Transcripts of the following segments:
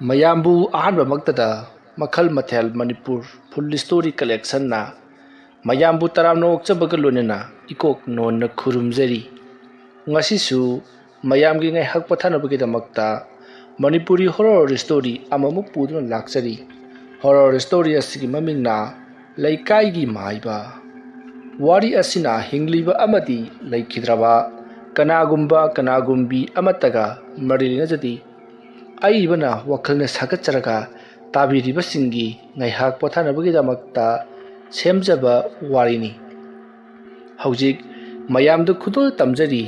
ꯃꯌꯥꯝꯕꯨ ꯑꯍꯥꯟꯕꯃꯛꯇꯗ ꯃꯈꯜ ꯃꯊꯦꯜ ꯃꯅꯤꯄꯨꯔ ꯐꯨꯜ ꯁ꯭ꯇꯣꯔꯤ ꯀꯂꯦꯛꯁꯟꯅ ꯃꯌꯥꯝꯕꯨ ꯇꯔꯥꯝꯅ ꯑꯣꯛꯆꯕꯒ ꯂꯣꯏꯅꯅ ꯏꯀꯣꯛ ꯅꯣꯟꯅ ꯈꯨꯔꯨꯝꯖꯔꯤ꯫ ꯉꯁꯤꯁꯨ ꯃꯌꯥꯝꯒꯤ ꯉꯥꯏꯍꯥꯛ ꯄꯣꯊꯥꯅꯕꯒꯤꯗꯃꯛꯇ ꯃꯅꯤꯄꯨꯔꯤ ꯍꯣꯔꯔ ꯁ꯭ꯇꯣꯔꯤ ꯑꯃꯃꯨꯛ ꯄꯨꯗꯨꯅ ꯂꯥꯛꯆꯔꯤ꯫ ꯍꯣꯔꯔ ꯁ꯭ꯇꯣꯔꯤ ꯑꯁꯤꯒꯤ ꯃꯃꯤꯡꯅ ꯂꯩꯀꯥꯏꯒꯤ ꯃꯥꯏꯕ꯫ ꯋꯥꯔꯤ ꯑꯁꯤꯅ ꯍꯤꯡꯂꯤꯕ ꯑꯃꯗꯤ ꯂꯩꯈꯤꯗ꯭ꯔꯕ ꯀꯅꯥꯒꯨꯝꯕꯤ ꯑꯃꯠꯇꯒ ꯃꯔꯤ ꯂꯩꯅꯖꯗꯦ꯫ ꯑꯏꯕꯅ ꯋꯥꯈꯜꯅ ꯁꯥꯒꯠꯆꯔꯒ ꯇꯥꯕꯤꯔꯤꯕꯁꯤꯡꯒꯤ ꯉꯥꯏꯍꯥꯛ ꯄꯣꯊꯥꯅꯕꯒꯤꯗꯃꯛꯇ ꯁꯦꯝꯖꯕ ꯋꯥꯔꯤꯅꯤ꯫ ꯍꯧꯖꯤꯛ ꯃꯌꯥꯝꯗ ꯈꯨꯗꯣꯜ ꯇꯝꯖꯔꯤ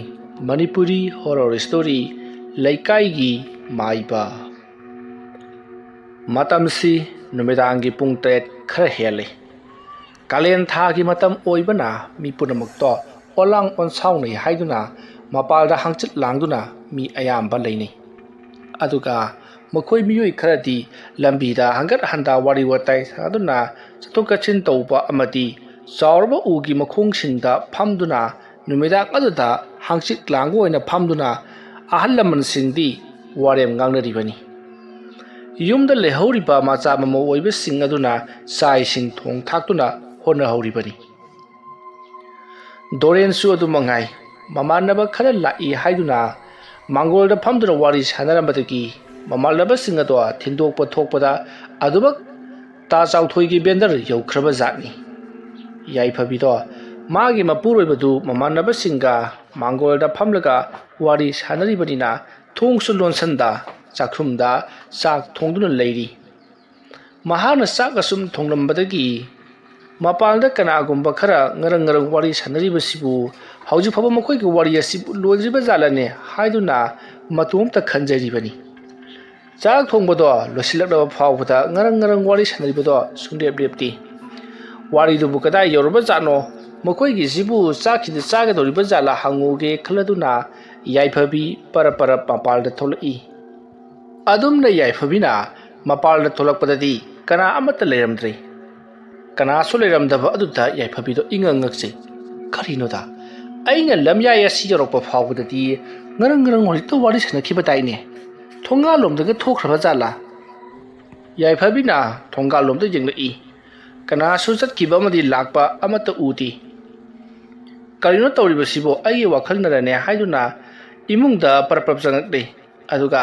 ꯃꯅꯤꯄꯨꯔꯤ ꯍꯣꯔꯔ ꯁ꯭ꯇꯣꯔꯤ ꯂꯩꯀꯥꯏꯒꯤ ꯃꯥꯏꯕ꯫ ꯃꯇꯝꯁꯤ ꯅꯨꯃꯤꯗꯥꯡꯒꯤ ꯄꯨꯡ 3 ꯈꯔ ꯍꯦꯜꯂꯦ꯫ ꯀꯥꯂꯦꯟ ꯊꯥꯒꯤ ꯃꯇꯝ ꯑꯣꯏꯕꯅ ꯃꯤ ꯄꯨꯝꯅꯃꯛꯇꯣ ꯑꯣꯂꯥꯡ ꯑꯣꯟꯁꯥꯎꯅꯩ ꯍꯥꯏꯗꯨꯅ ꯃꯄꯥꯜꯗ ꯍꯥꯡꯆꯤꯠ ꯂꯥꯡꯗꯨꯅ ꯃꯤ ꯑꯌꯥꯝꯕ ꯂꯩꯅꯩ꯫ ꯑꯗꯨꯒ ꯃꯈꯣꯏ ꯃꯤꯑꯣꯏ ꯈꯔꯗꯤ ꯂꯝꯕꯤꯗ ꯍꯪꯒꯠ ꯍꯟꯗꯥ ꯋꯥꯔꯤ ꯋꯥꯇꯥꯏ ꯁꯥꯅꯗꯨꯅ ꯆꯠꯊꯣꯛ ꯆꯠꯁꯤꯟ ꯇꯧꯕ ꯑꯃꯗꯤ ꯆꯥꯎꯔꯕ ꯎꯒꯤ ꯃꯈꯣꯡꯁꯤꯡꯗ ꯐꯝꯗꯨꯅ ꯅꯨꯃꯤꯗꯥꯡ ꯑꯗꯨꯗ ꯍꯥꯡꯆꯤꯠ ꯂꯥꯡꯕ ꯑꯣꯏꯅ ꯐꯝꯗꯨꯅ ꯑꯍꯜ ꯂꯃꯟꯁꯤꯡꯗꯤ ꯋꯥꯔꯦꯝ ꯉꯥꯡꯅꯔꯤꯕꯅꯤ꯫ ꯌꯨꯝꯗ ꯂꯩꯍꯧꯔꯤꯕ ꯃꯆꯥ ꯃꯃꯧ ꯑꯣꯏꯕꯁꯤꯡ ꯑꯗꯨꯅ ꯆꯥꯛ ꯏꯁꯤꯡ ꯊꯣꯡ ꯊꯥꯛꯇꯨꯅ ꯍꯣꯠꯅꯍꯧꯔꯤꯕꯅꯤ꯫ ꯗꯣꯔꯦꯟꯁꯨ ꯑꯗꯨꯃꯉꯥꯏ ꯃꯃꯥꯟꯅꯕ ꯈꯔ ꯂꯥꯛꯏ ꯍꯥꯏꯗꯨꯅ ꯃꯥꯡꯒꯣꯜꯗ ꯐꯝꯗꯨꯅ ꯋꯥꯔꯤ ꯁꯥꯟꯅꯔꯝꯕꯗꯒꯤ ꯃꯃꯥꯟꯅꯕꯁꯤꯡ ꯑꯗꯣ ꯊꯤꯟꯗꯣꯛꯄ ꯊꯣꯛꯄꯗ ꯑꯗꯨꯃꯛ ꯇꯥ ꯆꯥꯎꯊꯣꯏꯒꯤ ꯕꯦꯟꯗꯔ ꯌꯧꯈ꯭ꯔꯕ ꯖꯥꯠꯅꯤ꯫ ꯌꯥꯏꯐꯕꯤꯗꯣ ꯃꯥꯒꯤ ꯃꯄꯨꯔꯣꯏꯕꯗꯨ ꯃꯃꯥꯟꯅꯕꯁꯤꯡꯒ ꯃꯥꯡꯒꯣꯜꯗ ꯐꯝꯂꯒ ꯋꯥꯔꯤ ꯁꯥꯟꯅꯔꯤꯕꯅꯤꯅ ꯊꯣꯡꯁꯨ ꯂꯣꯟꯁꯟꯗ ꯆꯥꯛꯈꯨꯝꯗ ꯆꯥꯛ ꯊꯣꯡꯗꯨꯅ ꯂꯩꯔꯤ꯫ ꯃꯍꯥꯛꯅ ꯆꯥꯛ ꯑꯁꯨꯝ ꯊꯣꯡꯂꯝꯕꯗꯒꯤ ꯃꯄꯥꯟꯗ ꯀꯅꯥꯒꯨꯝꯕ ꯈꯔ ꯉꯔꯪ ꯋꯥꯔꯤ ꯁꯥꯟꯅꯔꯤꯕꯁꯤꯕꯨ ꯍꯧꯖꯤꯛ ꯐꯥꯎꯕ ꯃꯈꯣꯏꯒꯤ ꯋꯥꯔꯤ ꯑꯁꯤꯕꯨ ꯂꯣꯏꯗ꯭ꯔꯤꯕ ꯖꯥꯠꯂꯅꯦ ꯍꯥꯏꯗꯨꯅ ꯃꯇꯣꯝꯇ ꯈꯟꯖꯔꯤꯕꯅꯤ꯫ ꯆꯥꯛ ꯊꯣꯡꯕꯗꯣ ꯂꯣꯏꯁꯤꯜꯂꯛꯂꯕ ꯐꯥꯎꯕꯗ ꯉꯔꯪ ꯋꯥꯔꯤ ꯁꯥꯟꯅꯔꯤꯕꯗꯣ ꯁꯨꯡꯂꯦꯞ ꯂꯦꯞꯇꯦ꯫ ꯋꯥꯔꯤꯗꯨꯕꯨ ꯀꯗꯥꯏ ꯌꯧꯔꯕ ꯖꯥꯠꯅꯣ ꯃꯈꯣꯏꯒꯤꯁꯤꯕꯨ ꯆꯥꯛꯁꯤꯗ ꯆꯥꯒꯗꯧꯔꯤꯕ ꯖꯥꯠꯂꯥ ꯍꯪꯉꯨꯒꯦ ꯈꯜꯂꯗꯨꯅ ꯌꯥꯏꯐꯕꯤ ꯄꯔꯞ ꯃꯄꯥꯜꯗ ꯊꯣꯛꯂꯛꯏ꯫ ꯑꯗꯨꯝꯅ ꯌꯥꯏꯐꯕꯤꯅ ꯃꯄꯥꯜꯗ ꯊꯣꯛꯂꯛꯄꯗꯗꯤ ꯀꯅꯥ ꯑꯃꯠꯇ ꯂꯩꯔꯝꯗ꯭ꯔꯦ꯫ ꯀꯅꯥꯁꯨ ꯂꯩꯔꯝꯗꯕ ꯑꯗꯨꯗ ꯌꯥꯏꯐꯕꯤꯗꯣ ꯏꯉꯛ ꯉꯛꯆꯩ꯫ ꯀꯔꯤꯅꯣꯗ ꯑꯩꯅ ꯂꯝꯌꯥꯏ ꯑꯁꯤ ꯌꯧꯔꯛꯄ ꯐꯥꯎꯕꯗꯗꯤ ꯉꯔꯪ ꯍꯦꯛꯇ ꯋꯥꯔꯤ ꯁꯥꯟꯅꯈꯤꯕꯗꯥꯏꯅꯦ꯫ ꯊꯣꯡꯒꯥꯜꯂꯣꯝꯗꯒ ꯊꯣꯛꯈ꯭ꯔꯕ ꯖꯥꯠꯂꯥ? ꯌꯥꯏꯐꯕꯤꯅ ꯊꯣꯡꯒꯥꯜꯂꯣꯝꯗ ꯌꯦꯡꯂꯛꯏ꯫ ꯀꯅꯥꯁꯨ ꯆꯠꯈꯤꯕ ꯑꯃꯗꯤ ꯂꯥꯛꯄ ꯑꯃꯠꯇ ꯎꯗꯦ꯫ ꯀꯔꯤꯅꯣ ꯇꯧꯔꯤꯕꯁꯤꯕꯣ ꯑꯩꯒꯤ ꯋꯥꯈꯜꯅꯔꯅꯦ ꯍꯥꯏꯗꯨꯅ ꯏꯃꯨꯡꯗ ꯄꯔꯞ ꯆꯪꯂꯛꯂꯦ꯫ ꯑꯗꯨꯒ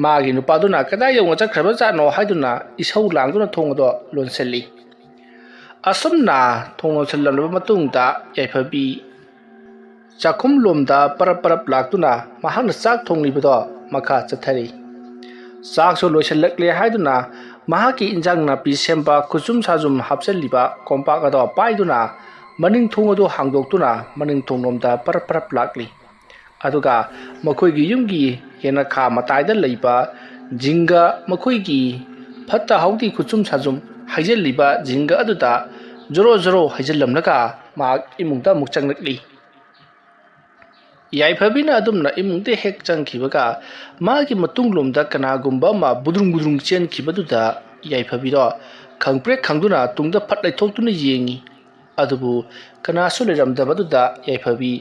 ꯃꯥꯒꯤ ꯅꯨꯄꯥꯗꯨꯅ ꯀꯗꯥꯏ ꯌꯧꯅ ꯆꯠꯈ꯭ꯔꯕ ꯖꯥꯠꯅꯣ ꯍꯥꯏꯗꯨꯅ ꯏꯁꯧ ꯂꯥꯡꯗꯨꯅ ꯊꯣꯡ ꯑꯗꯣ ꯂꯣꯟꯁꯤꯜꯂꯤ꯫ ꯑꯁꯨꯝꯅ ꯊꯣꯡ ꯂꯣꯟꯁꯤꯜꯂꯕ ꯃꯇꯨꯡꯗ ꯌꯥꯏꯐꯕꯤ ꯆꯥꯛꯈꯨꯝꯂꯣꯝꯗ ꯄꯔꯞ ꯂꯥꯛꯇꯨꯅ ꯃꯍꯥꯛꯅ ꯆꯥꯛ ꯊꯣꯡꯂꯤꯕꯗꯣ ꯃꯈꯥ ꯆꯠꯊꯔꯤ꯫ ꯆꯥꯛꯁꯨ ꯂꯣꯏꯁꯤꯜꯂꯛꯂꯦ ꯍꯥꯏꯗꯨꯅ ꯃꯍꯥꯛꯀꯤ ꯏꯟꯖꯥꯡ ꯅꯥꯄꯤ ꯁꯦꯝꯕ ꯈꯨꯠꯁꯨꯝ ꯁꯥꯖꯨꯝ ꯍꯥꯞꯆꯜꯂꯤꯕ ꯀꯣꯝꯄꯥꯛ ꯑꯗꯣ ꯄꯥꯏꯗꯨꯅ ꯃꯅꯤꯡ ꯊꯣꯡ ꯑꯗꯨ ꯍꯥꯡꯗꯣꯛꯇꯨꯅ ꯃꯅꯤꯡ ꯊꯣꯡꯂꯣꯝꯗ ꯄꯔꯞ ꯂꯥꯛꯂꯤ꯫ ꯑꯗꯨꯒ ꯃꯈꯣꯏꯒꯤ ꯌꯨꯝꯒꯤ ꯌꯦꯅꯈꯥ ꯃꯇꯥꯏꯗ ꯂꯩꯕ ꯖꯤꯡꯒ ꯃꯈꯣꯏꯒꯤ ꯐꯠꯇ ꯍꯥꯎꯊꯤ ꯈꯨꯠꯁꯨꯝ ꯁꯥꯖꯨꯝ ꯍꯩꯖꯤꯜꯂꯤꯕ ꯖꯤꯡꯒ ꯑꯗꯨꯗ ꯖꯣꯔꯣ ꯍꯩꯖꯤꯜꯂꯝꯂꯒ ꯃꯍꯥꯛ ꯏꯃꯨꯡꯗ ꯑꯃꯨꯛ ꯆꯪꯂꯛꯂꯤ꯫ ꯌꯥꯏꯐꯕꯤꯅ ꯑꯗꯨꯝꯅ ꯏꯃꯨꯡꯗ ꯍꯦꯛ ꯆꯪꯈꯤꯕꯒ ꯃꯥꯒꯤ ꯃꯇꯨꯡꯂꯣꯝꯗ ꯀꯅꯥꯒꯨꯝꯕ ꯑꯃ ꯕꯨꯗ꯭ꯔꯨꯡ ꯆꯦꯟꯈꯤꯕꯗꯨꯗ ꯌꯥꯏꯐꯕꯤꯗꯣ ꯈꯪꯄ꯭ꯔꯦꯛ ꯈꯪꯗꯨꯅ ꯇꯨꯡꯗ ꯐꯠ ꯂꯩꯊꯣꯛꯇꯨꯅ ꯌꯦꯡꯉꯤ꯫ ꯑꯗꯨꯕꯨ ꯀꯅꯥꯁꯨ ꯂꯩꯔꯝꯗꯕꯗꯨꯗ ꯌꯥꯏꯐꯕꯤ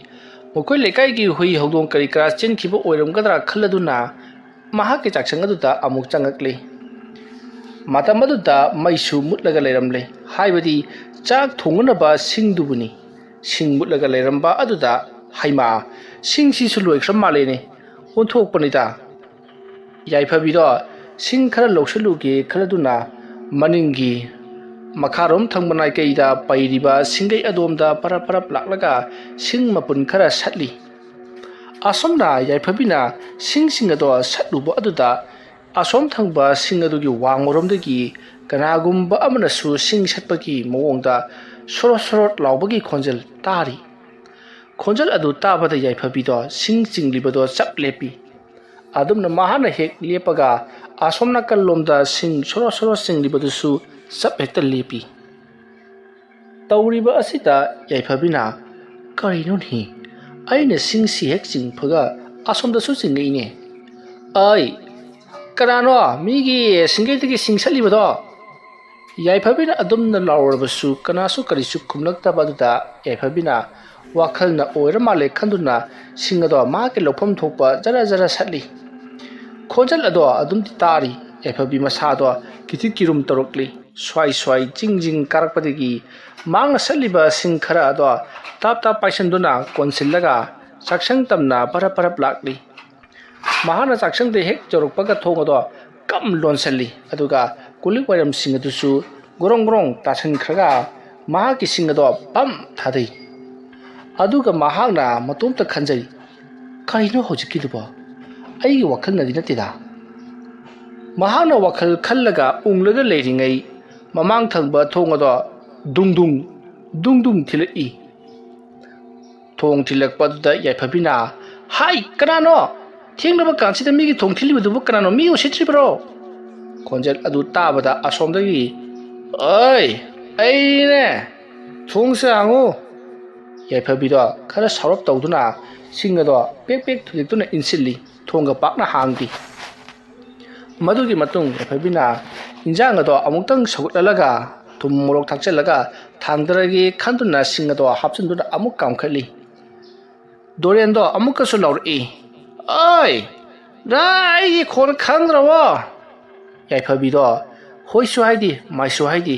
ꯃꯈꯣꯏ ꯂꯩꯀꯥꯏꯒꯤ ꯍꯨꯏ ꯍꯧꯗꯣꯡ ꯀꯔꯤ ꯀꯔꯥ ꯆꯦꯟꯈꯤꯕ ꯑꯣꯏꯔꯝꯒꯗ꯭ꯔꯥ ꯈꯜꯂꯗꯨꯅ ꯃꯍꯥꯛꯀꯤ ꯆꯥꯛꯁꯪ ꯑꯗꯨꯗ ꯑꯃꯨꯛ ꯆꯪꯂꯛꯂꯤ꯫ ꯃꯇꯝ ꯑꯗꯨꯗ ꯃꯩꯁꯨ ꯃꯨꯠꯂꯒ ꯂꯩꯔꯝꯂꯦ꯫ ꯍꯥꯏꯕꯗꯤ ꯆꯥꯛ ꯊꯣꯡꯅꯅꯕ ꯁꯤꯡꯗꯨꯕꯨꯅꯤ꯫ ꯁꯤꯡ ꯃꯨꯠꯂꯒ ꯂꯩꯔꯝꯕ ꯑꯗꯨꯗ ꯍꯩꯃꯥ ꯁꯤꯡꯁꯤꯁꯨ ꯂꯣꯏꯈ꯭ꯔ ꯃꯥꯜꯂꯦꯅꯦ ꯑꯣꯟꯊꯣꯛꯄꯅꯤꯗ꯫ ꯌꯥꯏꯐꯕꯤꯗꯣ ꯁꯤꯡ ꯈꯔ ꯂꯧꯁꯤꯜꯂꯨꯒꯦ ꯈꯜꯂꯗꯨꯅ ꯃꯅꯤꯡꯒꯤ ꯃꯈꯥꯔꯣꯝ ꯊꯪꯕ ꯅꯥꯏꯀꯩꯗ ꯄꯩꯔꯤꯕ ꯁꯤꯡꯒꯩ ꯑꯗꯣꯝꯗ ꯄꯔꯞ ꯂꯥꯛꯂꯒ ꯁꯤꯡ ꯃꯄꯨꯟꯈꯔ ꯁꯠꯂꯤ꯫ ꯑꯁꯣꯝꯅ ꯌꯥꯏꯐꯕꯤꯅ ꯁꯤꯡ ꯑꯗꯣ ꯁꯠꯂꯨꯕ ꯑꯗꯨꯗ ꯑꯁꯣꯝ ꯊꯪꯕ ꯁꯤꯡ ꯑꯗꯨꯒꯤ ꯋꯥꯡꯃꯔꯣꯝꯗꯒꯤ ꯀꯅꯥꯒꯨꯝꯕ ꯑꯃꯅꯁꯨ ꯁꯤꯡ ꯁꯠꯄꯒꯤ ꯃꯑꯣꯡꯗ ꯁꯣꯔꯣꯠ ꯂꯥꯎꯕꯒꯤ ꯈꯣꯟꯖꯦꯜ ꯇꯥꯔꯤ꯫ ꯈꯣꯟꯖꯦꯜ ꯑꯗꯨ ꯇꯥꯕꯗ ꯌꯥꯏꯐꯕꯤꯗꯣ ꯁꯤꯡ ꯆꯤꯡꯂꯤꯕꯗꯣ ꯆꯞ ꯂꯦꯞꯄꯤ꯫ ꯑꯗꯨꯝꯅ ꯃꯍꯥꯛꯅ ꯍꯦꯛ ꯂꯦꯞꯄꯒ ꯑꯁꯣꯝ ꯅꯥꯀꯜꯂꯣꯝꯗ ꯁꯤꯡ ꯁꯣꯔꯣꯠ ꯆꯤꯡꯂꯤꯕꯗꯨꯁꯨ ꯆꯞ ꯍꯦꯛꯇ ꯂꯦꯞꯄꯤ꯫ ꯇꯧꯔꯤꯕ ꯑꯁꯤꯗ ꯌꯥꯏꯐꯕꯤꯅ ꯀꯔꯤꯅꯣꯅꯦ ꯑꯩꯅ ꯁꯤꯡꯁꯤ ꯍꯦꯛ ꯆꯤꯡꯕꯒ ꯑꯁꯣꯝꯗꯁꯨ ꯆꯤꯡꯂꯛꯏꯅꯦ꯫ ꯑꯩ ꯀꯅꯥꯅꯣ ꯃꯤꯒꯤ ꯁꯤꯡꯒꯩꯗꯒꯤ ꯁꯤꯡ ꯁꯠꯂꯤꯕꯗꯣ? ꯌꯥꯏꯐꯕꯤꯅ ꯑꯗꯨꯝꯅ ꯂꯥꯎꯔꯕꯁꯨ ꯀꯅꯥꯁꯨ ꯀꯔꯤꯁꯨ ꯈꯨꯝꯂꯛꯇꯕ ꯑꯗꯨꯗ ꯌꯥꯏꯐꯕꯤꯅ ꯋꯥꯈꯜꯅ ꯑꯣꯏꯔ ꯃꯥꯜꯂꯦ ꯈꯟꯗꯨꯅ ꯁꯤꯡ ꯑꯗꯣ ꯃꯍꯥꯛꯀꯤ ꯂꯧꯐꯝ ꯊꯣꯛꯄ ꯖꯔ ꯁꯠꯂꯤ꯫ ꯈꯣꯟꯖꯦꯜ ꯑꯗꯣ ꯑꯗꯨꯝꯗꯤ ꯇꯥꯔꯤ꯫ ꯌꯥꯏꯐꯕꯤ ꯃꯁꯥꯗꯣ ꯀꯤꯊꯤ ꯀꯤꯔꯨꯝ ꯇꯧꯔꯛꯂꯤ ꯁ꯭ꯋꯥꯏ ꯁ꯭ꯋꯥꯏ ꯖꯤꯡ ꯖꯤꯡ ꯀꯥꯔꯛꯄꯗꯒꯤ ꯃꯥꯡꯅ ꯁꯠꯂꯤꯕ ꯁꯤꯡ ꯈꯔ ꯑꯗꯣ ꯇꯥꯞ ꯇꯥꯞ ꯄꯥꯏꯁꯟꯗꯨꯅ ꯀꯣꯟꯁꯤꯜꯂꯒ ꯆꯥꯛꯁꯪ ꯇꯝꯅ ꯄꯔꯞ ꯄꯔꯞ ꯂꯥꯛꯂꯤ ꯃꯍꯥꯛꯅ ꯆꯥꯛꯁꯪꯗ ꯍꯦꯛ ꯌꯧꯔꯛꯄꯒ ꯊꯣꯡ ꯑꯗꯣ ꯀꯝ ꯂꯣꯟꯁꯤꯜꯂꯤ ꯑꯗꯨꯒ ꯀꯣꯜꯂꯤꯛ ꯋꯥꯏꯔꯝꯁꯤꯡ ꯑꯗꯨꯁꯨ ꯒꯣꯔꯣꯡ ꯒꯣꯔꯣꯡ ꯇꯥꯁꯟꯈ꯭ꯔꯒ ꯃꯍꯥꯛꯀꯤ ꯁꯤꯡ ꯑꯗꯣ ꯄꯝ ꯊꯥꯗꯩ ꯑꯗꯨꯒ ꯃꯍꯥꯛꯅ ꯃꯇꯣꯝꯇ ꯈꯟꯖꯩ ꯀꯔꯤꯅꯣ ꯍꯧꯖꯤꯛꯀꯤꯗꯨꯕꯣ ꯑꯩꯒꯤ ꯋꯥꯈꯜꯅꯗꯤ ꯅꯠꯇꯦꯗ ꯃꯍꯥꯛꯅ ꯋꯥꯈꯜ ꯈꯜꯂꯒ ꯎꯪꯂꯒ ꯂꯩꯔꯤꯉꯩ ꯃꯃꯥꯡ ꯊꯪꯕ ꯊꯣꯡ ꯑꯗꯣ ꯗꯨꯡ ꯗꯨꯡ ꯊꯤꯜꯂꯛꯏ ꯊꯣꯡ ꯊꯤꯜꯂꯛꯄꯗꯨꯗ ꯌꯥꯏꯐꯕꯤꯅ ꯍꯥꯏ ꯀꯅꯥꯅꯣ ꯊꯦꯡꯂꯕ ꯀꯥꯟꯁꯤꯗ ꯃꯤꯒꯤ ꯊꯣꯡ ꯊꯤꯜꯂꯤꯕꯗꯨꯕꯨ ꯀꯅꯥꯅꯣ ꯃꯤ ꯎꯁꯤꯠꯇ꯭ꯔꯤꯕ꯭ꯔꯣ ꯈꯣꯟꯖꯦꯜ ꯑꯗꯨ ꯇꯥꯕꯗ ꯑꯁꯣꯝꯗꯒꯤ ꯑꯣꯏ ꯑꯩꯅꯦ ꯊꯣꯡꯁꯦ ꯍꯥꯡꯉꯨ ꯌꯥꯏꯐꯕꯤꯗꯣ ꯈꯔ ꯁꯥꯎꯔꯞ ꯇꯧꯗꯨꯅ ꯁꯤꯡ ꯑꯗꯣ ꯄꯦꯛ ꯄꯦꯛ ꯊꯨꯗꯦꯛꯇꯨꯅ ꯏꯟꯁꯤꯜꯂꯤ ꯊꯣꯡꯒ ꯄꯥꯛꯅ ꯍꯥꯡꯗꯦ ꯃꯗꯨꯒꯤ ꯃꯇꯨꯡ ꯌꯥꯏꯐꯕꯤꯅ ꯏꯟꯖꯥꯡ ꯑꯗꯣ ꯑꯃꯨꯛꯇꯪ ꯁꯧꯒꯠꯍꯜꯂꯒ ꯊꯨꯝ ꯃꯣꯔꯣꯛ ꯊꯥꯛꯆꯤꯜꯂꯒ ꯊꯥꯡꯗꯔꯒꯦ ꯈꯟꯗꯨꯅ ꯁꯤꯡ ꯑꯗꯣ ꯍꯥꯞꯆꯤꯟꯗꯨꯅ ꯑꯃꯨꯛ ꯀꯥꯝꯈꯠꯂꯤ ꯗꯣꯔꯦꯟꯗꯣ ꯑꯃꯨꯛꯀꯁꯨ ꯂꯥꯎꯔꯛꯏ ꯑꯣꯏ ꯅꯪ ꯑꯩꯒꯤ ꯈꯣꯟ ꯈꯪꯗ꯭ꯔꯕꯣ ꯌꯥꯏꯐꯕꯤꯗꯣ ꯍꯣꯏꯁꯨ ꯍꯥꯏꯗꯤ ꯃꯥꯏꯁꯨ ꯍꯥꯏꯗꯤ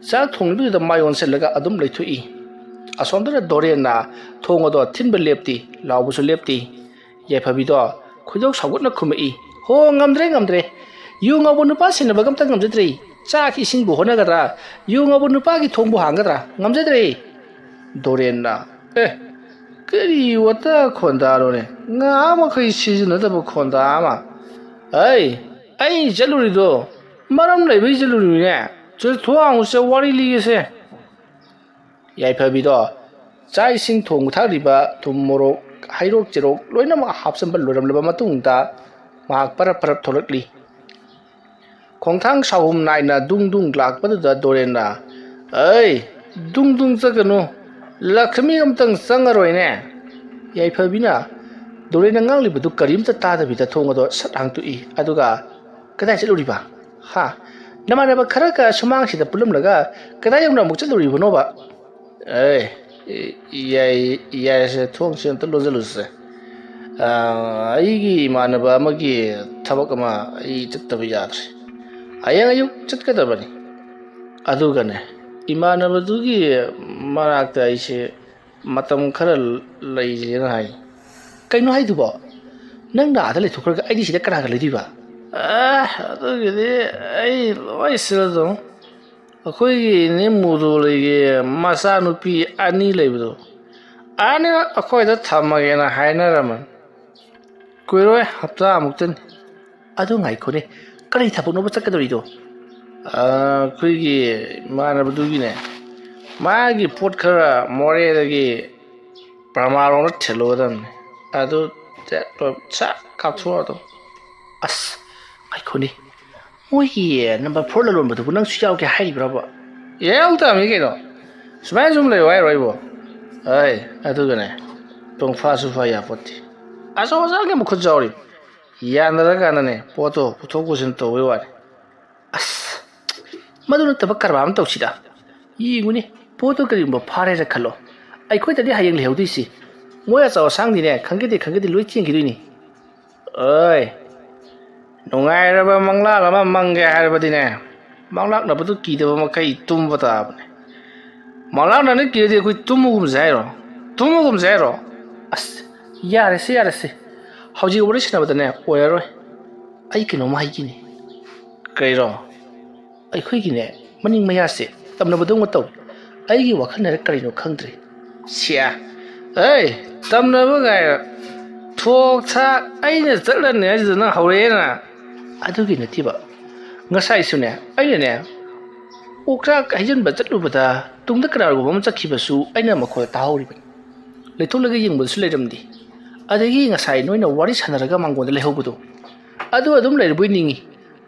ꯆꯥꯛ ꯊꯣꯡꯂꯤꯕꯗꯨꯗ ꯃꯥꯏ ꯑꯣꯟꯁꯤꯜꯂꯒ ꯑꯗꯨꯝ ꯂꯩꯊꯣꯛꯏ ꯑꯁꯣꯝꯗꯅ ꯗꯣꯔꯦꯟꯅ ꯊꯣꯡ ꯑꯗꯣ ꯊꯤꯟꯕ ꯂꯦꯞꯇꯤ ꯂꯥꯎꯕꯁꯨ ꯂꯦꯞꯇꯤ ꯌꯥꯏꯐꯕꯤꯗꯣ ꯈꯣꯏꯗꯧ ꯁꯥꯎꯒꯠꯅ ꯈꯨꯝꯃꯛꯏ ꯍꯣ ꯉꯝꯗ꯭ꯔꯦ ꯌꯨ ꯉꯧꯕ ꯅꯨꯄꯥ ꯁꯦꯟꯅꯕꯒ ꯑꯝꯇ ꯉꯝꯖꯗ꯭ꯔꯦ ꯆꯥꯛ ꯏꯁꯤꯡꯕꯨ ꯍꯣꯠꯅꯒꯗ꯭ꯔꯥ ꯌꯨ ꯉꯧꯕ ꯅꯨꯄꯥꯒꯤ ꯊꯣꯡꯕꯨ ꯍꯥꯡꯒꯗ꯭ꯔꯥ ꯉꯝꯖꯗ꯭ꯔꯦ ꯗꯣꯔꯦꯟꯅ ꯀꯔꯤ ꯋꯥꯇꯥ ꯈꯣꯟꯗꯥꯅꯣꯅꯦ ꯉꯥ ꯃꯈꯩ ꯁꯤꯖꯤꯟꯅꯗꯕ ꯈꯣꯟꯗꯥ ꯑꯃ ꯑꯩ ꯆꯠꯂꯨꯔꯤꯗꯣ ꯃꯔꯝ ꯂꯩꯕꯩ ꯆꯠꯂꯨꯔꯤꯅꯦ ꯊꯣꯡ ꯍꯥꯡꯉꯨꯁꯦ ꯋꯥꯔꯤ ꯂꯤꯒꯦꯁꯦ ꯌꯥꯏꯐꯕꯤꯗꯣ ꯆꯥꯛ ꯏꯁꯤꯡ ꯊꯣꯡꯕ ꯊꯥꯛꯂꯤꯕ ꯊꯨꯝ ꯃꯣꯔꯣꯛ ꯍꯩꯔꯣꯛ ꯆꯦꯔꯣꯛ ꯂꯣꯏꯅꯃꯛ ꯍꯥꯞꯆꯤꯟꯕ ꯂꯣꯏꯔꯝꯂꯕ ꯃꯇꯨꯡꯗ ꯃꯍꯥꯛ ꯄꯔꯞ ꯄꯔꯞ ꯊꯣꯛꯂꯛꯂꯤ ꯈꯣꯡꯊꯥꯡ ꯁꯥꯍꯨꯝ ꯅꯥꯏꯅ ꯗꯨꯡ ꯂꯥꯛꯄꯗꯨꯗ ꯗꯣꯔꯦꯟꯅ ꯗꯨꯡ ꯆꯠꯀꯅꯨ ꯂꯛꯁꯃꯤ ꯑꯃꯇꯪ ꯆꯪꯉꯔꯣꯏꯅꯦ ꯌꯥꯏꯐꯕꯤꯅ ꯗꯣꯔꯦꯟꯅ ꯉꯥꯡꯂꯤꯕꯗꯨ ꯀꯔꯤꯝꯇ ꯇꯥꯗꯕꯤꯗ ꯊꯣꯡ ꯑꯗꯣ ꯁꯠ ꯍꯥꯡꯇꯣꯛꯏ ꯑꯗꯨꯒ ꯀꯗꯥꯏ ꯆꯠꯂꯨꯔꯤꯕ ꯅꯃꯥꯟꯅꯕ ꯈꯔꯒ ꯁꯨꯃꯥꯡꯁꯤꯗ ꯄꯨꯜꯂꯝꯂꯒ ꯀꯗꯥꯏ ꯌꯧꯅ ꯑꯃꯨꯛ ꯆꯠꯂꯨꯔꯤꯕꯅꯣꯕ ꯌꯥꯏꯁꯦ ꯊꯣꯡꯁꯦ ꯑꯝꯇ ꯂꯣꯟꯁꯤꯜꯂꯨꯁꯦ ꯑꯩꯒꯤ ꯏꯃꯥꯟꯅꯕ ꯑꯃꯒꯤ ꯊꯕꯛ ꯑꯃ ꯑꯩ ꯆꯠꯇꯕ ꯌꯥꯗ꯭ꯔꯦ ꯍꯌꯦꯡ ꯑꯌꯨꯛ ꯆꯠꯀꯗꯕꯅꯤ ꯑꯗꯨꯒꯅꯦ ꯏꯃꯥꯟꯅꯕꯗꯨꯒꯤ ꯃꯅꯥꯛꯇ ꯑꯩꯁꯦ ꯃꯇꯝ ꯈꯔ ꯂꯩꯁꯦꯅ ꯍꯥꯏ ꯀꯩꯅꯣ ꯍꯥꯏꯗꯨꯕꯣ ꯅꯪꯅ ꯑꯥꯗ ꯂꯩꯊꯣꯛꯈ꯭ꯔꯒ ꯑꯩꯗꯤ ꯁꯤꯗ ꯀꯅꯥꯒ ꯂꯩꯗꯣꯏꯕ ꯑꯗꯨꯒꯤꯗꯤ ꯑꯩ ꯂꯣꯏ ꯁꯤꯜꯂꯗꯧ ꯑꯩꯈꯣꯏꯒꯤ ꯅꯦꯃꯨꯗꯣꯂꯩꯒꯤ ꯃꯆꯥꯅꯨꯄꯤ ꯑꯅꯤ ꯂꯩꯕꯗꯣ ꯑꯅꯤꯃꯛ ꯑꯩꯈꯣꯏꯗ ꯊꯝꯃꯒꯦꯅ ꯍꯥꯏꯅꯔꯝꯃꯅꯤ ꯀꯨꯏꯔꯣꯏ ꯍꯞꯇꯥꯃꯨꯛꯇꯅꯤ ꯑꯗꯨ ꯉꯥꯏꯈꯣꯅꯦ ꯀꯔꯤ ꯊꯕꯛꯅꯣꯕ ꯆꯠꯀꯗꯧꯔꯤꯗꯣ ꯑꯩꯈꯣꯏꯒꯤ ꯏꯃꯥꯟꯅꯕꯗꯨꯒꯤꯅꯦ ꯃꯥꯒꯤ ꯄꯣꯠ ꯈꯔ ꯃꯣꯔꯦꯗꯒꯤ ꯄ꯭ꯔꯃꯥꯔꯣꯝꯗ ꯊꯤꯜꯂꯨꯒꯗꯕꯅꯤ ꯑꯗꯨ ꯁꯠ ꯀꯥꯞꯊꯣꯛꯑꯗꯣ ꯑꯁ ꯉꯥꯏꯈꯣꯅꯦ ꯃꯣꯏꯒꯤ ꯅꯝꯕꯔ 4 ꯂꯂꯣꯟꯕꯗꯨꯕꯨ ꯅꯪꯁꯨ ꯌꯥꯎꯒꯦ ꯍꯥꯏꯔꯤꯕ꯭ꯔꯕ ꯌꯥꯎꯗꯕꯅꯤ ꯀꯩꯅꯣ ꯁꯨꯃꯥꯏꯅ ꯁꯨꯝ ꯂꯩꯌꯨ ꯍꯥꯏꯔꯣ ꯑꯩꯕꯣ ꯑꯗꯨꯒꯅꯦ ꯄꯨꯡꯐꯥꯁꯨ ꯐꯥ ꯌꯥꯄꯣꯠꯇꯦ ꯑꯆꯧ ꯑꯆꯥꯡꯒꯤ ꯃꯈꯨꯠ ꯆꯥꯎꯔꯤ ꯌꯥꯅꯔꯀꯥꯟꯗꯅꯦ ꯄꯣꯠꯇꯣ ꯄꯨꯊꯣꯛ ꯄꯨꯁꯤꯟ ꯇꯧꯕꯩ ꯋꯥꯅꯤ ꯑꯁ ꯃꯗꯨ ꯅꯠꯇꯕ ꯀꯔꯕꯥꯔ ꯑꯃ ꯇꯧꯁꯤꯗ ꯌꯦꯡꯉꯨꯅꯦ ꯄꯣꯠꯇꯣ ꯀꯔꯤꯒꯨꯝꯕ ꯐꯥꯔꯦꯅ ꯈꯜꯂꯣ ꯑꯩꯈꯣꯏꯗꯗꯤ ꯍꯌꯦꯡ ꯂꯩꯍꯧꯗꯣꯏꯁꯤ ꯃꯣꯏ ꯑꯆꯧ ꯑꯁꯥꯡꯗꯤꯅꯦ ꯈꯪꯒꯦꯗꯤ ꯂꯣꯏ ꯆꯦꯟꯈꯤꯗꯣꯏꯅꯤ ꯅꯨꯡꯉꯥꯏꯔꯕ ꯃꯪꯂꯥꯛ ꯑꯃ ꯃꯪꯒꯦ ꯍꯥꯏꯔꯕꯗꯤꯅꯦ ꯃꯪꯂꯥꯛꯅꯕꯗꯨ ꯀꯤꯗꯕ ꯃꯈꯩ ꯇꯨꯝꯕ ꯇꯥꯕꯅꯦ ꯃꯪꯂꯥꯛꯅꯅ ꯀꯤꯔꯗꯤ ꯑꯩꯈꯣই ꯇꯨꯝꯃꯒꯨꯝꯁꯦ ꯍꯥꯏꯔꯣ ꯑꯁ ꯌꯥꯔꯦꯁꯦ ꯍꯧꯖꯤꯛ ꯋꯥꯔꯤ ꯁꯥꯟꯅꯕꯗꯅꯦ ꯑꯣꯏꯔꯔꯣꯏ ꯑꯩ ꯀꯩꯅꯣꯝꯃ ꯍꯥꯏꯒꯤꯅꯤ ꯀꯩꯔꯣ ꯑꯩꯈꯣꯏꯒꯤꯅꯦ ꯃꯅꯤꯡ ꯃꯌꯥꯁꯦ ꯇꯝꯅꯕꯗꯧꯅ ꯇꯧꯏ ꯑꯩꯒꯤ ꯋꯥꯈꯜꯅꯔ ꯀꯔꯤꯅꯣ ꯈꯪꯗ꯭ꯔꯦ ꯇꯝꯅꯕ ꯒꯥꯏꯔ ꯊꯣꯛ ꯊꯥꯛ ꯑꯩꯅ ꯆꯠꯂꯅꯤ ꯍꯥꯏꯁꯤꯗ ꯅꯪ ꯍꯧꯔꯛꯑꯦꯅ ꯑꯗꯨꯒꯤ ꯅꯠꯇꯦꯕ ꯉꯁꯥꯏꯁꯨꯅꯦ ꯑꯩꯅꯅꯦ ꯑꯣꯛꯆꯥꯛ ꯍꯩꯖꯤꯟꯕ ꯆꯠꯂꯨꯕꯗ ꯇꯨꯡꯗ ꯀꯅꯥꯒꯨꯝꯕ ꯑꯃ ꯆꯠꯈꯤꯕꯁꯨ ꯑꯩꯅ ꯃꯈꯣꯜ ꯇꯥꯍꯧꯔꯤꯕꯅꯤ ꯂꯩꯊꯣꯛꯂꯒ ꯌꯦꯡꯕꯗꯁꯨ ꯂꯩꯔꯝꯗꯦ ꯑꯗꯒꯤ ꯉꯁꯥꯏ ꯅꯣꯏꯅ ꯋꯥꯔꯤ ꯁꯥꯟꯅꯔꯒ ꯃꯥꯡꯒꯣꯟꯗ ꯂꯩꯍꯧꯕꯗꯣ ꯑꯗꯨ ꯑꯗꯨꯝ ꯂꯩꯔꯕꯣꯏ ꯅꯤꯡꯉꯤ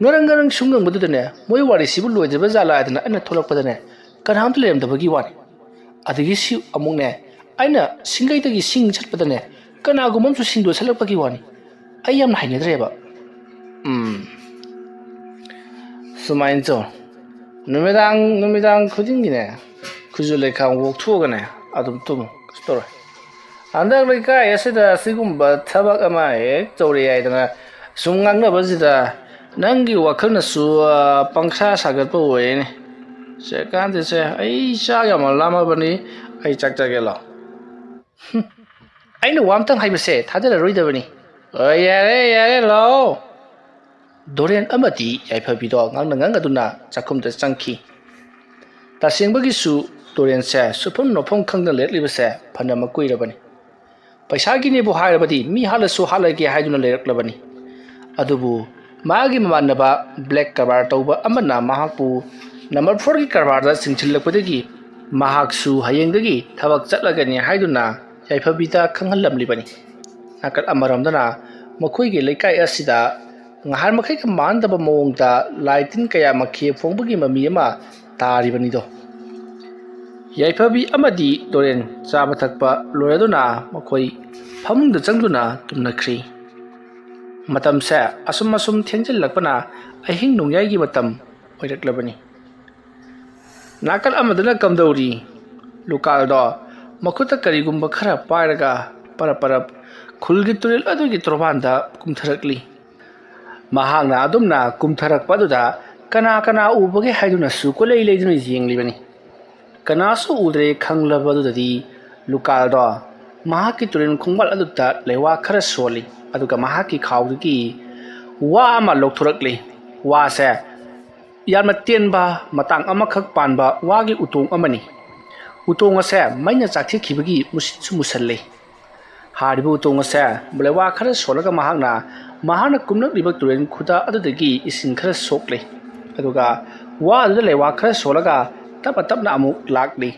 ꯉꯔꯪ ꯁꯨꯝ ꯉꯪꯕꯗꯨꯗꯅꯦ ꯃꯣꯏ ꯋꯥꯔꯤꯁꯤꯕꯨ ꯂꯣꯏꯗ꯭ꯔꯕ ꯖꯥꯠꯂꯥ ꯍꯥꯏꯗꯅ ꯑꯩꯅ ꯊꯣꯛꯂꯛꯄꯗꯅꯦ ꯀꯅꯥꯝꯇ ꯂꯩꯔꯝꯗꯕꯒꯤ ꯋꯥꯅꯤ ꯑꯗꯒꯤ ꯑꯃꯨꯛꯅꯦ ꯑꯩꯅ ꯁꯤꯡꯒꯩꯗꯒꯤ ꯁꯤꯡ ꯁꯠꯄꯗꯅꯦ ꯀꯅꯥꯒꯨꯝꯕ ꯑꯃꯁꯨ ꯁꯤꯡꯗꯣ ꯁꯠꯂꯛꯄꯒꯤ ꯋꯥꯅꯤ ꯑꯩ ꯌꯥꯝꯅ ꯍꯩꯅꯗ꯭ꯔꯦꯕ ꯁꯨꯃꯥꯏꯅ ꯇꯧ ꯅꯨꯃꯤꯗꯥꯡ ꯈꯨꯗꯤꯡꯒꯤꯅꯦ ꯈꯨꯖꯨ ꯂꯩꯈꯥꯝ ꯋꯣꯛꯊꯣꯛꯑꯒꯅꯦ ꯑꯗꯨꯝ ꯇꯨꯝꯃꯨ ꯀꯩꯁꯨ ꯇꯧꯔꯣꯏ ꯍꯟꯗꯛ ꯂꯩꯀꯥꯏ ꯑꯁꯤꯗ ꯑꯁꯤꯒꯨꯝꯕ ꯊꯕꯛ ꯑꯃ ꯍꯦꯛ ꯇꯧꯔꯦ ꯍꯥꯏꯗꯅ ꯁꯨꯝ ꯉꯥꯡꯅꯕꯁꯤꯗ ꯅꯪꯒꯤ ꯋꯥꯈꯜꯅꯁꯨ ꯄꯪꯁꯥ ꯁꯥꯒꯠꯄ ꯑꯣꯏꯌꯦꯅꯦ ꯁꯦꯀꯥꯟꯗꯁꯦ ꯑꯩ ꯆꯥꯛ ꯌꯥꯝ ꯂꯥꯝꯃꯕꯅꯤ ꯑꯩ ꯆꯥꯛ ꯆꯥꯒꯦ ꯂꯥꯎ ꯑꯩꯅ ꯋꯥ ꯑꯝꯇꯪ ꯍꯥꯏꯕꯁꯦ ꯊꯥꯖꯔꯔꯣꯏꯗꯕꯅꯤ ꯌꯥꯔꯦ ꯌꯥꯔꯦ ꯂꯥꯛꯑꯣ ꯗꯣꯔꯦꯟ ꯑꯃꯗꯤ ꯌꯥꯏꯐꯕꯤꯗꯣ ꯉꯥꯡꯅ ꯉꯥꯡꯅꯗꯨꯅ ꯆꯥꯛꯈꯨꯝꯗ ꯆꯪꯈꯤ ꯇꯁꯦꯡꯕꯒꯤꯁꯨ ꯗꯣꯔꯦꯟꯁꯦ ꯁꯨꯐꯝ ꯅꯣꯐꯝ ꯈꯪꯗꯅ ꯂꯩꯔꯛꯂꯤꯕꯁꯦ ꯐꯅ ꯀꯨꯏꯔꯕꯅꯤ ꯄꯩꯁꯥꯒꯤꯅꯦꯕꯨ ꯍꯥꯏꯔꯕꯗꯤ ꯃꯤ ꯍꯥꯠꯂꯁꯨ ꯍꯥꯠꯂꯒꯦ ꯍꯥꯏꯗꯨꯅ ꯂꯩꯔꯛꯂꯕꯅꯤ ꯑꯗꯨꯕꯨ ꯃꯥꯒꯤ ꯃꯃꯥꯟꯅꯕ ꯕ꯭ꯂꯦꯛ ꯀꯔꯕꯥꯔ ꯇꯧꯕ ꯑꯃꯅ ꯃꯍꯥꯛꯄꯨ ꯅꯝꯕꯔ 4ꯒꯤ ꯀꯔꯕꯥꯔꯗ ꯆꯤꯡꯁꯤꯜꯂꯛꯄꯗꯒꯤ ꯃꯍꯥꯛꯁꯨ ꯍꯌꯦꯡꯗꯒꯤ ꯊꯕꯛ ꯆꯠꯂꯒꯅꯤ ꯍꯥꯏꯗꯨꯅ ꯌꯥꯏꯐꯕꯤꯗ ꯈꯪꯍꯜꯂꯝꯂꯤꯕꯅꯤ ꯅꯥꯀꯜ ꯑꯃꯔꯣꯝꯗꯅ ꯃꯈꯣꯏꯒꯤ ꯂꯩꯀꯥꯏ ꯑꯁꯤꯗ ꯉꯍꯥꯟ ꯃꯈꯩꯒ ꯃꯥꯟꯅꯗꯕ ꯃꯑꯣꯡꯗ ꯂꯥꯏ ꯇꯤꯟ ꯀꯌꯥ ꯃꯈꯦ ꯐꯣꯡꯕꯒꯤ ꯃꯃꯤ ꯑꯃ ꯇꯥꯔꯤꯕꯅꯤꯗꯣ ꯌꯥꯏꯐꯕꯤ ꯑꯃꯗꯤ ꯗꯣꯔꯦꯟ ꯆꯥꯕ ꯊꯛꯄ ꯂꯣꯏꯔꯗꯨꯅ ꯃꯈꯣꯏ ꯐꯃꯨꯡꯗ ꯆꯪꯗꯨꯅ ꯇꯨꯝꯅꯈ꯭ꯔꯤ ꯃꯇꯝꯁꯦ ꯑꯁꯨꯝ ꯊꯦꯡꯖꯤꯜꯂꯛꯄꯅ ꯑꯍꯤꯡ ꯅꯣꯡꯌꯥꯏꯒꯤ ꯃꯇꯝ ꯑꯣꯏꯔꯛꯂꯕꯅꯤ ꯅꯥꯀꯜ ꯑꯃꯗꯅ ꯀꯝꯗꯧꯔꯤ ꯂꯨꯀꯥꯜꯗꯣ ꯃꯈꯨꯠꯇ ꯀꯔꯤꯒꯨꯝꯕ ꯈꯔ ꯄꯥꯏꯔꯒ ꯄꯔꯞ ꯈꯨꯜꯒꯤ ꯇꯨꯔꯦꯜ ꯑꯗꯨꯒꯤ ꯇꯣꯔꯕꯥꯟꯗ ꯀꯨꯝꯊꯔꯛꯂꯤ ꯃꯍꯥꯛꯅ ꯑꯗꯨꯝꯅ ꯀꯨꯝꯊꯔꯛꯄ ꯑꯗꯨꯗ ꯀꯅꯥ ꯎꯕꯒꯦ ꯍꯥꯏꯗꯨꯅꯁꯨ ꯀꯣꯏꯂꯩ ꯂꯩꯗꯨꯅ ꯌꯦꯡꯂꯤꯕꯅꯤ ꯀꯅꯥꯁꯨ ꯎꯗ꯭ꯔꯦ ꯈꯪꯂꯕ ꯑꯗꯨꯗꯗꯤ ꯂꯨꯀꯥꯜꯗꯣ ꯃꯍꯥꯛꯀꯤ ꯇꯨꯔꯦꯜ ꯈꯣꯡꯕꯥꯜ ꯑꯗꯨꯗ ꯂꯩꯋꯥ ꯈꯔ ꯁꯣꯜꯂꯤ ꯑꯗꯨꯒ ꯃꯍꯥꯛꯀꯤ ꯈꯥꯎꯗꯒꯤ ꯋꯥ ꯑꯃ ꯂꯧꯊꯣꯔꯛꯂꯤ ꯋꯥꯁꯦ ꯌꯥꯝꯅ ꯇꯦꯟꯕ ꯃꯇꯥꯡ ꯑꯃꯈꯛ ꯄꯥꯟꯕ ꯋꯥꯒꯤ ꯎꯇꯣꯡ ꯑꯃꯅꯤ ꯎꯇꯣꯡ ꯑꯁꯦ ꯃꯩꯅ ꯆꯥꯛꯊꯦꯛꯈꯤꯕꯒꯤ ꯃꯨꯁꯤꯟꯁꯨ ꯃꯨꯁꯜꯂꯤ ꯍꯥꯏꯔꯤꯕ ꯎꯇꯣꯡ ꯑꯁꯦ ꯂꯩꯋꯥ ꯈꯔ ꯁꯣꯜꯂꯒ ꯃꯍꯥꯛꯅ ꯀꯨꯝꯂꯛꯂꯤꯕ ꯇꯨꯔꯦꯜ ꯈꯨꯗ ꯑꯗꯨꯗꯒꯤ ꯏꯁꯤꯡ ꯈꯔ ꯁꯣꯛꯂꯤ ꯑꯗꯨꯒ ꯋꯥ ꯑꯗꯨꯗ ꯂꯩꯋꯥ ꯈꯔ ꯁꯣꯜꯂꯒ ꯇꯞꯅ ꯑꯃꯨꯛ ꯂꯥꯛꯂꯤ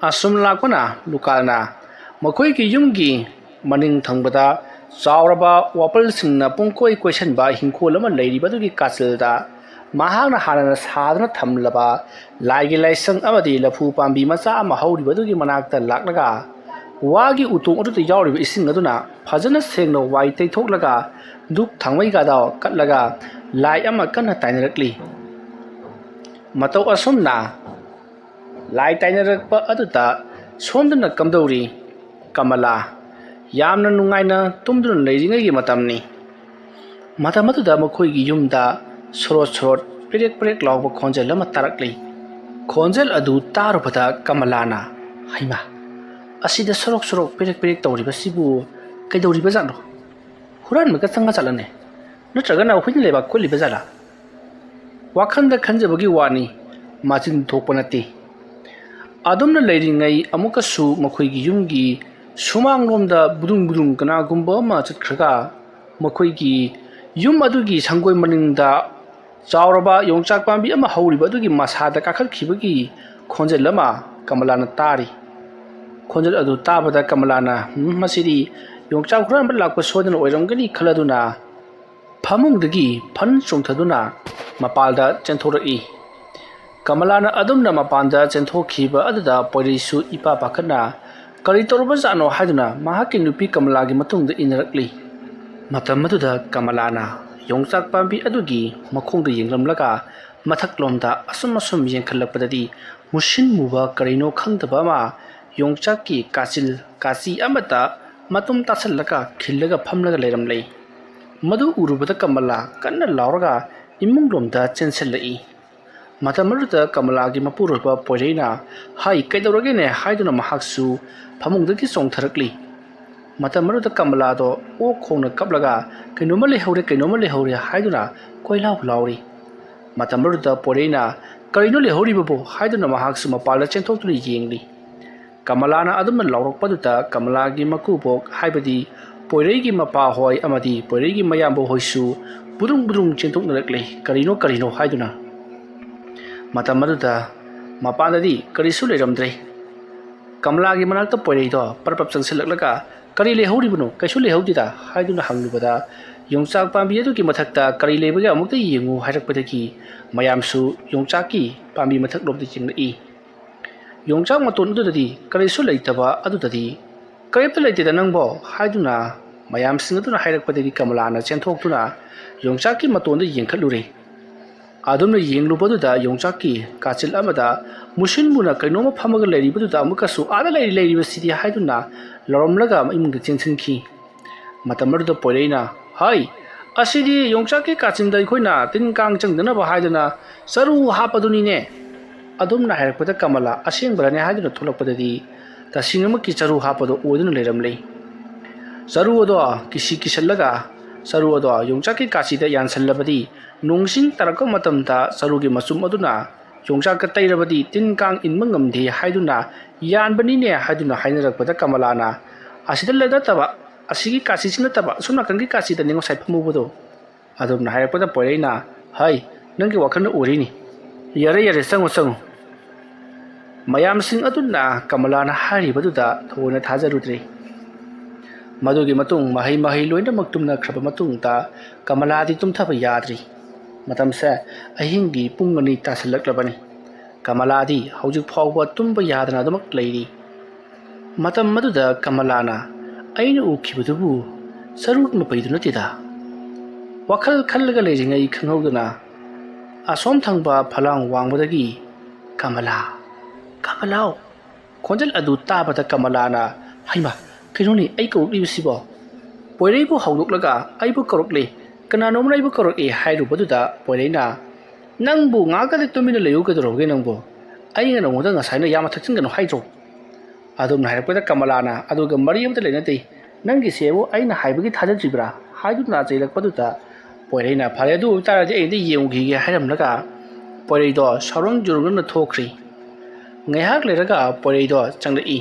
ꯑꯁꯨꯝ ꯂꯥꯛꯄꯅ ꯂꯨꯀꯥꯜꯅ ꯃꯈꯣꯏꯒꯤ ꯌꯨꯝꯒꯤ ꯃꯅꯤꯡ ꯊꯪꯕꯗ ꯆꯥꯎꯔꯕ ꯋꯥꯄꯜꯁꯤꯡꯅ ꯄꯨꯡꯀꯣꯏ ꯀꯣꯏꯁꯟꯕ ꯍꯤꯡꯈꯣꯜ ꯑꯃ ꯂꯩꯔꯤꯕꯗꯨꯒꯤ ꯀꯥꯆꯤꯜꯗ ꯃꯍꯥꯛꯅ ꯍꯥꯟꯅ ꯁꯥꯗꯨꯅ ꯊꯝꯂꯕ ꯂꯥꯏꯒꯤ ꯂꯥꯏꯁꯪ ꯑꯃꯗꯤ ꯂꯐꯨ ꯄꯥꯝꯕꯤ ꯃꯆꯥ ꯑꯃ ꯍꯧꯔꯤꯕꯗꯨꯒꯤ ꯃꯅꯥꯛꯇ ꯂꯥꯛꯂꯒ ꯋꯥꯒꯤ ꯎꯇꯣꯡ ꯑꯗꯨꯗ ꯌꯥꯎꯔꯤꯕ ꯏꯁꯤꯡ ꯑꯗꯨꯅ ꯐꯖꯅ ꯁꯦꯡꯅ ꯋꯥꯏ ꯇꯩꯊꯣꯛꯂꯒ ꯙꯨꯞ ꯊꯥꯡꯃꯩꯒꯗ ꯀꯠꯂꯒ ꯂꯥꯏ ꯑꯃ ꯀꯟꯅ ꯇꯥꯏꯅꯔꯛꯂꯤ ꯃꯇꯧ ꯑꯁꯨꯝꯅ ꯂꯥꯏ ꯇꯥꯏꯅꯔꯛꯄ ꯑꯗꯨꯗ ꯁꯣꯝꯗꯅ ꯀꯝꯗꯧꯔꯤ ꯀꯃꯂꯥ ꯌꯥꯝꯅ ꯅꯨꯡꯉꯥꯏꯅ ꯇꯨꯝꯗꯨꯅ ꯂꯩꯔꯤꯉꯩꯒꯤ ꯃꯇꯝꯅꯤ ꯃꯇꯝ ꯑꯗꯨꯗ ꯃꯈꯣꯏꯒꯤ ꯌꯨꯝꯗ ꯁꯣꯔꯣꯠ ꯄꯦꯔꯦꯛ ꯂꯥꯎꯕ ꯈꯣꯟꯖꯦꯜ ꯑꯃ ꯇꯥꯔꯛꯂꯤ ꯈꯣꯟꯖꯦꯜ ꯑꯗꯨ ꯇꯥꯔꯨꯕꯗ ꯀꯃꯂꯥꯅ ꯍꯩꯃꯥ ꯑꯁꯤꯗ ꯁꯣꯔꯣꯛ ꯄꯦꯔꯦꯛ ꯇꯧꯔꯤꯕꯁꯤꯕꯨ ꯀꯩꯗꯧꯔꯤꯕꯖꯥꯠꯅꯣ ꯍꯨꯔꯥꯟꯕꯒ ꯆꯪꯉꯖꯥꯠꯂꯅꯦ ꯅꯠꯇ꯭ꯔꯒꯅ ꯑꯩꯈꯣꯏꯅ ꯂꯩꯕꯥꯛ ꯀꯣꯜꯂꯤꯕ ꯖꯥꯠꯂꯥ ꯋꯥꯈꯜꯗ ꯈꯟꯖꯕꯒꯤ ꯋꯥꯅꯤ ꯃꯆꯤꯟ ꯊꯣꯛꯄ ꯅꯠꯇꯦ ꯑꯗꯨꯝꯅ ꯂꯩꯔꯤꯉꯩ ꯑꯃꯨꯛꯀꯁꯨ ꯃꯈꯣꯏꯒꯤ ꯌꯨꯝꯒꯤ ꯁꯨꯃꯥꯡꯂꯣꯝꯗ ꯕꯨꯗꯨꯡ ꯀꯅꯥꯒꯨꯝꯕ ꯑꯃ ꯆꯠꯈ꯭ꯔꯒ ꯃꯈꯣꯏꯒꯤ ꯌꯨꯝ ꯑꯗꯨꯒꯤ ꯁꯪꯒꯣꯏ ꯃꯅꯤꯡꯗ ꯆꯥꯎꯔꯕ ꯌꯣꯡꯆꯥꯛ ꯄꯥꯝꯕꯤ ꯑꯃ ꯍꯧꯔꯤꯕ ꯑꯗꯨꯒꯤ ꯃꯁꯥꯗ ꯀꯥꯈꯠꯈꯤꯕꯒꯤ ꯈꯣꯟꯖꯦꯜ ꯑꯃ ꯀꯃꯂꯥꯅ ꯇꯥꯔꯤ ꯈꯣꯟꯖꯦꯜ ꯑꯗꯨ ꯇꯥꯕꯗ ꯀꯃꯂꯥꯅ ꯃꯁꯤꯗꯤ ꯌꯣꯡꯆꯥꯛ ꯍꯨꯔꯥꯟꯕ ꯂꯥꯛꯄ ꯁꯣꯏꯗꯅ ꯑꯣꯏꯔꯝꯒꯅꯤ ꯈꯜꯂꯗꯨꯅ ꯐꯃꯨꯡꯗꯒꯤ ꯐꯟ ꯆꯣꯡꯊꯗꯨꯅ ꯃꯄꯥꯜꯗ ꯆꯦꯟꯊꯣꯔꯛꯏ ꯀꯃꯂꯥꯅ ꯑꯗꯨꯝꯅ ꯃꯄꯥꯟꯗ ꯆꯦꯟꯊꯣꯛꯈꯤꯕ ꯑꯗꯨꯗ ꯄꯣꯏꯔꯩꯁꯨ ꯏꯄꯥ ꯄꯥꯈꯠꯅ ꯀꯔꯤ ꯇꯧꯔꯕꯖꯥꯠꯅꯣ ꯍꯥꯏꯗꯨꯅ ꯃꯍꯥꯛꯀꯤ ꯅꯨꯄꯤ ꯀꯃꯂꯥꯒꯤ ꯃꯇꯨꯡꯗ ꯏꯟꯅꯔꯛꯂꯤ ꯃꯇꯝ ꯑꯗꯨꯗ ꯀꯃꯂꯥꯅ ꯌꯣꯡꯆꯥꯛ ꯄꯥꯝꯕꯤ ꯑꯗꯨꯒꯤ ꯃꯈꯣꯡꯗ ꯌꯦꯡꯂꯝꯂꯒ ꯃꯊꯛꯂꯣꯝꯗ ꯑꯁꯨꯝ ꯌꯦꯡꯈꯠꯂꯛꯄꯗꯗꯤ ꯃꯨꯁꯤꯟ ꯃꯨꯕ ꯀꯔꯤꯅꯣ ꯈꯪꯗꯕ ꯑꯃ ꯌꯣꯡꯆꯥꯛꯀꯤ ꯀꯥꯆꯤ ꯑꯃꯗ ꯃꯇꯨꯝ ꯇꯥꯁꯜꯂꯒ ꯈꯤꯜꯂꯒ ꯐꯝꯂꯒ ꯂꯩꯔꯝꯂꯦ ꯃꯗꯨ ꯎꯔꯨꯕꯗ ꯀꯃꯂꯥ ꯀꯟꯅ ꯂꯥꯎꯔꯒ ꯏꯃꯨꯡꯂꯣꯝꯗ ꯆꯦꯟꯁꯤꯜꯂꯛꯏ ꯃꯇꯝ ꯑꯗꯨꯗ ꯀꯃꯂꯥꯒꯤ ꯃꯄꯨꯔꯣꯏꯕ ꯄꯣꯏꯔꯩꯅ ꯍꯥꯏ ꯀꯩꯗꯧꯔꯒꯦꯅꯦ ꯍꯥꯏꯗꯨꯅ ꯃꯍꯥꯛꯁꯨ ꯐꯃꯨꯡꯗꯒꯤ ꯆꯣꯡꯊꯔꯛꯂꯤ ꯃꯇꯝ ꯑꯗꯨꯗ ꯀꯃꯂꯥꯗꯣ ꯑꯣꯛ ꯈꯣꯡꯅ ꯀꯞꯂꯒ ꯀꯩꯅꯣꯝꯃ ꯂꯩꯍꯧꯔꯦ ꯍꯥꯏꯗꯨꯅ ꯀꯣꯏꯂꯥꯎ ꯂꯥꯎꯔꯤ ꯃꯇꯝ ꯑꯗꯨꯗ ꯄꯣꯏꯔꯩꯅ ꯀꯔꯤꯅꯣ ꯂꯩꯍꯧꯔꯤꯕꯕꯨ ꯍꯥꯏꯗꯨꯅ ꯃꯍꯥꯛꯁꯨ ꯃꯄꯥꯟꯗ ꯆꯦꯟꯊꯣꯛꯇꯨꯅ ꯌꯦꯡꯂꯤ ꯀꯃꯂꯥꯅ ꯑꯗꯨꯝꯅ ꯂꯥꯎꯔꯛꯄꯗꯨꯗ ꯀꯃꯂꯥꯒꯤ ꯃꯀꯨꯕꯣꯛ ꯍꯥꯏꯕꯗꯤ ꯄꯣꯏꯔꯩꯒꯤ ꯃꯄꯥ ꯍꯣꯏ ꯑꯃꯗꯤ ꯄꯣꯏꯔꯩꯒꯤ ꯃꯌꯥꯝꯕ ꯍꯣꯏꯁꯨ ꯕꯨꯗꯨꯡ ꯆꯦꯟꯊꯣꯛꯅꯔꯛꯂꯤ ꯀꯔꯤꯅꯣ ꯍꯥꯏꯗꯨꯅ ꯃꯇꯝ ꯑꯗꯨꯗ ꯃꯄꯥꯟꯗꯗꯤ ꯀꯔꯤꯁꯨ ꯂꯩꯔꯝꯗ꯭ꯔꯦ ꯀꯃꯂꯥꯒꯤ ꯃꯅꯥꯛꯇ ꯄꯣꯏꯔꯩꯗꯣ ꯄꯔꯞ ꯆꯪꯁꯤꯜꯂꯛꯂꯒ ꯀꯔꯤ ꯂꯩꯍꯧꯔꯤꯕꯅꯣ ꯀꯩꯁꯨ ꯂꯩꯍꯧꯗꯦꯗ ꯍꯥꯏꯗꯨꯅ ꯍꯪꯂꯨꯕꯗ ꯌꯣꯡꯆꯥꯛ ꯄꯥꯝꯕꯤ ꯑꯗꯨꯒꯤ ꯃꯊꯛꯇ ꯀꯔꯤ ꯂꯩꯕꯒꯦ ꯑꯃꯨꯛꯇ ꯌꯦꯡꯉꯨ ꯍꯥꯏꯔꯛꯄꯗꯒꯤ ꯃꯌꯥꯝꯁꯨ ꯌꯣꯡꯆꯥꯛꯀꯤ ꯄꯥꯝꯕꯤ ꯃꯊꯛꯂꯣꯝꯗ ꯌꯦꯡꯂꯛꯏ ꯌꯣꯡꯆꯥꯛ ꯃꯇꯣꯟ ꯑꯗꯨꯗꯗꯤ ꯀꯔꯤꯁꯨ ꯂꯩꯇꯕ ꯑꯗꯨꯗꯗꯤ ꯀꯔꯤꯝꯇ ꯂꯩꯇꯦꯗ ꯅꯪꯕꯣ ꯍꯥꯏꯗꯨꯅ ꯃꯌꯥꯝꯁꯤꯡ ꯑꯗꯨꯅ ꯍꯥꯏꯔꯛꯄꯗꯒꯤ ꯀꯃꯂꯥꯅ ꯆꯦꯟꯊꯣꯛꯇꯨꯅ ꯌꯣꯡꯆꯥꯛꯀꯤ ꯃꯇꯣꯟꯗ ꯌꯦꯡꯈꯠꯂꯨꯔꯦ ꯑꯗꯨꯝꯅ ꯌꯦꯡꯂꯨꯕꯗꯨꯗ ꯌꯣꯡꯆꯥꯛꯀꯤ ꯀꯥꯆꯤꯜ ꯑꯃꯗ ꯃꯨꯁꯤꯟ ꯃꯨꯅ ꯀꯩꯅꯣꯝꯃ ꯐꯝꯃꯒ ꯂꯩꯔꯤꯕꯗꯨꯗ ꯑꯃꯨꯛꯀꯁꯨ ꯑꯥꯗ ꯂꯩꯔꯤꯕꯁꯤꯗꯤ ꯍꯥꯏꯗꯨꯅ ꯂꯥꯎꯔꯝꯂꯒ ꯏꯃꯨꯡꯗ ꯆꯦꯟꯁꯤꯟꯈꯤ ꯃꯇꯝ ꯑꯗꯨꯗ ꯄꯣꯏꯔꯩꯅ ꯍꯥꯏ ꯑꯁꯤꯗꯤ ꯌꯣꯡꯆꯥꯛꯀꯤ ꯀꯥꯆꯤꯟꯗ ꯑꯩꯈꯣꯏꯅ ꯇꯤꯟ ꯀꯥꯡ ꯆꯪꯗꯅꯕ ꯍꯥꯏꯗꯨꯅ ꯆꯔꯨ ꯍꯥꯞꯄꯗꯨꯅꯤꯅꯦ ꯑꯗꯨꯝꯅ ꯍꯥꯏꯔꯛꯄꯗ ꯀꯃꯂꯥ ꯑꯁꯦꯡꯕꯔꯅꯦ ꯍꯥꯏꯗꯨꯅ ꯊꯣꯛꯂꯛꯄꯗꯗꯤ ꯇꯁꯦꯡꯅꯃꯛꯀꯤ ꯆꯔꯨ ꯍꯥꯞꯄꯗꯣ ꯑꯣꯏꯗꯨꯅ ꯂꯩꯔꯝꯂꯦ ꯆꯔꯨ ꯑꯗꯣ ꯀꯤꯁꯜꯂꯒ ꯆꯔꯨ ꯑꯗꯣ ꯌꯣꯡꯆꯥꯛꯀꯤ ꯀꯥꯆꯤꯗ ꯌꯥꯟꯁꯜꯂꯕꯗꯤ ꯅꯣꯡꯁꯤꯡ ꯇꯥꯔꯛꯄ ꯃꯇꯝꯗ ꯆꯔꯨꯒꯤ ꯃꯆꯨꯝ ꯑꯗꯨꯅ ꯌꯣꯡꯆꯥꯛꯀ ꯇꯩꯔꯕꯗꯤ ꯇꯤꯟ ꯀꯥꯡ ꯏꯟꯕ ꯉꯝꯗꯦ ꯍꯥꯏꯗꯨꯅ ꯌꯥꯟꯕꯅꯤꯅꯦ ꯍꯥꯏꯗꯨꯅ ꯍꯥꯏꯅꯔꯛꯄꯗ ꯀꯃꯂꯥꯅ ꯑꯁꯤꯗ ꯅꯠꯇꯕ ꯑꯁꯤꯒꯤ ꯀꯥꯆꯤꯁꯤ ꯅꯠꯇꯕ ꯑꯁꯣꯝ ꯅꯥꯀꯟꯒꯤ ꯀꯥꯆꯤꯗꯅꯤ ꯉꯁꯥꯏ ꯐꯝꯃꯨꯕꯗꯣ ꯑꯗꯨꯝꯅ ꯍꯥꯏꯔꯛꯄꯗ ꯄꯣꯏꯔꯩꯅ ꯍꯩ ꯅꯪꯒꯤ ꯋꯥꯈꯜꯗ ꯎꯔꯤꯅꯤ ꯌꯥꯔꯦ ꯆꯪꯉꯨ ꯃꯌꯥꯝꯁꯤꯡ ꯑꯗꯨꯅ ꯀꯃꯂꯥꯅ ꯍꯥꯏꯔꯤꯕꯗꯨꯗ ꯊꯑꯣꯏꯅ ꯊꯥꯖꯔꯨꯗ꯭ꯔꯦ ꯃꯗꯨꯒꯤ ꯃꯇꯨꯡ ꯃꯍꯩ ꯂꯣꯏꯅꯃꯛ ꯇꯨꯝꯅꯈ꯭ꯔꯕ ꯃꯇꯨꯡꯗ ꯀꯃꯂꯥꯗꯤ ꯇꯨꯝꯊꯕ ꯌꯥꯗ꯭ꯔꯤ ꯃꯇꯝꯁꯦ ꯑꯍꯤꯡꯒꯤ ꯄꯨꯡ 2 ꯇꯥꯁꯜꯂꯛꯂꯕꯅꯤ ꯀꯃꯂꯥꯗꯤ ꯍꯧꯖꯤꯛ ꯐꯥꯎꯕ ꯇꯨꯝꯕ ꯌꯥꯗꯅ ꯑꯗꯨꯃꯛ ꯂꯩꯔꯤ ꯃꯇꯝ ꯑꯗꯨꯗ ꯀꯃꯂꯥꯅ ꯑꯩꯅ ꯎꯈꯤꯕꯗꯨꯕꯨ ꯆꯔꯨ ꯃꯄꯩꯗꯨ ꯅꯠꯇꯦꯗ ꯋꯥꯈꯜ ꯈꯜꯂꯒ ꯂꯩꯔꯤꯉꯩ ꯈꯪꯍꯧꯗꯅ ꯑꯁꯣꯝ ꯊꯪꯕ ꯐꯂꯥꯡ ꯋꯥꯡꯕꯗꯒꯤ ꯀꯃꯂꯥꯎ ꯈꯣꯟꯖꯦꯜ ꯑꯗꯨ ꯇꯥꯕꯗ ꯀꯃꯂꯥꯅ ꯍꯩꯃꯥ ꯀꯩꯅꯣꯅꯤ ꯑꯩ ꯀꯧꯔꯛꯂꯤꯕꯁꯤꯕꯣ ꯄꯣꯏꯔꯩꯕꯨ ꯍꯧꯗꯣꯛꯂꯒ ꯑꯩꯕꯨ ꯀꯧꯔꯛꯂꯦ ꯀꯅꯥꯅꯣꯝꯅ ꯑꯩꯕꯨ ꯀꯧꯔꯛꯑꯦ ꯍꯥꯏꯔꯨꯕꯗꯨꯗ ꯄꯣꯏꯔꯩꯅ ꯅꯪꯕꯨ ꯉꯥꯛꯇꯗꯤ ꯇꯨꯃꯤꯟꯅ ꯂꯩꯌꯨ ꯀꯩꯗꯧꯔꯒꯦ ꯅꯪꯕꯨ ꯑꯩꯅ ꯅꯉꯣꯟꯗ ꯉꯁꯥꯏꯅ ꯌꯥꯝꯅ ꯊꯛꯆꯤꯟꯒꯅꯨ ꯍꯥꯏꯗ꯭ꯔꯣ ꯑꯗꯨꯝꯅ ꯍꯥꯏꯔꯛꯄꯗ ꯀꯃꯂꯥꯅ ꯑꯗꯨꯒ ꯃꯔꯤ ꯑꯃꯇ ꯂꯩꯅꯗꯦ ꯅꯪꯒꯤꯁꯦꯕꯨ ꯑꯩꯅ ꯍꯥꯏꯕꯒꯤ ꯊꯥꯖꯗ꯭ꯔꯤꯕ꯭ꯔꯥ ꯍꯥꯏꯗꯨꯅ ꯆꯩꯔꯛꯄꯗꯨꯗ ꯄꯣꯏꯔꯩꯅ ꯐꯔꯦ ꯑꯗꯨ ꯑꯣꯏꯇꯥꯔꯗꯤ ꯑꯩꯗꯤ ꯌꯦꯡꯉꯨꯈꯤꯒꯦ ꯍꯥꯏꯔꯝꯂꯒ ꯄꯣꯏꯔꯩꯗꯣ ꯁꯥꯎꯔꯪ ꯖꯨꯔꯨꯡꯅ ꯊꯣꯛꯈ꯭ꯔꯤ ꯉꯥꯏꯍꯥꯛ ꯂꯩꯔꯒ ꯄꯣꯏꯔꯩꯗꯣ ꯆꯪꯂꯛꯏ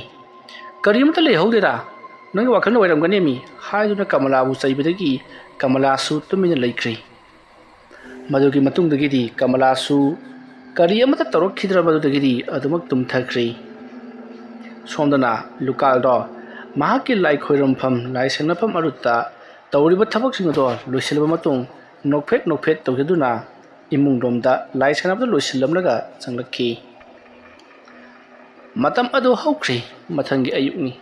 ꯀꯔꯤꯃꯇ ꯂꯩꯍꯧꯗꯦꯗ ꯅꯪꯒꯤ ꯋꯥꯈꯜꯅ ꯑꯣꯏꯔꯝꯒꯅꯦꯃꯤ ꯍꯥꯏꯗꯨꯅ ꯀꯃꯂꯥꯕꯨ ꯆꯩꯕꯗꯒꯤ ꯀꯃꯂꯥꯁꯨ ꯇꯨꯃꯤꯟꯅ ꯂꯩꯈ꯭ꯔꯤ ꯃꯗꯨꯒꯤ ꯃꯇꯨꯡꯗꯒꯤꯗꯤ ꯀꯃꯂꯥꯁꯨ ꯀꯔꯤ ꯑꯃꯠꯇ ꯇꯧꯔꯛꯈꯤꯗ꯭ꯔꯕꯗꯨꯗꯒꯤꯗꯤ ꯑꯗꯨꯃꯛ ꯇꯨꯝꯊꯈ꯭ꯔꯤ ꯁꯣꯝꯗꯅ ꯂꯨꯀꯥꯜꯗꯣ ꯃꯍꯥꯛꯀꯤ ꯂꯥꯏ ꯈꯣꯏꯔꯝꯐꯝ ꯂꯥꯏ ꯁꯛꯅꯐꯝ ꯑꯗꯨꯗ ꯇꯧꯔꯤꯕ ꯊꯕꯛꯁꯤꯡ ꯑꯗꯣ ꯂꯣꯏꯁꯤꯜꯂꯕ ꯃꯇꯨꯡ ꯅꯣꯛꯐꯦꯠ ꯇꯧꯖꯗꯨꯅ ꯏꯃꯨꯡꯂꯣꯝꯗ ꯂꯥꯏ ꯁꯛꯅꯕꯗ ꯂꯣꯏꯁꯤꯜꯂꯝꯂꯒ ꯆꯪꯂꯛꯈꯤ ꯃꯇꯝ ꯑꯗꯨ ꯍꯧꯈ꯭ꯔꯤ ꯃꯊꯪꯒꯤ ꯑꯌꯨꯛꯅꯤ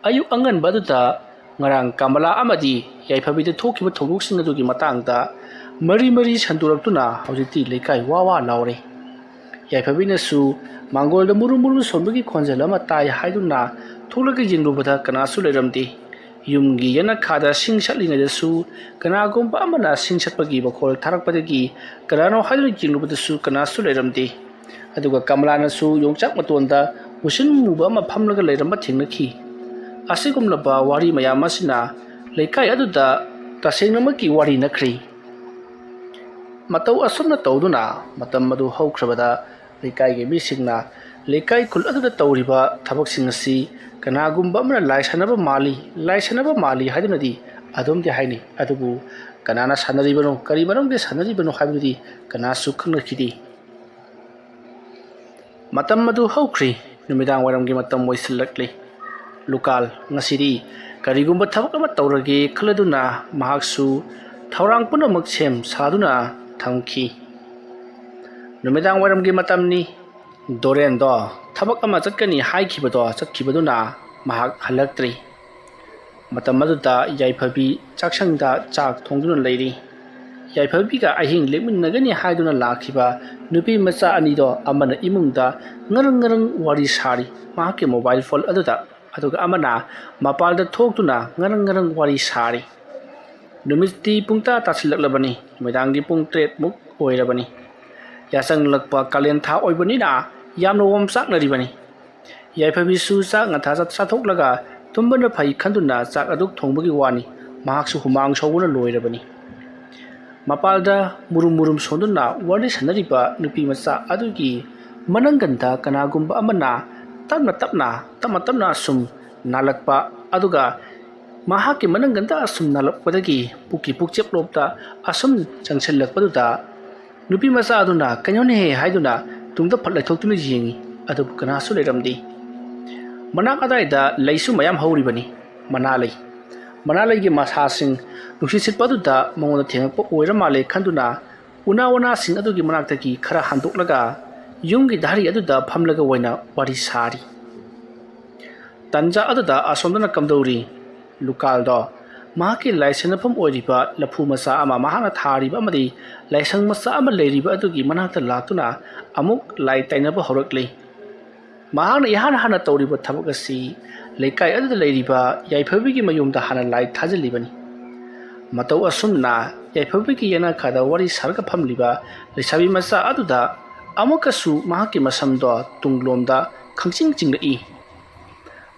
ꯑꯌꯨꯛ ꯑꯉꯟꯕ ꯑꯗꯨꯗ ꯉꯔꯥꯡ ꯀꯃꯂꯥ ꯑꯃꯗꯤ ꯌꯥꯏꯐꯕꯤꯗ ꯊꯣꯛꯈꯤꯕ ꯊꯧꯗꯣꯛꯁꯤꯡ ꯑꯗꯨꯒꯤ ꯃꯇꯥꯡꯗ ꯃꯔꯤ ꯁꯟꯗꯣꯔꯛꯇꯨꯅ ꯍꯧꯖꯤꯛꯇꯤ ꯂꯩꯀꯥꯏ ꯋꯥ ꯂꯥꯎꯔꯦ ꯌꯥꯏꯐꯕꯤꯅꯁꯨ ꯃꯥꯡꯒꯣꯜꯗ ꯃꯨꯔꯨ ꯁꯣꯟꯕꯒꯤ ꯈꯣꯟꯖꯦꯜ ꯑꯃ ꯇꯥꯏ ꯍꯥꯏꯗꯨꯅ ꯊꯣꯛꯂꯒ ꯌꯦꯡꯂꯨꯕꯗ ꯀꯅꯥꯁꯨ ꯂꯩꯔꯝꯗꯦ ꯌꯨꯝꯒꯤ ꯌꯦꯅꯈꯥꯗ ꯁꯤꯡ ꯁꯠꯂꯤꯉꯩꯗꯁꯨ ꯀꯅꯥꯒꯨꯝꯕ ꯑꯃꯅ ꯁꯤꯡ ꯁꯠꯄꯒꯤ ꯃꯈꯣꯜ ꯊꯥꯔꯛꯄꯗꯒꯤ ꯀꯅꯥꯅꯣ ꯍꯥꯏꯗꯨꯅ ꯌꯦꯡꯂꯨꯕꯗꯁꯨ ꯀꯅꯥꯁꯨ ꯂꯩꯔꯝꯗꯦ ꯑꯗꯨꯒ ꯀꯃꯂꯥꯅꯁꯨ ꯌꯣꯡꯆꯥꯛ ꯃꯇꯣꯟꯗ ꯃꯨꯁꯤꯟ ꯃꯨꯕ ꯑꯃ ꯐꯝꯂꯒ ꯂꯩꯔꯝꯕ ꯊꯦꯡꯅꯈꯤ ꯑꯁꯤꯒꯨꯝꯂꯕ ꯋꯥꯔꯤ ꯃꯌꯥꯝ ꯑꯁꯤꯅ ꯂꯩꯀꯥꯏ ꯑꯗꯨꯗ ꯇꯁꯦꯡꯅꯃꯛꯀꯤ ꯋꯥꯔꯤ ꯅꯈ꯭ꯔꯤ ꯃꯇꯧ ꯑꯁꯨꯝꯅ ꯇꯧꯗꯨꯅ ꯃꯇꯝ ꯑꯗꯨ ꯍꯧꯈ꯭ꯔꯕꯗ ꯂꯩꯀꯥꯏꯒꯤ ꯃꯤꯁꯤꯡꯅ ꯂꯩꯀꯥꯏ ꯈꯨꯜ ꯑꯗꯨꯗ ꯇꯧꯔꯤꯕ ꯊꯕꯛꯁꯤꯡ ꯑꯁꯤ ꯀꯅꯥꯒꯨꯝꯕ ꯑꯃꯅ ꯂꯥꯏ ꯁꯥꯟꯅꯕ ꯃꯥꯜꯂꯤ ꯍꯥꯏꯗꯨꯅꯗꯤ ꯑꯗꯨꯝꯗꯤ ꯍꯥꯏꯅꯩ ꯑꯗꯨꯕꯨ ꯀꯅꯥꯅ ꯁꯥꯟꯅꯔꯤꯕꯅꯣ ꯀꯔꯤ ꯃꯔꯝꯒꯤ ꯁꯥꯟꯅꯔꯤꯕꯅꯣ ꯍꯥꯏꯕꯗꯨꯗꯤ ꯀꯅꯥꯁꯨ ꯈꯪꯅꯈꯤꯗꯦ ꯃꯇꯝ ꯑꯗꯨ ꯍꯧꯈ꯭ꯔꯤ ꯅꯨꯃꯤꯗꯥꯡ ꯋꯥꯏꯔꯝꯒꯤ ꯃꯇꯝ ꯑꯣꯏꯁꯤꯜꯂꯛꯂꯤ ꯂꯨꯀꯥꯜ ꯉꯁꯤꯗꯤ ꯀꯔꯤꯒꯨꯝꯕ ꯊꯕꯛ ꯑꯃ ꯇꯧꯔꯒꯦ ꯈꯜꯂꯗꯨꯅ ꯃꯍꯥꯛꯁꯨ ꯊꯧꯔꯥꯡ ꯄꯨꯝꯅꯃꯛ ꯁꯦꯝ ꯁꯥꯗꯨꯅ ꯊꯝꯈꯤ ꯅꯨꯃꯤꯗꯥꯡ ꯋꯥꯏꯔꯝꯒꯤ ꯃꯇꯝꯅꯤ ꯗꯣꯔꯦꯟꯗꯣ ꯊꯕꯛ ꯑꯃ ꯆꯠꯀꯅꯤ ꯆꯠꯈꯤꯕꯗꯨꯅ ꯃꯍꯥꯛ ꯍꯜꯂꯛꯇ꯭ꯔꯤ ꯃꯇꯝ ꯑꯗꯨꯗ ꯌꯥꯏꯐꯕꯤ ꯆꯥꯛꯁꯪꯗ ꯆꯥꯛ ꯊꯣꯡꯗꯨꯅ ꯂꯩꯔꯤ ꯌꯥꯏꯐꯕꯤꯒ ꯑꯍꯤꯡ ꯂꯦꯛꯃꯤꯟꯅꯒꯅꯤ ꯍꯥꯏꯗꯨꯅ ꯂꯥꯛꯈꯤꯕ ꯅꯨꯄꯤ ꯃꯆꯥ ꯑꯅꯤꯗꯣ ꯑꯃꯅ ꯏꯃꯨꯡꯗ ꯉꯔꯪ ꯋꯥꯔꯤ ꯁꯥꯔꯤ ꯃꯍꯥꯛꯀꯤ ꯃꯣꯕꯥꯏꯜ ꯐꯣꯟ ꯑꯗꯨꯗ ꯑꯗꯨꯒ ꯑꯃꯅ ꯃꯄꯥꯟꯗ ꯊꯣꯛꯇꯨꯅ ꯉꯔꯪ ꯋꯥꯔꯤ ꯁꯥꯔꯤ ꯅꯨꯃꯤꯠꯇꯤ ꯄꯨꯡꯇꯥ ꯇꯥꯁꯤꯜꯂꯛꯂꯕꯅꯤ ꯅꯨꯃꯤꯗꯥꯡꯒꯤ ꯄꯨꯡ 3 ꯑꯣꯏꯔꯕꯅꯤ ꯌꯥꯆꯪꯂꯛꯄ ꯀꯥꯂꯦꯟ ꯊꯥ ꯑꯣꯏꯕꯅꯤꯅ ꯌꯥꯝꯅ ꯋꯝꯆꯥꯛꯅꯔꯤꯕꯅꯤ ꯌꯥꯏꯐꯕꯤꯁꯨ ꯆꯥꯛ ꯉꯟꯊꯥ ꯆꯥꯊꯣꯛꯂꯒ ꯇꯨꯝꯕꯅ ꯐꯩ ꯈꯟꯗꯨꯅ ꯆꯥꯛ ꯑꯗꯨꯛ ꯊꯣꯡꯕꯒꯤ ꯋꯥꯅꯤ ꯃꯍꯥꯛꯁꯨ ꯍꯨꯃꯥꯡ ꯁꯧꯕꯅ ꯂꯣꯏꯔꯕꯅꯤ ꯃꯄꯥꯜꯗ ꯃꯨꯔꯨꯝ ꯁꯣꯟꯗꯨꯅ ꯋꯥꯔꯤ ꯁꯥꯟꯅꯔꯤꯕ ꯅꯨꯄꯤ ꯃꯆꯥ ꯑꯗꯨꯒꯤ ꯃꯅꯪꯒꯟꯗ ꯀꯅꯥꯒꯨꯝꯕ ꯑꯃꯅ ꯇꯞꯅ ꯑꯁꯨꯝ ꯅꯥꯜꯂꯛꯄ ꯑꯗꯨꯒ ꯃꯍꯥꯛꯀꯤ ꯃꯅꯪꯒꯟꯗ ꯑꯁꯨꯝ ꯅꯥꯜꯂꯛꯄꯗꯒꯤ ꯄꯨꯛꯀꯤ ꯄꯨꯛꯆꯦꯞꯂꯣꯝꯗ ꯑꯁꯨꯝ ꯆꯪꯁꯤꯜꯂꯛꯄꯗꯨꯗ ꯅꯨꯄꯤ ꯃꯆꯥ ꯑꯗꯨꯅ ꯀꯩꯅꯣꯅꯦꯍꯦ ꯍꯥꯏꯗꯨꯅ ꯇꯨꯡꯗ ꯐꯠ ꯂꯩꯊꯣꯛꯇꯨꯅ ꯌꯦꯡꯉꯤ ꯑꯗꯨꯕꯨ ꯀꯅꯥꯁꯨ ꯂꯩꯔꯝꯗꯦ ꯃꯅꯥꯛ ꯑꯗꯥꯏꯗ ꯂꯩꯁꯨ ꯃꯌꯥꯝ ꯍꯧꯔꯤꯕꯅꯤ ꯃꯅꯥꯂꯩꯒꯤ ꯃꯁꯥꯁꯤꯡ ꯅꯨꯡꯁꯤꯠ ꯁꯤꯠꯄ ꯑꯗꯨꯗ ꯃꯉꯣꯟꯗ ꯊꯦꯡꯉꯛꯄ ꯑꯣꯏꯔ ꯃꯥꯜꯂꯦ ꯈꯟꯗꯨꯅ ꯎꯅꯥꯁꯤꯡ ꯑꯗꯨꯒꯤ ꯃꯅꯥꯛꯇꯒꯤ ꯈꯔ ꯍꯥꯟꯗꯣꯛꯂꯒ ꯌꯨꯝꯒꯤ ꯙꯥꯔꯤ ꯑꯗꯨꯗ ꯐꯝꯂꯒ ꯑꯣꯏꯅ ꯋꯥꯔꯤ ꯁꯥꯔꯤ ꯇꯟꯖꯥ ꯑꯗꯨꯗ ꯑꯁꯣꯝꯗꯅ ꯀꯝꯗꯧꯔꯤ ꯂꯨꯀꯥꯜꯗꯣ ꯃꯍꯥꯛꯀꯤ ꯂꯥꯏꯁꯪꯅꯐꯝ ꯑꯣꯏꯔꯤꯕ ꯂꯐꯨ ꯃꯆꯥ ꯑꯃ ꯃꯍꯥꯛꯅ ꯊꯥꯔꯤꯕ ꯑꯃꯗꯤ ꯂꯥꯏꯁꯪ ꯃꯆꯥ ꯑꯃ ꯂꯩꯔꯤꯕ ꯑꯗꯨꯒꯤ ꯃꯅꯥꯛꯇ ꯂꯥꯛꯇꯨꯅ ꯑꯃꯨꯛ ꯂꯥꯏ ꯇꯩꯅꯕ ꯍꯧꯔꯛꯂꯤ ꯃꯍꯥꯛꯅ ꯏꯍꯥꯟ ꯍꯥꯟꯅ ꯇꯧꯔꯤꯕ ꯊꯕꯛ ꯑꯁꯤ ꯂꯩꯀꯥꯏ ꯑꯗꯨꯗ ꯂꯩꯔꯤꯕ ꯌꯥꯏꯐꯕꯤꯒꯤ ꯃꯌꯨꯝꯗ ꯍꯥꯟꯅ ꯂꯥꯏ ꯊꯥꯖꯤꯜꯂꯤꯕꯅꯤ ꯃꯇꯧ ꯑꯁꯨꯝꯅ ꯌꯥꯏꯐꯕꯤꯒꯤ ꯌꯦꯅꯈꯥꯗ ꯋꯥꯔꯤ ꯁꯥꯔꯒ ꯐꯝꯂꯤꯕ ꯂꯩꯁꯥꯕꯤ ꯃꯆꯥ ꯑꯗꯨꯗ ꯑꯃꯨꯛꯀꯁꯨ ꯃꯍꯥꯛꯀꯤ ꯃꯁꯝꯗꯣ ꯇꯨꯡꯂꯣꯝꯗ ꯈꯪꯆꯤꯡ ꯆꯤꯡꯂꯛꯏ꯫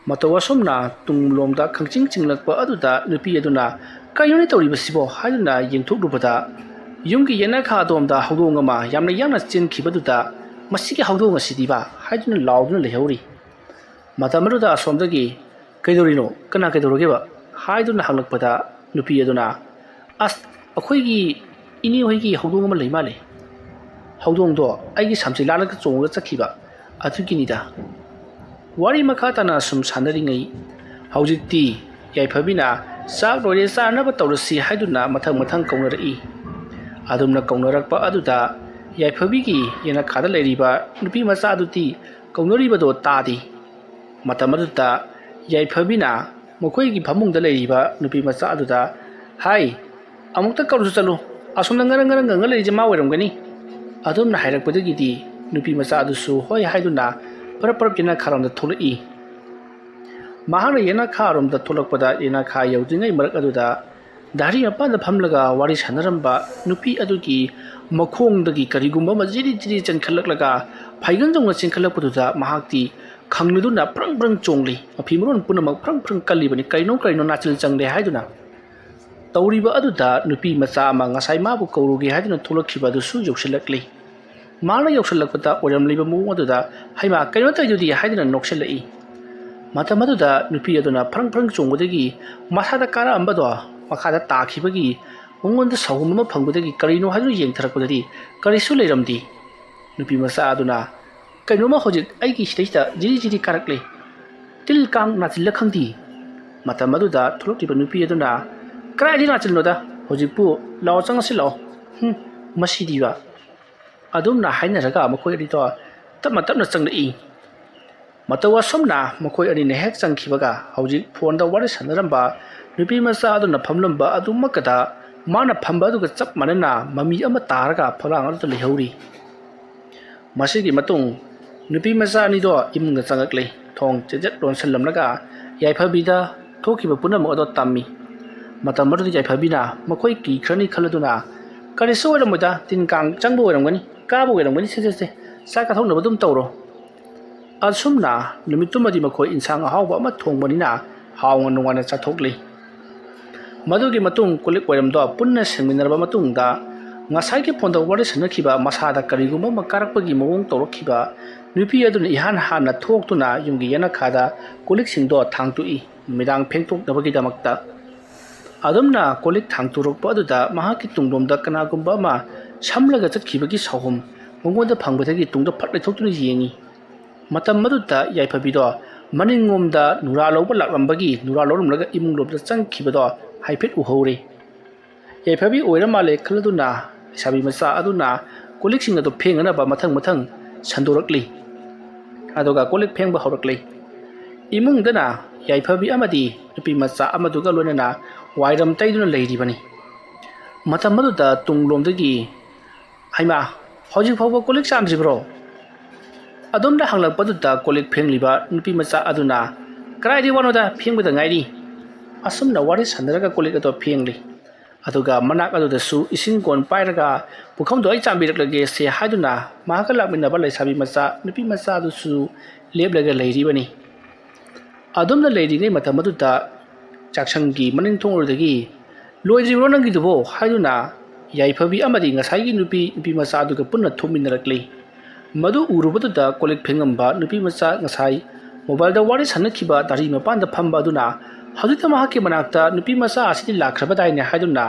ꯃꯇꯧ ꯑꯁꯨꯝꯅ ꯇꯨꯡꯂꯣꯝꯗ ꯈꯪꯆꯤꯡ ꯆꯤꯡꯂꯛꯄ ꯑꯗꯨꯗ ꯅꯨꯄꯤ ꯑꯗꯨꯅ ꯀꯩꯅꯣꯅꯦ ꯇꯧꯔꯤꯕꯁꯤꯕꯣ ꯍꯥꯏꯗꯨꯅ ꯌꯦꯡꯊꯣꯛꯂꯨꯕꯗ ꯌꯨꯝꯒꯤ ꯌꯦꯅꯈꯥ ꯑꯗꯣꯝꯗ ꯍꯧꯗꯣꯡ ꯑꯃ ꯌꯥꯝꯅ ꯌꯥꯡꯅ ꯆꯦꯟꯈꯤꯕꯗꯨꯗ ꯃꯁꯤꯒꯤ ꯍꯧꯗꯣꯡ ꯑꯁꯤꯗꯤꯕ ꯍꯥꯏꯗꯨꯅ ꯂꯥꯎꯗꯨꯅ ꯂꯩꯍꯧꯔꯤ꯫ ꯃꯇꯝ ꯑꯗꯨꯗ ꯑꯁꯣꯝꯗꯒꯤ ꯀꯩꯗꯧꯔꯤꯅꯣ ꯀꯅꯥ ꯀꯩꯗꯧꯔꯒꯦꯕ ꯍꯥꯏꯗꯨꯅ ꯍꯪꯂꯛꯄꯗ ꯅꯨꯄꯤ ꯑꯗꯨꯅ ꯑꯁ ꯑꯩꯈꯣꯏꯒꯤ ꯏꯅꯦ ꯍꯣꯏꯒꯤ ꯍꯧꯗꯣꯡ ꯑꯃ ꯂꯩ ꯃꯥꯜꯂꯦ, ꯍꯧꯗꯣꯡꯗꯣ ꯑꯩꯒꯤ ꯁꯝꯆꯦꯠ ꯂꯥꯜꯂꯒ ꯆꯣꯡꯉꯒ ꯆꯠꯈꯤꯕ ꯑꯗꯨꯒꯤꯅꯤꯗ꯫ ꯋꯥꯔꯤ ꯃꯈꯥ ꯇꯥꯅ ꯁꯨꯝ ꯁꯥꯟꯅꯔꯤꯉꯩ ꯍꯧꯖꯤꯛꯇꯤ ꯌꯥꯏꯐꯕꯤꯅ ꯆꯥꯛ ꯂꯣꯏꯔꯦ ꯆꯥꯅꯕ ꯇꯧꯔꯁꯤ ꯍꯥꯏꯗꯨꯅ ꯃꯊꯪ ꯃꯊꯪ ꯀꯧꯅꯔꯛꯏ꯫ ꯑꯗꯨꯝꯅ ꯀꯧꯅꯔꯛꯄ ꯑꯗꯨꯗ ꯌꯥꯏꯐꯕꯤꯒꯤ ꯌꯦꯅꯈꯥꯗ ꯂꯩꯔꯤꯕ ꯅꯨꯄꯤ ꯃꯆꯥ ꯑꯗꯨꯗꯤ ꯀꯧꯅꯔꯤꯕꯗꯣ ꯇꯥꯗꯦ꯫ ꯃꯇꯝ ꯑꯗꯨꯗ ꯌꯥꯏꯐꯕꯤꯅ ꯃꯈꯣꯏꯒꯤ ꯐꯃꯨꯡꯗ ꯂꯩꯔꯤꯕ ꯅꯨꯄꯤ ꯃꯆꯥ ꯑꯗꯨꯗ ꯍꯥꯏ ꯑꯃꯨꯛꯇ ꯀꯧꯔꯁꯨ ꯆꯠꯂꯨ, ꯑꯁꯣꯝꯗ ꯉꯔꯪ ꯉꯔꯪ ꯉꯪꯉ ꯂꯩꯔꯤꯁꯦ ꯃꯥ ꯑꯣꯏꯔꯝꯒꯅꯤ꯫ ꯑꯗꯨꯝꯅ ꯍꯥꯏꯔꯛꯄꯗꯒꯤꯗꯤ ꯅꯨꯄꯤ ꯃꯆꯥ ꯑꯗꯨꯁꯨ ꯍꯣꯏ ꯍꯥꯏꯗꯨꯅ ꯄꯔꯞ ꯄꯔꯞ ꯌꯦꯅꯈꯥꯔꯣꯝꯗ ꯊꯣꯛꯂꯛꯏ꯫ ꯃꯍꯥꯛꯅ ꯌꯦꯅꯈꯥꯔꯣꯝꯗ ꯊꯣꯛꯂꯛꯄꯗ ꯌꯦꯅꯈꯥ ꯌꯧꯗ꯭ꯔꯤꯉꯩ ꯃꯔꯛ ꯑꯗꯨꯗ ꯙꯥꯔꯤ ꯃꯄꯥꯟꯗ ꯐꯝꯂꯒ ꯋꯥꯔꯤ ꯁꯥꯟꯅꯔꯝꯕ ꯅꯨꯄꯤ ꯑꯗꯨꯒꯤ ꯃꯈꯣꯡꯗꯒꯤ ꯀꯔꯤꯒꯨꯝꯕ ꯑꯃ ꯖꯤꯔꯤ ꯖꯤꯔꯤ ꯆꯦꯟꯈꯠꯂꯛꯂꯒ ꯐꯩꯒꯟꯗꯧꯅ ꯆꯦꯟꯈꯠꯂꯛꯄꯗꯨꯗ ꯃꯍꯥꯛꯇꯤ ꯈꯪꯂꯗꯨꯅ ꯐ꯭ꯔꯪ ꯐ꯭ꯔꯪ ꯆꯣꯡꯂꯤ꯫ ꯃꯐꯤ ꯃꯔꯣꯟ ꯄꯨꯝꯅꯃꯛ ꯐ꯭ꯔꯪ ꯐ꯭ꯔꯪ ꯀꯜꯂꯤꯕꯅꯤ ꯀꯔꯤꯅꯣ ꯅꯥꯆꯤꯜ ꯆꯪꯂꯦ ꯍꯥꯏꯗꯨꯅ꯫ ꯇꯧꯔꯤꯕ ꯑꯗꯨꯗ ꯅꯨꯄꯤ ꯃꯆꯥ ꯑꯃ ꯉꯁꯥꯏ ꯃꯥꯕꯨ ꯀꯧꯔꯨꯒꯦ ꯍꯥꯏꯗꯨꯅ ꯊꯣꯛꯂꯛꯈꯤꯕ ꯑꯗꯨꯁꯨ ꯌꯧꯁꯤꯜꯂꯛꯂꯤ꯫ ꯃꯥꯅ ꯌꯧꯁꯤꯜꯂꯛꯄꯗ ꯑꯣꯏꯔꯝꯂꯤꯕ ꯃꯑꯣꯡ ꯑꯗꯨꯗ ꯍꯩꯃꯥ ꯀꯩꯅꯣ ꯇꯧꯔꯤꯗꯨꯗꯤ ꯍꯥꯏꯗꯨꯅ ꯅꯣꯛꯁꯤꯜꯂꯛꯏ꯫ ꯃꯇꯝ ꯑꯗꯨꯗ ꯅꯨꯄꯤ ꯑꯗꯨꯅ ꯐ꯭ꯔꯪ ꯐ꯭ꯔꯪ ꯆꯣꯡꯕꯗꯒꯤ ꯃꯁꯥꯗ ꯀꯥꯔꯛꯑꯝꯕꯗꯣ ꯃꯈꯥꯗ ꯇꯥꯈꯤꯕꯒꯤ ꯃꯉꯣꯟꯗ ꯁꯥꯎꯍꯨꯝ ꯑꯃ ꯐꯪꯕꯗꯒꯤ ꯀꯔꯤꯅꯣ ꯍꯥꯏꯗꯨꯅ ꯌꯦꯡꯊꯔꯛꯄꯗꯗꯤ ꯀꯔꯤꯁꯨ ꯂꯩꯔꯝꯗꯦ꯫ ꯅꯨꯄꯤ ꯃꯆꯥ ꯑꯗꯨꯅ ꯀꯩꯅꯣꯝꯃ ꯍꯧꯖꯤꯛ ꯑꯩꯒꯤ ꯁꯤꯗꯩꯁꯤꯗ ꯖꯤꯔꯤ ꯖꯤꯔꯤ ꯀꯥꯔꯛꯂꯦ, ꯇꯤꯜ ꯀꯥꯡ ꯅꯥꯆꯤꯜꯂ ꯈꯪꯗꯦ꯫ ꯃꯇꯝ ꯑꯗꯨꯗ ꯊꯣꯛꯂꯛꯂꯤꯕ ꯅꯨꯄꯤ ꯑꯗꯨꯅ ꯀꯗꯥꯏꯗꯒꯤ ꯅꯥꯆꯤꯜꯅꯣꯗ ꯍꯧꯖꯤꯛꯄꯨ ꯂꯥꯛꯑꯣ ꯆꯪꯉꯁꯤ ꯂꯥꯛꯑꯣ, ꯃꯁꯤꯗꯤꯕ꯫ ꯑꯗꯨꯝꯅ ꯍꯥꯏꯅꯔꯒ ꯃꯈꯣꯏ ꯑꯅꯤꯗꯣ ꯇꯞꯅ ꯇꯞꯅ ꯆꯪꯂꯛꯏ꯫ ꯃꯇꯧ ꯑꯁꯨꯝꯅ ꯃꯈꯣꯏ ꯑꯅꯤꯅ ꯍꯦꯛ ꯆꯪꯈꯤꯕꯒ ꯍꯧꯖꯤꯛ ꯐꯣꯟꯗ ꯋꯥꯔꯤ ꯁꯥꯟꯅꯔꯝꯕ ꯅꯨꯄꯤ ꯃꯆꯥ ꯑꯗꯨꯅ ꯐꯝꯂꯝꯕ ꯑꯗꯨꯃꯛꯀꯗ ꯃꯥꯅ ꯐꯝꯕ ꯑꯗꯨꯒ ꯆꯞ ꯃꯥꯟꯅꯅ ꯃꯃꯤ ꯑꯃ ꯇꯥꯔꯒ ꯐꯛꯂꯥꯡ ꯑꯗꯨꯗ ꯂꯩꯍꯧꯔꯤ꯫ ꯃꯁꯤꯒꯤ ꯃꯇꯨꯡ ꯅꯨꯄꯤ ꯃꯆꯥ ꯑꯅꯤꯗꯣ ꯏꯃꯨꯡꯗ ꯆꯪꯂꯛꯂꯤ꯫ ꯊꯣꯡ ꯆꯦꯖꯠ ꯂꯣꯟꯁꯤꯜꯂꯝꯂꯒ ꯌꯥꯏꯐꯕꯤꯗ ꯊꯣꯛꯈꯤꯕ ꯄꯨꯝꯅꯃꯛ ꯑꯗꯣ ꯇꯝꯃꯤ꯫ ꯃꯇꯝ ꯑꯗꯨꯗ ꯌꯥꯏꯐꯕꯤꯅ ꯃꯈꯣꯏ ꯀꯤꯈ꯭ꯔꯅꯤ ꯈꯜꯂꯗꯨꯅ ꯀꯔꯤꯁꯨ ꯑꯣꯏꯔꯝꯃꯣꯏꯗ, ꯇꯤꯟ ꯀꯥꯡ ꯆꯪꯕ ꯑꯣꯏꯔꯝꯒꯅꯤ, ꯀꯥꯕ ꯑꯣꯏꯔꯝꯒꯅꯤ, ꯁꯦ ꯆꯥꯛ ꯀꯥꯊꯣꯛꯅꯕ ꯑꯗꯨꯝ ꯇꯧꯔꯣ꯫ ꯑꯁꯨꯝꯅ ꯅꯨꯃꯤꯠꯇꯨꯃꯗꯤ ꯃꯈꯣꯏ ꯏꯟꯁꯥꯡ ꯑꯍꯥꯎꯕ ꯑꯃ ꯊꯣꯡꯕꯅꯤꯅ ꯍꯥꯎꯅ ꯅꯨꯡꯉꯥꯏꯅ ꯆꯥꯊꯣꯛꯂꯤ꯫ ꯃꯗꯨꯒꯤ ꯃꯇꯨꯡ ꯀꯣꯜꯂꯤꯛ ꯋꯥꯏꯔꯝꯗꯣ ꯄꯨꯟꯅ ꯁꯦꯡꯃꯤꯟꯅꯔꯕ ꯃꯇꯨꯡꯗ ꯉꯁꯥꯏꯒꯤ ꯐꯣꯟꯗ ꯋꯥꯔꯤ ꯁꯥꯟꯅꯈꯤꯕ ꯃꯁꯥꯗ ꯀꯔꯤꯒꯨꯝꯕ ꯑꯃ ꯀꯥꯔꯛꯄꯒꯤ ꯃꯑꯣꯡ ꯇꯧꯔꯛꯈꯤꯕ ꯅꯨꯄꯤ ꯑꯗꯨꯅ ꯏꯍꯥꯟ ꯍꯥꯟꯅ ꯊꯣꯛꯇꯨꯅ ꯌꯨꯝꯒꯤ ꯌꯦꯅꯈꯥꯗ ꯀꯣꯜꯂꯤꯛꯁꯤꯡꯗꯣ ꯊꯥꯡꯇꯣꯛꯏ ꯅꯨꯃꯤꯗꯥꯡ ꯐꯦꯡꯗꯣꯛꯅꯕꯒꯤꯗꯃꯛꯇ꯫ ꯑꯗꯨꯝꯅ ꯀꯣꯜꯂꯤꯛ ꯊꯥꯡꯇꯣꯔꯛꯄ ꯑꯗꯨꯗ ꯃꯍꯥꯛꯀꯤ ꯇꯨꯡꯂꯣꯝꯗ ꯀꯅꯥꯒꯨꯝꯕ ꯑꯃ ꯁꯝꯂꯒ ꯆꯠꯈꯤꯕꯒꯤ ꯁꯥꯎꯍꯨꯝ ꯃꯉꯣꯟꯗ ꯐꯪꯕꯗꯒꯤ ꯇꯨꯡꯗ ꯐꯠ ꯂꯩꯊꯣꯛꯇꯨꯅ ꯌꯦꯡꯉꯤ꯫ ꯃꯇꯝ ꯑꯗꯨꯗ ꯌꯥꯏꯐꯕꯤꯗꯣ ꯃꯅꯤꯡꯂꯣꯝꯗ ꯅꯨꯔꯥ ꯂꯧꯕ ꯂꯥꯛꯂꯝꯕꯒꯤ ꯅꯨꯔꯥ ꯂꯧꯔꯝꯂꯒ ꯏꯃꯨꯡꯂꯣꯝꯗ ꯆꯪꯈꯤꯕꯗꯣ ꯍꯥꯏꯐꯦꯠ ꯎꯍꯧꯔꯤ꯫ ꯌꯥꯏꯐꯕꯤ ꯑꯣꯏꯔ ꯃꯥꯜꯂꯦ ꯈꯜꯂꯗꯨꯅ ꯂꯩꯁꯥꯕꯤ ꯃꯆꯥ ꯑꯗꯨꯅ ꯀꯣꯜꯂꯤꯛꯁꯤꯡ ꯑꯗꯨ ꯐꯦꯡꯅꯅꯕ ꯃꯊꯪ ꯃꯊꯪ ꯁꯟꯗꯣꯔꯛꯂꯤ ꯑꯗꯨꯒ ꯀꯣꯜꯂꯤꯛ ꯐꯦꯡꯕ ꯍꯧꯔꯛꯂꯤ꯫ ꯏꯃꯨꯡꯗꯅ ꯌꯥꯏꯐꯕꯤ ꯑꯃꯗꯤ ꯅꯨꯄꯤ ꯃꯆꯥ ꯑꯃꯗꯨꯒ ꯂꯣꯏꯅꯅ ꯋꯥꯏꯔꯝ ꯇꯩꯗꯨꯅ ꯂꯩꯔꯤꯕꯅꯤ꯫ ꯃꯇꯝ ꯑꯗꯨꯗ ꯇꯨꯡꯂꯣꯝꯗꯒꯤ ꯍꯩꯃꯥ ꯍꯧꯖꯤꯛ ꯐꯥꯎꯕ ꯀꯣꯜꯂꯤꯛ ꯆꯥꯝꯗ꯭ꯔꯤꯕ꯭ꯔꯣ? ꯑꯗꯨꯝꯅ ꯍꯪꯂꯛꯄꯗꯨꯗ ꯀꯣꯜꯂꯤꯛ ꯐꯦꯡꯂꯤꯕ ꯅꯨꯄꯤ ꯃꯆꯥ ꯑꯗꯨꯅ ꯀꯗꯥꯏꯗꯒꯤ ꯋꯥꯅꯣꯗ ꯐꯦꯡꯕꯗ ꯉꯥꯏꯔꯤ꯫ ꯑꯁꯨꯝꯅ ꯋꯥꯔꯤ ꯁꯥꯟꯅꯔꯒ ꯀꯣꯜꯂꯤꯛ ꯑꯗꯨ ꯐꯦꯡꯂꯤ꯫ ꯑꯗꯨꯒ ꯃꯅꯥꯛ ꯑꯗꯨꯗꯁꯨ ꯏꯁꯤꯡ ꯀꯣꯟ ꯄꯥꯏꯔꯒ ꯄꯨꯈꯝꯗꯣ ꯑꯩ ꯆꯥꯝꯕꯤꯔꯛꯂꯒꯦ ꯁꯦ ꯍꯥꯏꯗꯨꯅ ꯃꯍꯥꯛꯀ ꯂꯥꯛꯃꯤꯟꯅꯕ ꯂꯩꯁꯥꯕꯤ ꯃꯆꯥ ꯅꯨꯄꯤ ꯃꯆꯥ ꯑꯗꯨꯁꯨ ꯂꯦꯞꯂꯒ ꯂꯩꯔꯤꯕꯅꯤ꯫ ꯑꯗꯨꯝꯅ ꯂꯩꯔꯤꯉꯩ ꯃꯇꯝ ꯑꯗꯨꯗ ꯆꯥꯛꯁꯪꯒꯤ ꯃꯅꯤꯡ ꯊꯣꯡ ꯑꯗꯨꯗꯒꯤ ꯂꯣꯏꯗ꯭ꯔꯤꯕ꯭ꯔꯣ ꯅꯪꯒꯤꯗꯨꯕꯣ ꯍꯥꯏꯗꯨꯅ ꯌꯥꯏꯐꯕꯤ ꯑꯃꯗꯤ ꯉꯁꯥꯏꯒꯤ ꯅꯨꯄꯤ ꯃꯆꯥ ꯑꯗꯨꯒ ꯄꯨꯟꯅ ꯊꯣꯛꯃꯤꯟꯅꯔꯛꯂꯤ꯫ ꯃꯗꯨ ꯎꯔꯨꯕꯗꯨꯗ ꯀꯣꯜꯂꯤꯛ ꯐꯦꯡꯉꯝꯕ ꯅꯨꯄꯤ ꯃꯆꯥ ꯉꯁꯥꯏ ꯃꯣꯕꯥꯏꯜꯗ ꯋꯥꯔꯤ ꯁꯥꯟꯅꯈꯤꯕ ꯗꯥꯔꯤ ꯃꯄꯥꯟꯗ ꯐꯝꯕ ꯑꯗꯨꯅ ꯍꯧꯖꯤꯛꯇ ꯃꯍꯥꯛꯀꯤ ꯃꯅꯥꯛꯇ ꯅꯨꯄꯤ ꯃꯆꯥ ꯑꯁꯤꯗꯤ ꯂꯥꯛꯈ꯭ꯔꯕꯗꯥꯏꯅꯦ ꯍꯥꯏꯗꯨꯅ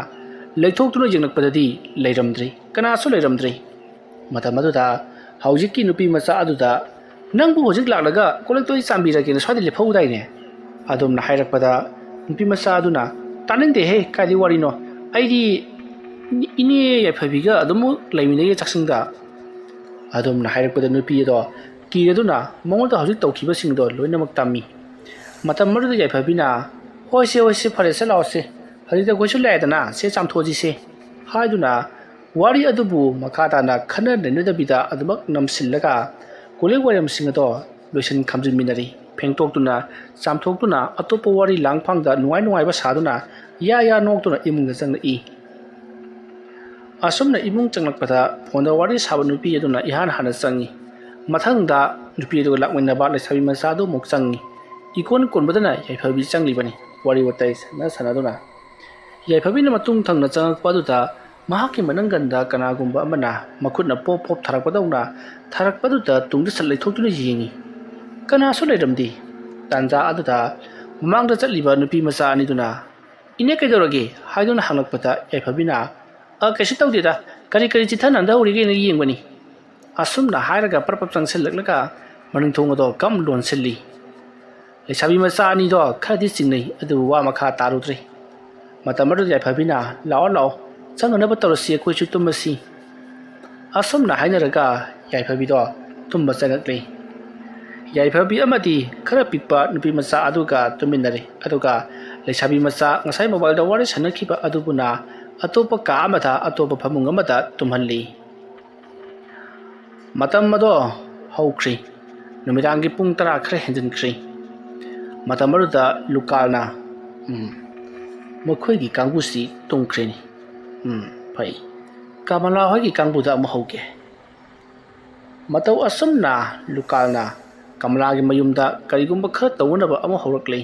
ꯂꯩꯊꯣꯛꯇꯨꯅ ꯌꯦꯡꯂꯛꯄꯗꯗꯤ ꯂꯩꯔꯝꯗ꯭ꯔꯤ, ꯀꯅꯥꯁꯨ ꯂꯩꯔꯝꯗ꯭ꯔꯤ꯫ ꯃꯇꯝ ꯑꯗꯨꯗ ꯍꯧꯖꯤꯛꯀꯤ ꯅꯨꯄꯤ ꯃꯆꯥ ꯑꯗꯨꯗ ꯅꯪꯕꯨ ꯍꯧꯖꯤꯛ ꯂꯥꯛꯂꯒ ꯀꯣꯜꯂꯤꯛꯇꯣ ꯑꯩ ꯆꯥꯝꯕꯤꯔꯒꯦꯅ ꯁ꯭ꯋꯥꯏꯗ ꯂꯦꯞꯍꯧꯗꯥꯏꯅꯦ? ꯑꯗꯨꯝꯅ ꯍꯥꯏꯔꯛꯄꯗ ꯅꯨꯄꯤ ꯃꯆꯥ ꯑꯗꯨꯅ ꯇꯥꯅꯤꯡꯗꯦꯍꯦ ꯀꯥꯏꯗꯒꯤ ꯋꯥꯔꯤꯅꯣ, ꯑꯩꯗꯤ ꯏꯅꯦ ꯌꯥꯏꯐꯕꯤꯒ ꯑꯗꯨꯃꯛ ꯂꯩꯃꯤꯟꯅꯩꯌꯦ ꯆꯥꯛꯁꯪꯗ꯫ ꯑꯗꯨꯝꯅ ꯍꯥꯏꯔꯛꯄꯗ ꯅꯨꯄꯤ ꯑꯗꯣ ꯀꯤꯔꯗꯨꯅ ꯃꯉꯣꯟꯗ ꯍꯧꯖꯤꯛ ꯇꯧꯈꯤꯕꯁꯤꯡꯗꯣ ꯂꯣꯏꯅꯃꯛ ꯇꯝꯃꯤ꯫ ꯃꯇꯝ ꯑꯗꯨꯗ ꯌꯥꯏꯐꯕꯤꯅ ꯍꯣꯏꯁꯦ ꯐꯔꯦꯁꯦ ꯂꯥꯛꯑꯣꯁꯦ ꯍꯧꯖꯤꯛꯇꯤ ꯑꯩꯈꯣꯏꯁꯨ ꯂꯥꯛꯑꯦꯗꯅ ꯁꯦ ꯆꯥꯝꯊꯣꯛꯑꯁꯤꯁꯦ ꯍꯥꯏꯗꯨꯅ ꯋꯥꯔꯤ ꯑꯗꯨꯕꯨ ꯃꯈꯥ ꯇꯥꯅ ꯈꯟꯅ ꯅꯩꯅꯗꯕꯤꯗ ꯑꯗꯨꯃꯛ ꯅꯝꯁꯤꯜꯂꯒ ꯀꯣꯜꯂꯤꯛ ꯋꯥꯏꯔꯝꯁꯤꯡ ꯑꯗꯣ ꯂꯣꯏꯁꯤꯟ ꯈꯥꯝꯖꯤꯟꯃꯤꯟꯅꯔꯤ꯫ ꯐꯦꯡꯗꯣꯛꯇꯨꯅ ꯆꯥꯝꯊꯣꯛꯇꯨꯅ ꯑꯇꯣꯞꯄ ꯋꯥꯔꯤ ꯂꯥꯡꯐꯥꯡꯗ ꯅꯨꯡꯉꯥꯏꯕ ꯁꯥꯗꯨꯅ ꯌꯥ ꯅꯣꯛꯇꯨꯅ ꯏꯃꯨꯡꯗ ꯆꯪꯂꯛꯏ꯫ ꯑꯁꯨꯝꯅ ꯏꯃꯨꯡ ꯆꯪꯂꯛꯄꯗ ꯐꯣꯟꯗ ꯋꯥꯔꯤ ꯁꯥꯕ ꯅꯨꯄꯤ ꯑꯗꯨꯅ ꯏꯍꯥꯟ ꯍꯥꯟꯅ ꯆꯪꯉꯤ ꯃꯊꯪꯗ ꯅꯨꯄꯤ ꯑꯗꯨꯒ ꯂꯥꯛꯃꯤꯟꯅꯕ ꯂꯩꯁꯥꯕꯤ ꯃꯆꯥꯗꯨ ꯑꯃꯨꯛ ꯆꯪꯉꯤ ꯏꯀꯣꯟ ꯀꯣꯟꯕꯗꯅ ꯌꯥꯏꯐꯕꯤ ꯆꯪꯂꯤꯕꯅꯤ ꯋꯥꯔꯤ ꯋꯥꯇꯥꯏ ꯁꯥꯟꯅꯗꯨꯅ ꯌꯥꯏꯐꯕꯤꯅ ꯃꯇꯨꯡ ꯊꯪꯅ ꯆꯪꯂꯛꯄ ꯑꯗꯨꯗ ꯃꯍꯥꯛꯀꯤ ꯃꯅꯪꯒꯟꯗ ꯀꯅꯥꯒꯨꯝꯕ ꯑꯃꯅ ꯃꯈꯨꯠꯅ ꯄꯣꯞ ꯄꯣꯞ ꯊꯥꯔꯛꯄꯗꯧꯅ ꯊꯥꯔꯛꯄꯗꯨꯗ ꯇꯨꯡꯗ ꯁꯠ ꯂꯩꯊꯣꯛꯇꯨꯅ ꯌꯦꯡꯉꯤ ꯀꯅꯥꯁꯨ ꯂꯩꯔꯝꯗꯦ ꯇꯥꯟꯖꯥ ꯑꯗꯨꯗ ꯃꯃꯥꯡꯗ ꯆꯠꯂꯤꯕ ꯅꯨꯄꯤ ꯃꯆꯥ ꯑꯅꯤꯗꯨꯅ ꯏꯅꯦ ꯀꯩꯗꯧꯔꯒꯦ ꯍꯥꯏꯗꯨꯅ ꯍꯪꯂꯛꯄꯗ ꯌꯥꯏꯐꯕꯤꯅ ꯀꯩꯁꯨ ꯇꯧꯗꯦꯗ ꯀꯔꯤ ꯆꯤꯊ ꯅꯥꯟꯊꯍꯧꯔꯤꯒꯦꯅ ꯌꯦꯡꯕꯅꯤ ꯑꯁꯨꯝꯅ ꯍꯥꯏꯔꯒ ꯄꯔꯄꯞ ꯆꯪꯁꯤꯜꯂꯛꯂꯒ ꯃꯅꯤꯡꯊꯣꯡ ꯑꯗꯣ ꯀꯝ ꯂꯣꯟꯁꯤꯜꯂꯤ ꯂꯩꯁꯥꯕꯤ ꯃꯆꯥ ꯑꯅꯤꯗꯣ ꯈꯔꯗꯤ ꯆꯤꯡꯅꯩ ꯑꯗꯨꯕꯨ ꯋꯥ ꯃꯈꯥ ꯇꯥꯔꯨꯗ꯭ꯔꯦ ꯃꯇꯝ ꯑꯗꯨꯗ ꯌꯥꯏꯐꯕꯤꯅ ꯂꯥꯛꯑꯣ ꯆꯪꯅꯅꯕ ꯇꯧꯔꯁꯤ ꯑꯩꯈꯣꯏꯁꯨ ꯇꯨꯝꯃꯁꯤ ꯑꯁꯨꯝꯅ ꯍꯥꯏꯅꯔꯒ ꯌꯥꯏꯐꯕꯤꯗꯣ ꯇꯨꯝꯕ ꯆꯪꯉꯛꯂꯤ ꯌꯥꯏꯐꯕꯤ ꯑꯃꯗꯤ ꯈꯔ ꯄꯤꯛꯄ ꯅꯨꯄꯤ ꯃꯆꯥ ꯑꯗꯨꯒ ꯇꯨꯝꯃꯤꯟꯅꯔꯦ ꯑꯗꯨꯒ ꯂꯩꯁꯥꯕꯤ ꯃꯆꯥ ꯉꯁꯥꯏ ꯃꯣꯕꯥꯏꯜꯗ ꯋꯥꯔꯤ ꯁꯥꯟꯅꯈꯤꯕ ꯑꯗꯨꯕꯨꯅ ꯑꯇꯣꯞꯄ ꯀꯥ ꯑꯃꯗ ꯑꯇꯣꯞꯄ ꯐꯃꯨꯡ ꯑꯃꯗ ꯇꯨꯝꯍꯜꯂꯤ ꯃꯇꯝ ꯑꯗꯣ ꯍꯧꯈ꯭ꯔꯤ ꯅꯨꯃꯤꯗꯥꯡꯒꯤ ꯄꯨꯡ 10 ꯈꯔ ꯍꯦꯟꯖꯤꯟꯈ꯭ꯔꯤ ꯃꯇꯝ ꯑꯗꯨꯗ ꯂꯨꯀꯥꯜꯅ ꯃꯈꯣꯏꯒꯤ ꯀꯥꯡꯕꯨꯁꯤ ꯇꯨꯝꯈ꯭ꯔꯦꯅꯤ ꯐꯩ ꯀꯃꯂꯥ ꯍꯣꯏꯒꯤ ꯀꯥꯡꯕꯨꯗ ꯑꯃꯨꯛ ꯍꯧꯒꯦ ꯃꯇꯧ ꯑꯁꯨꯝꯅ ꯂꯨꯀꯥꯜꯅ ꯀꯃꯂꯥꯒꯤ ꯃꯌꯨꯝꯗ ꯀꯔꯤꯒꯨꯝꯕ ꯈꯔ ꯇꯧꯅꯅꯕ ꯑꯃꯨꯛ ꯍꯧꯔꯛꯂꯤ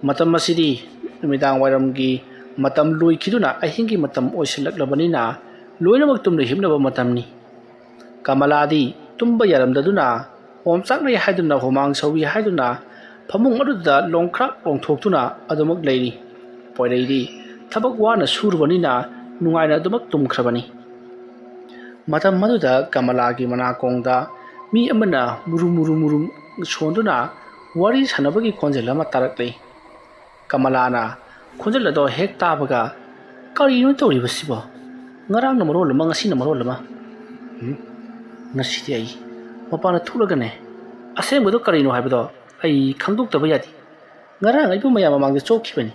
ꯃꯇꯝ ꯑꯁꯤꯗꯤ ꯅꯨꯃꯤꯗꯥꯡ ꯋꯥꯏꯔꯝꯒꯤ ꯃꯇꯝ ꯂꯣꯏꯈꯤꯗꯨꯅ ꯑꯍꯤꯡꯒꯤ ꯃꯇꯝ ꯑꯣꯏꯁꯤꯜꯂꯛꯂꯕꯅꯤꯅ ꯂꯣꯏꯅꯃꯛ ꯇꯨꯝꯅ ꯍꯤꯞꯅꯕ ꯃꯇꯝꯅꯤ ꯀꯃꯂꯥꯗꯤ ꯇꯨꯝꯕ ꯌꯥꯔꯝꯗꯗꯨꯅ ꯑꯣꯝꯆꯥꯛꯅꯩ ꯍꯥꯏꯗꯨꯅ ꯍꯨꯃꯥꯡ ꯁꯧꯏ ꯍꯥꯏꯗꯨꯅ ꯐꯃꯨꯡ ꯑꯗꯨꯗ ꯂꯣꯡꯈ꯭ꯔꯥꯛ ꯂꯣꯡꯊꯣꯛꯇꯨꯅ ꯑꯗꯨꯃꯛ ꯂꯩꯔꯤ ꯄꯣꯏꯔꯩꯗꯤ ꯊꯕꯛ ꯋꯥꯅ ꯁꯨꯔꯨꯕꯅꯤꯅ ꯅꯨꯡꯉꯥꯏꯅ ꯑꯗꯨꯃꯛ ꯇꯨꯝꯈ꯭ꯔꯕꯅꯤ ꯃꯇꯝ ꯑꯗꯨꯗ ꯀꯃꯂꯥꯒꯤ ꯃꯅꯥꯀꯣꯡꯗ ꯃꯤ ꯑꯃꯅ ꯃꯨꯔꯨꯝ ꯁꯣꯟꯗꯨꯅ ꯋꯥꯔꯤ ꯁꯥꯟꯅꯕꯒꯤ ꯈꯣꯟꯖꯦꯜ ꯑꯃ ꯇꯥꯔꯛꯂꯤ ꯀꯃꯂꯥꯅ ꯈꯣꯟꯖꯦꯜ ꯑꯗꯣ ꯍꯦꯛ ꯇꯥꯕꯒ ꯀꯔꯤꯅꯣ ꯇꯧꯔꯤꯕꯁꯤꯕꯣ ꯉꯔꯥꯡꯅ ꯃꯔꯣꯜ ꯑꯃ ꯉꯁꯤꯅ ꯃꯔꯣꯜ ꯑꯃ ꯉꯁꯤꯗꯤ ꯑꯩ ꯃꯄꯥꯟꯗ ꯊꯣꯛꯂꯒꯅꯦ ꯑꯁꯦꯡꯕꯗꯣ ꯀꯔꯤꯅꯣ ꯍꯥꯏꯕꯗꯣ ꯑꯩ ꯈꯪꯗꯣꯛꯇꯕ ꯌꯥꯗꯦ ꯉꯔꯥꯡ ꯑꯩꯕꯨ ꯃꯌꯥꯝ ꯃꯃꯥꯡꯗ ꯆꯣꯛꯈꯤꯕꯅꯤ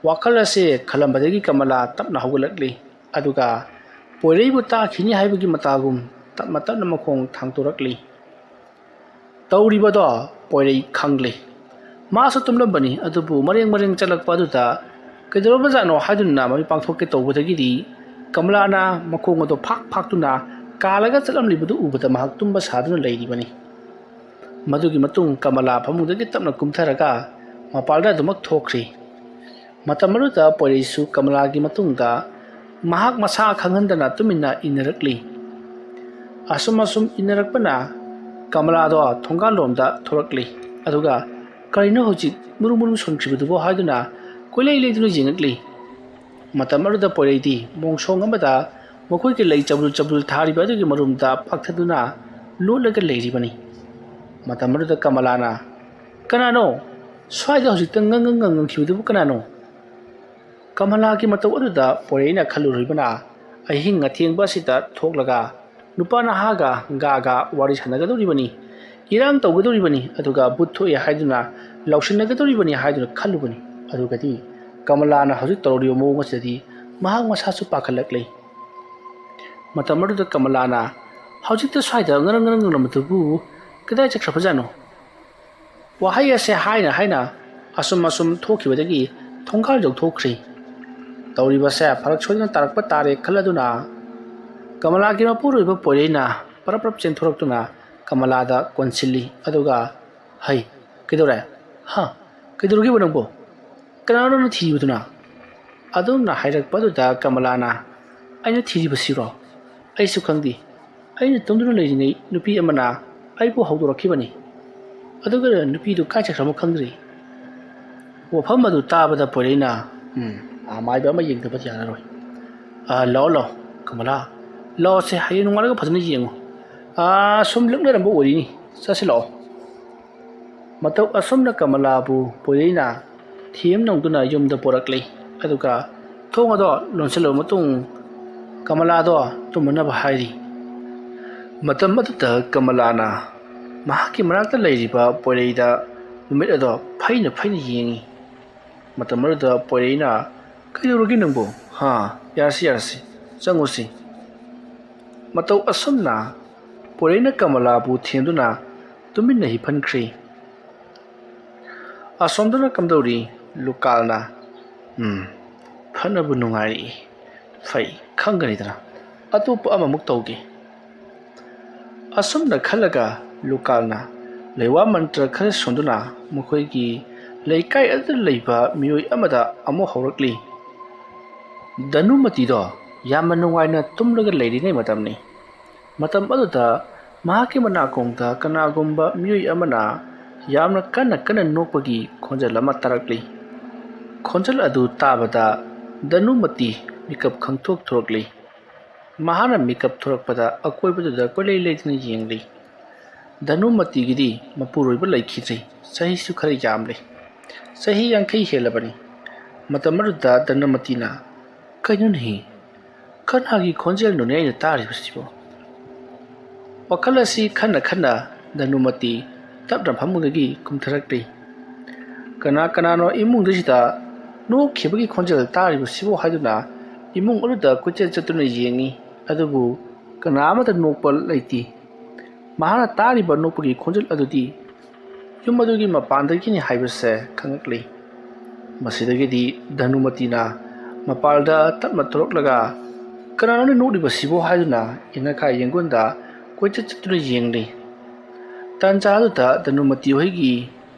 ꯋꯥꯈꯜ ꯑꯁꯦ ꯈꯜꯂꯝꯕꯗꯒꯤ ꯀꯃꯂꯥ ꯇꯞꯅ ꯍꯧꯒꯠꯂꯛꯂꯤ ꯑꯗꯨꯒ ꯄꯣꯏꯔꯩꯕꯨ ꯇꯥꯈꯤꯅꯤ ꯍꯥꯏꯕꯒꯤ ꯃꯇꯥꯒꯨꯝ ꯇꯞꯅ ꯃꯈꯣꯡ ꯊꯥꯡꯇꯣꯔꯛꯂꯤ ꯇꯧꯔꯤꯕꯗꯣ ꯄꯣꯏꯔꯩ ꯈꯪꯂꯤ ꯃꯥꯁꯨ ꯇꯨꯝꯂꯝꯕꯅꯤ ꯑꯗꯨꯕꯨ ꯃꯔꯦꯡ ꯆꯠꯂꯛꯄ ꯑꯗꯨꯗ ꯀꯩꯗꯧꯔꯕꯖꯥꯠꯅꯣ ꯍꯥꯏꯗꯨꯅ ꯃꯃꯤꯠ ꯄꯥꯡꯊꯣꯛꯀꯦ ꯇꯧꯕꯗꯒꯤꯗꯤ ꯀꯃꯂꯥꯅ ꯃꯈꯣꯡ ꯑꯗꯣ ꯐꯥꯛꯇꯨꯅ ꯀꯥꯜꯂꯒ ꯆꯠꯂꯝꯂꯤꯕꯗꯨ ꯎꯕꯗ ꯃꯍꯥꯛ ꯇꯨꯝꯕ ꯁꯥꯗꯨꯅ ꯂꯩꯔꯤꯕꯅꯤ ꯃꯗꯨꯒꯤ ꯃꯇꯨꯡ ꯀꯃꯂꯥ ꯐꯃꯨꯡꯗꯒꯤ ꯇꯞꯅ ꯀꯨꯝꯊꯔꯒ ꯃꯄꯥꯟꯗ ꯑꯗꯨꯃꯛ ꯊꯣꯛꯈ꯭ꯔꯤ ꯃꯇꯝ ꯑꯗꯨꯗ ꯄꯣꯏꯔꯩꯁꯨ ꯀꯃꯂꯥꯒꯤ ꯃꯇꯨꯡꯗ ꯃꯍꯥꯛ ꯃꯁꯥ ꯈꯪꯍꯟꯗꯅ ꯇꯨꯃꯤꯟꯅ ꯏꯟꯅꯔꯛꯂꯤ ꯑꯁꯨꯝ ꯏꯟꯅꯔꯛꯄꯅ ꯀꯃꯂꯥꯗꯣ ꯊꯣꯡꯒꯥꯜꯂꯣꯝꯗ ꯊꯣꯔꯛꯂꯤ ꯑꯗꯨꯒ ꯀꯔꯤꯅꯣ ꯍꯧꯖꯤꯛ ꯃꯨꯔꯨꯝ ꯁꯣꯟꯈ꯭ꯔꯤꯕꯗꯨꯕꯣ ꯍꯥꯏꯗꯨꯅ ꯀꯣꯏꯂꯩ ꯂꯩꯗꯨꯅ ꯌꯦꯡꯉꯛꯂꯤ ꯃꯇꯝ ꯑꯗꯨꯗ ꯄꯣꯏꯔꯩꯗꯤ ꯃꯣꯡꯁꯣꯡ ꯑꯃꯗ ꯃꯈꯣꯏꯒꯤ ꯂꯩ ꯆꯕꯨꯜ ꯊꯥꯔꯤꯕ ꯑꯗꯨꯒꯤ ꯃꯔꯨꯝꯗ ꯄꯥꯛꯊꯗꯨꯅ ꯂꯣꯠꯂꯒ ꯂꯩꯔꯤꯕꯅꯤ ꯃꯇꯝ ꯑꯗꯨꯗ ꯀꯃꯂꯥꯅ ꯀꯅꯥꯅꯣ ꯁ꯭ꯋꯥꯏꯗ ꯍꯧꯖꯤꯛꯇ ꯉꯪꯈꯤꯕꯗꯨꯕꯨ ꯀꯅꯥꯅꯣ ꯀꯃꯂꯥꯒꯤ ꯃꯇꯧ ꯑꯗꯨꯗ ꯄꯣꯏꯔꯩꯅ ꯈꯜꯂꯨꯔꯤꯕꯅ ꯑꯍꯤꯡ ꯑꯊꯦꯡꯕ ꯑꯁꯤꯗ ꯊꯣꯛꯂꯒ ꯅꯨꯄꯥ ꯅꯍꯥꯒ ꯒꯥꯒ ꯋꯥꯔꯤ ꯁꯥꯟꯅꯒꯗꯧꯔꯤꯕꯅꯤ ꯏꯔꯥꯡ ꯇꯧꯒꯗꯧꯔꯤꯕꯅꯤ ꯑꯗꯨꯒ ꯕꯨꯠ ꯊꯣꯛꯑꯦ ꯍꯥꯏꯗꯨꯅ ꯂꯧꯁꯤꯟꯅꯒꯗꯧꯔꯤꯕꯅꯤ ꯍꯥꯏꯗꯨꯅ ꯈꯜꯂꯨꯕꯅꯤ ꯑꯗꯨꯒꯗꯤ ꯀꯃꯂꯥꯅ ꯍꯧꯖꯤꯛ ꯇꯧꯔꯤꯕ ꯃꯑꯣꯡ ꯑꯁꯤꯗꯗꯤ ꯃꯍꯥꯛ ꯃꯁꯥꯁꯨ ꯄꯥꯈꯠꯂꯛꯂꯤ ꯃꯇꯝ ꯑꯗꯨꯗ ꯀꯃꯂꯥꯅ ꯍꯧꯖꯤꯛꯇ ꯁ꯭ꯋꯥꯏꯗ ꯉꯪꯂꯝꯕꯗꯨꯕꯨ ꯀꯗꯥꯏ ꯆꯠꯈ꯭ꯔꯕꯖꯥꯠꯅꯣ ꯋꯥꯍꯩ ꯑꯁꯦ ꯍꯥꯏꯅ ꯑꯁꯨꯝ ꯊꯣꯛꯈꯤꯕꯗꯒꯤ ꯊꯣꯡꯒꯥꯜ ꯌꯧꯊꯣꯛꯈ꯭ꯔꯤ ꯇꯧꯔꯤꯕꯁꯦ ꯐꯔꯛ ꯁꯣꯏꯗꯅ ꯇꯥꯔꯛꯄ ꯇꯥꯔꯦ ꯈꯜꯂꯗꯨꯅ ꯀꯃꯂꯥꯒꯤ ꯃꯄꯨꯔꯣꯏꯕ ꯄꯣꯏꯔꯩꯅ ꯄꯔꯞ ꯆꯦꯟꯊꯣꯔꯛꯇꯨꯅ ꯀꯃꯂꯥꯗ ꯀꯣꯟꯁꯤꯜꯂꯤ ꯑꯗꯨꯒ ꯍꯩ ꯀꯩꯗꯧꯔꯦ ꯀꯩꯗꯧꯔꯒꯦꯕ ꯅꯪꯕꯣ ꯀꯅꯥꯅꯣ ꯊꯤꯔꯤꯕꯗꯨꯅ ꯑꯗꯨꯝꯅ ꯍꯥꯏꯔꯛꯄꯗꯨꯗ ꯀꯃꯂꯥꯅ ꯑꯩꯅ ꯊꯤꯔꯤꯕꯁꯤꯔꯣ ꯑꯩꯁꯨ ꯈꯪꯗꯦ ꯑꯩꯅ ꯇꯨꯝꯗꯨꯅ ꯂꯩꯔꯤꯉꯩ ꯅꯨꯄꯤ ꯑꯃꯅ ꯑꯩꯕꯨ ꯍꯧꯗꯣꯔꯛꯈꯤꯕꯅꯤ ꯑꯗꯨꯒ ꯅꯨꯄꯤꯗꯨ ꯀꯥꯏ ꯆꯠꯈ꯭ꯔꯕ ꯈꯪꯗ꯭ꯔꯤ ꯋꯥꯐꯝ ꯑꯗꯨ ꯇꯥꯕꯗ ꯄꯣꯏꯔꯩꯅ ꯑꯃꯥꯏꯕ ꯑꯃ ꯌꯦꯡꯗꯕꯗꯤ ꯌꯥꯔꯔꯣꯏ ꯂꯥꯛꯑꯣ ꯀꯃꯂꯥ ꯂꯥꯛꯑꯣꯁꯦ ꯍꯌꯦꯡ ꯅꯣꯡꯉꯥꯜꯂꯒ ꯐꯖꯅ ꯌꯦꯡꯉꯨ ꯁꯨꯝ ꯂꯛꯅꯔꯝꯕ ꯑꯣꯏꯔꯤꯅꯤ ꯆꯠꯁꯤ ꯂꯥꯛꯑꯣ ꯃꯇꯧ ꯑꯁꯨꯝꯅ ꯀꯃꯂꯥꯕꯨ ꯄꯣꯏꯔꯩꯅ ꯊꯦꯝ ꯅꯧꯗꯨꯅ ꯌꯨꯝꯗ ꯄꯣꯔꯛꯂꯤ ꯑꯗꯨꯒ ꯊꯣꯡ ꯑꯗꯣ ꯂꯣꯟꯁꯤꯜꯂꯕ ꯃꯇꯨꯡ ꯀꯃꯂꯥꯗꯣ ꯇꯨꯝꯅꯅꯕ ꯍꯥꯏꯔꯤ ꯃꯇꯝ ꯑꯗꯨꯗ ꯀꯃꯂꯥꯅ ꯃꯍꯥꯛꯀꯤ ꯃꯅꯥꯛꯇ ꯂꯩꯔꯤꯕ ꯄꯣꯏꯔꯩꯗ ꯅꯨꯃꯤꯠ ꯑꯗꯣ ꯐꯩꯅ ꯌꯦꯡꯉꯤ ꯃꯇꯝ ꯑꯗꯨꯗ ꯄꯣꯏꯔꯩꯅ ꯀꯩꯗꯧꯔꯒꯦ ꯅꯪꯕꯨ ꯌꯥꯔꯁꯤ ꯆꯪꯉꯨꯁꯤ ꯃꯇꯧ ꯑꯁꯨꯝꯅ ꯄꯣꯏꯔꯩꯅ ꯀꯃꯂꯥꯕꯨ ꯊꯦꯝꯗꯨꯅ ꯇꯨꯃꯤꯟꯅ ꯍꯤꯞꯍꯟꯈ꯭ꯔꯤ ꯑꯁꯣꯝꯗꯅ ꯀꯝꯗꯧꯔꯤ ꯂꯨꯀꯥꯜꯅ ꯐꯅꯕꯨ ꯅꯨꯡꯉꯥꯏꯔꯛꯏ ꯐꯩ ꯈꯪꯒꯅꯤꯗꯅ ꯑꯇꯣꯞꯄ ꯑꯃꯃꯨꯛ ꯇꯧꯒꯦ ꯑꯁꯨꯝꯅ ꯈꯜꯂꯒ ꯂꯨꯀꯥꯜꯅ ꯂꯩꯋꯥ ꯃꯟꯇ꯭ꯔ ꯈꯔ ꯁꯣꯟꯗꯨꯅ ꯃꯈꯣꯏꯒꯤ ꯂꯩꯀꯥꯏ ꯑꯗꯨꯗ ꯂꯩꯕ ꯃꯤꯑꯣꯏ ꯑꯃꯗ ꯑꯃꯨꯛ ꯍꯧꯔꯛꯂꯤ ꯙꯅꯨꯃꯇꯤꯗꯣ ꯌꯥꯝꯅ ꯅꯨꯡꯉꯥꯏꯅ ꯇꯨꯝꯂꯒ ꯂꯩꯔꯤꯉꯩ ꯃꯇꯝꯅꯤ ꯃꯇꯝ ꯑꯗꯨꯗ ꯃꯍꯥꯛꯀꯤ ꯃꯅꯥꯀꯣꯡꯗ ꯀꯅꯥꯒꯨꯝꯕ ꯃꯤꯑꯣꯏ ꯑꯃꯅ ꯌꯥꯝꯅ ꯀꯟꯅ ꯅꯣꯛꯄꯒꯤ ꯈꯣꯟꯖꯦꯜ ꯑꯃ ꯇꯥꯔꯛꯂꯤ ꯈꯣꯟꯖꯦꯜ ꯑꯗꯨ ꯇꯥꯕꯗ ꯙꯅꯨꯃꯇꯤ ꯃꯤꯀꯞ ꯈꯪꯊꯣꯛ ꯊꯣꯔꯛꯂꯤ ꯃꯍꯥꯛꯅ ꯃꯤꯀꯞ ꯊꯣꯔꯛꯄꯗ ꯑꯀꯣꯏꯕꯗꯨꯗ ꯀꯣꯏꯂꯩ ꯂꯩꯗꯨꯅ ꯌꯦꯡꯂꯤ ꯙꯅꯨꯃꯇꯤꯒꯤꯗꯤ ꯃꯄꯨꯔꯣꯏꯕ ꯂꯩꯈꯤꯗ꯭ꯔꯤ ꯆꯍꯤꯁꯨ ꯈꯔ ꯌꯥꯝꯂꯤ ꯆꯍꯤ 50 ꯍꯦꯜꯂꯕꯅꯤ ꯃꯇꯝ ꯑꯗꯨꯗ ꯙꯅꯨꯃꯇꯤꯅ ꯀꯩꯅꯣꯅꯦ ꯀꯅꯥꯒꯤ ꯈꯣꯟꯖꯦꯜꯅꯣꯅꯦ ꯑꯩꯅ ꯇꯥꯔꯤꯕꯁꯤꯕꯣ ꯋꯥꯈꯜ ꯑꯁꯤ ꯈꯟꯅ ꯙꯅꯨꯃꯇꯤ ꯇꯞꯅ ꯐꯃꯨꯡꯗꯒꯤ ꯀꯨꯝꯊꯔꯛꯂꯤ ꯀꯅꯥꯅꯣ ꯏꯃꯨꯡꯗꯁꯤꯗ ꯅꯣꯛꯈꯤꯕꯒꯤ ꯈꯣꯟꯖꯦꯜ ꯇꯥꯔꯤꯕꯁꯤꯕꯣ ꯍꯥꯏꯗꯨꯅ ꯏꯃꯨꯡ ꯑꯗꯨꯗ ꯀꯣꯏꯆꯠ ꯆꯠꯇꯨꯅ ꯌꯦꯡꯉꯤ ꯑꯗꯨꯕꯨ ꯀꯅꯥ ꯑꯃꯠꯇ ꯅꯣꯛꯄ ꯂꯩꯇꯦ ꯃꯍꯥꯛꯅ ꯇꯥꯔꯤꯕ ꯅꯣꯛꯄꯒꯤ ꯈꯣꯟꯖꯦꯜ ꯑꯗꯨꯗꯤ ꯌꯨꯝ ꯑꯗꯨꯒꯤ ꯃꯄꯥꯟꯗꯒꯤꯅꯤ ꯍꯥꯏꯕꯁꯦ ꯈꯪꯉꯛꯂꯤ ꯃꯁꯤꯗꯒꯤꯗꯤ ꯙꯅꯨꯃꯇꯤꯅ ꯃꯄꯥꯟꯗ ꯇꯞꯅ ꯊꯣꯔꯛꯂꯒ ꯀꯅꯥꯅꯣꯅꯦ ꯅꯣꯛꯂꯤꯕꯁꯤꯕꯣ ꯍꯥꯏꯗꯨꯅ ꯌꯦꯅꯈꯥ ꯌꯦꯡꯒꯣꯟꯗ ꯀꯣꯏꯆꯠ ꯆꯠꯇꯨꯅ ꯌꯦꯡꯂꯤ ꯇꯥꯟꯖꯥ ꯑꯗꯨꯗ ꯙꯅꯨꯃꯇꯤ ꯍꯣꯏꯒꯤ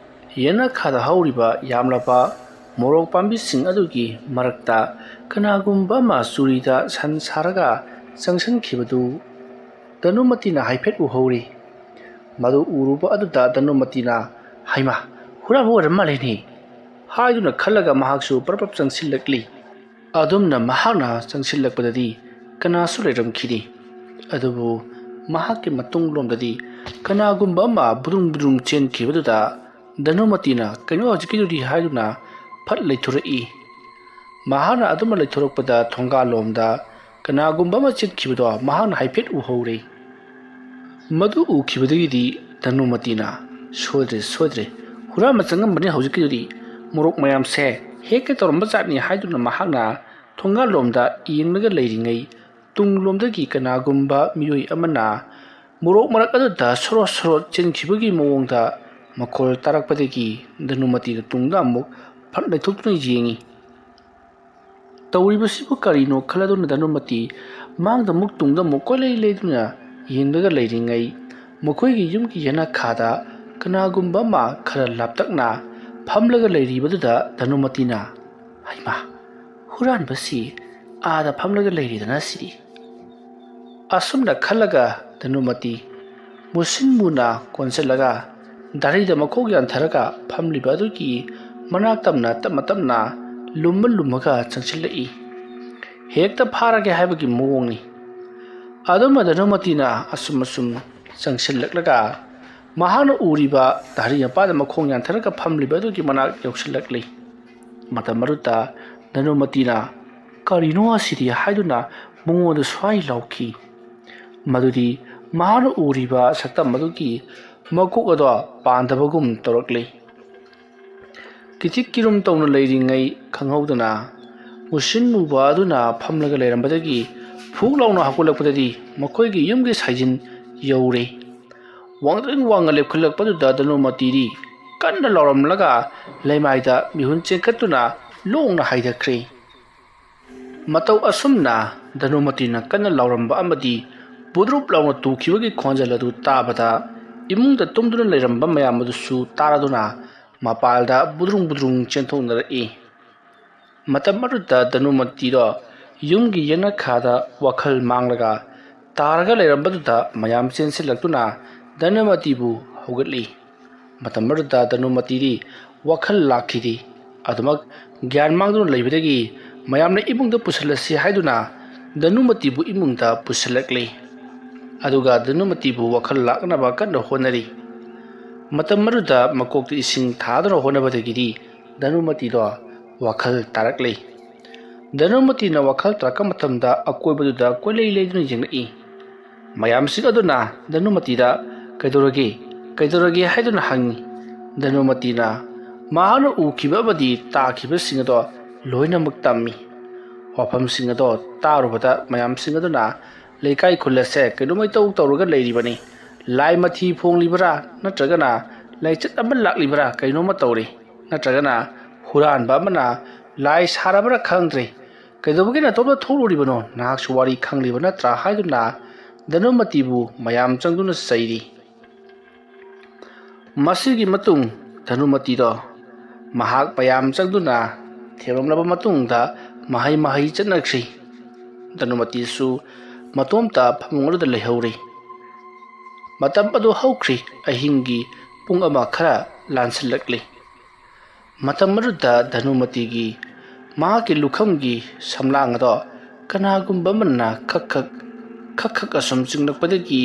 ꯌꯦꯅꯈꯥꯗ ꯍꯧꯔꯤꯕ ꯌꯥꯝꯂꯕ ꯃꯣꯔꯣꯛ ꯄꯥꯝꯕꯤꯁꯤꯡ ꯑꯗꯨꯒꯤ ꯃꯔꯛꯇ ꯀꯅꯥꯒꯨꯝꯕ ꯑꯃ ꯆꯨꯔꯤꯗ ꯁꯟ ꯁꯥꯔꯒ ꯆꯪꯁꯤꯟꯈꯤꯕꯗꯨ ꯙꯅꯨꯃꯇꯤꯅ ꯍꯥꯏꯐꯦꯠ ꯎꯍꯧꯔꯤ ꯃꯗꯨ ꯎꯔꯨꯕ ꯑꯗꯨꯗ ꯙꯅꯨꯃꯇꯤꯅ ꯍꯩꯃꯥ ꯍꯨꯔꯥꯟꯕ ꯑꯣꯏꯔꯝ ꯃꯥꯜꯂꯦꯅꯦ ꯍꯥꯏꯗꯨꯅ ꯈꯜꯂꯒ ꯃꯍꯥꯛꯁꯨ ꯄ꯭ꯔꯞ ꯆꯪꯁꯤꯜꯂꯛꯂꯤ ꯑꯗꯨꯝꯅ ꯃꯍꯥꯛꯅ ꯆꯪꯁꯤꯜꯂꯛꯄꯗꯗꯤ ꯀꯅꯥꯁꯨ ꯂꯩꯔꯝꯈꯤꯗꯦ ꯑꯗꯨꯕꯨ ꯃꯍꯥꯛꯀꯤ ꯃꯇꯨꯡꯂꯣꯝꯗꯗꯤ ꯀꯅꯥꯒꯨꯝꯕ ꯑꯃ ꯕꯨꯗ꯭ꯔꯨꯡ ꯆꯦꯟꯈꯤꯕꯗꯨꯗ ꯙꯅꯨꯃꯇꯤꯅ ꯀꯩꯅꯣ ꯍꯧꯖꯤꯛꯀꯤꯗꯨꯗꯤ ꯍꯥꯏꯗꯨꯅ ꯐꯠ ꯂꯩꯊꯣꯔꯛꯏ ꯃꯍꯥꯛꯅ ꯑꯗꯨꯝꯅ ꯂꯩꯊꯣꯔꯛꯄꯗ ꯊꯣꯡꯒꯥꯜꯂꯣꯝꯗ ꯀꯅꯥꯒꯨꯝꯕ ꯑꯃ ꯆꯠꯈꯤꯕꯗꯣ ꯃꯍꯥꯛꯅ ꯍꯥꯏꯐꯦꯠ ꯎꯍꯧꯔꯦ ꯃꯗꯨ ꯎꯈꯤꯕꯗꯒꯤꯗꯤ ꯙꯅꯨꯃꯇꯤꯅ ꯁꯣꯏꯗ꯭ꯔꯦ ꯍꯨꯔꯥꯟꯕ ꯆꯪꯉꯝꯕꯅꯤ ꯍꯧꯖꯤꯛꯀꯤꯗꯨꯗꯤ ꯃꯣꯔꯣꯛ ꯃꯌꯥꯝꯁꯦ ꯍꯦꯛꯀ ꯇꯧꯔꯝꯕ ꯖꯥꯠꯅꯤ ꯍꯥꯏꯗꯨꯅ ꯃꯍꯥꯛꯅ ꯊꯣꯡꯒꯥꯜꯂꯣꯝꯗ ꯌꯦꯡꯂꯒ ꯂꯩꯔꯤꯉꯩ ꯇꯨꯡꯂꯣꯝꯗꯒꯤ ꯀꯅꯥꯒꯨꯝꯕ ꯃꯤꯑꯣꯏ ꯑꯃꯅ ꯃꯣꯔꯣꯛ ꯃꯔꯛ ꯑꯗꯨꯗ ꯁꯣꯔꯣꯠ ꯆꯦꯟꯈꯤꯕꯒꯤ ꯃꯑꯣꯡꯗ ꯃꯈꯣꯜ ꯇꯥꯔꯛꯄꯗꯒꯤ ꯙꯅꯨꯃꯇꯤꯅ ꯇꯨꯡꯗ ꯑꯃꯨꯛ ꯐꯠ ꯂꯩꯊꯣꯛꯇꯨꯅ ꯌꯦꯡꯉꯤ ꯇꯧꯔꯤꯕꯁꯤꯕꯨ ꯀꯔꯤꯅꯣ ꯈꯜꯂꯗꯨꯅ ꯙꯅꯨꯃꯇꯤ ꯃꯥꯡꯗ ꯑꯃꯨꯛ ꯇꯨꯡꯗ ꯑꯃꯨꯛ ꯀꯣꯏꯂꯩ ꯂꯩꯗꯨꯅ ꯌꯦꯡꯂꯒ ꯂꯩꯔꯤꯉꯩ ꯃꯈꯣꯏꯒꯤ ꯌꯨꯝꯒꯤ ꯌꯦꯅꯈꯥꯗ ꯀꯅꯥꯒꯨꯝꯕ ꯑꯃ खरा लापटकना फमलगा लैरिबदुदा धनुमतिना हाइमा हुरानबसी आदा फमलगा लैरिदना सिरी असुमना खलगा धनुमति मुसिनमुना कोनसलगा दारिदा मखोग यानथरगा फमलिबा अदुगी मनाक तमना तमतमना लुमगा चंगसिलई हेक्ता फारगे हाइबगी मोंगनी अदुम धनुमतिना असुम चंगसिललगा महान उरिबा दारी यपाद मखोंग यानथरगा फमलिबा अदुगी मनाक यौसिललकली मतमरुता धनुमतिना करिनो असिरी हाइदुना मोंगोद स्वाई लाउखी मदुदी महान उरिबा सक्तम मदुगी मकोक अदो पांदबगुम तौरकली किथिक किरुम तौना लैरिङै खंहौदना मुसिन मुबा अदुना फमलगा लैरंबदगी फुक लाउना हकुलकपददी मखोइगी युमगी साइजिन यौरे वांगद्रिंग वांगा लेपखलकपदुदा धनुमतिरी कन्ना लौरमलगा लैमाइदा मिहुन चेंखतुना लोंगना हाइदख्रे मतौ असुमना धनुमतिना कन्ना लौरंबा अमदी बुद्रुप लाउना तुखिबगी खोंजल अदु ताबदा इमुंगदा तुमदुना लैरंबा मयाम अदुसु तारादुना मपालदा बुद्रुंग चेंथोनरई मतम अदुदा धनुमतिरो युमगी यनखादा वखल मांगलगा तारगा लैरंबदुदा मयाम चेंसिलक्तुना धनुमतिबु हौगतली मतम अदुदा धनुमतिरी वखल लाखिदी अदुमक ज्ञान मांगदुना लैबदगी मयामना इमुंगदा पुसलसी हाइदुना धनुमतिबु इमुंगदा पुसलकली अदुगा धनुमतिबु वखल लाकनबा कन्ना होनरी मतम मरुदा मकोक इसिंग थादना होनबदगिरी धनुमतिदो वखल तारकले धनुमतिना वखल तारक मतमदा अकोइबदुदा कोइलै लैदुना यंगई मयाम सिग अदुना धनुमतिदा कैदोरगे हाइदुना हंगी धनुमतिना महान उखिबा बदी ताखिबा सिंगदो लोइनमक तम्मी वफम सिंगदो तारुबदा मयाम सिंगदुना लेकाई खुलसे कैदुमै तौरगा लैरिबनी लाई मथी फोंलिबरा नत्रगना लाइचत अमन लाक्लिबरा कैनोमा तौरे नत्रगना हुरानबा अमना लाई साराबरा खंद्रे ꯀꯩꯗꯧꯕꯒꯤꯅ ꯑꯇꯣꯞꯄ ꯊꯣꯛꯂꯨꯔꯤꯕꯅꯣ ꯅꯍꯥꯛꯁꯨ ꯋꯥꯔꯤ ꯈꯪꯂꯤꯕ ꯅꯠꯇ꯭ꯔꯥ ꯍꯥꯏꯗꯨꯅ ꯙꯅꯨꯃꯇꯤꯕꯨ ꯃꯌꯥꯝ ꯆꯪꯗꯨꯅ ꯆꯩꯔꯤ꯫ ꯃꯁꯤꯒꯤ ꯃꯇꯨꯡ ꯙꯅꯨꯃꯇꯤꯗꯣ ꯃꯍꯥꯛ ꯃꯌꯥꯝ ꯆꯪꯗꯨꯅ ꯊꯦꯝꯂꯝꯂꯕ ꯃꯇꯨꯡꯗ ꯃꯍꯩ ꯆꯠꯅꯈ꯭ꯔꯤ꯫ ꯙꯅꯨꯃꯇꯤꯁꯨ ꯃꯇꯣꯝꯇ ꯐꯃꯨꯡ ꯑꯗꯨꯗ ꯂꯩꯍꯧꯔꯤ꯫ ꯃꯇꯝ ꯑꯗꯨ ꯍꯧꯈ꯭ꯔꯤ꯫ ꯑꯍꯤꯡꯒꯤ ꯄꯨꯡ ꯑꯃ ꯈꯔ ꯂꯥꯟꯁꯤꯜꯂꯛꯂꯤ꯫ ꯃꯇꯝ ꯑꯗꯨꯗ ꯙꯅꯨꯃꯇꯤꯒꯤ ꯃꯍꯥꯛꯀꯤ ꯂꯨꯈꯝꯒꯤ ꯁꯝꯂꯥꯡ ꯑꯗꯣ ꯀꯅꯥꯒꯨꯝꯕ ꯑꯃꯅ ꯈꯛ ꯑꯁꯨꯝ ꯆꯤꯡꯂꯛꯄꯗꯒꯤ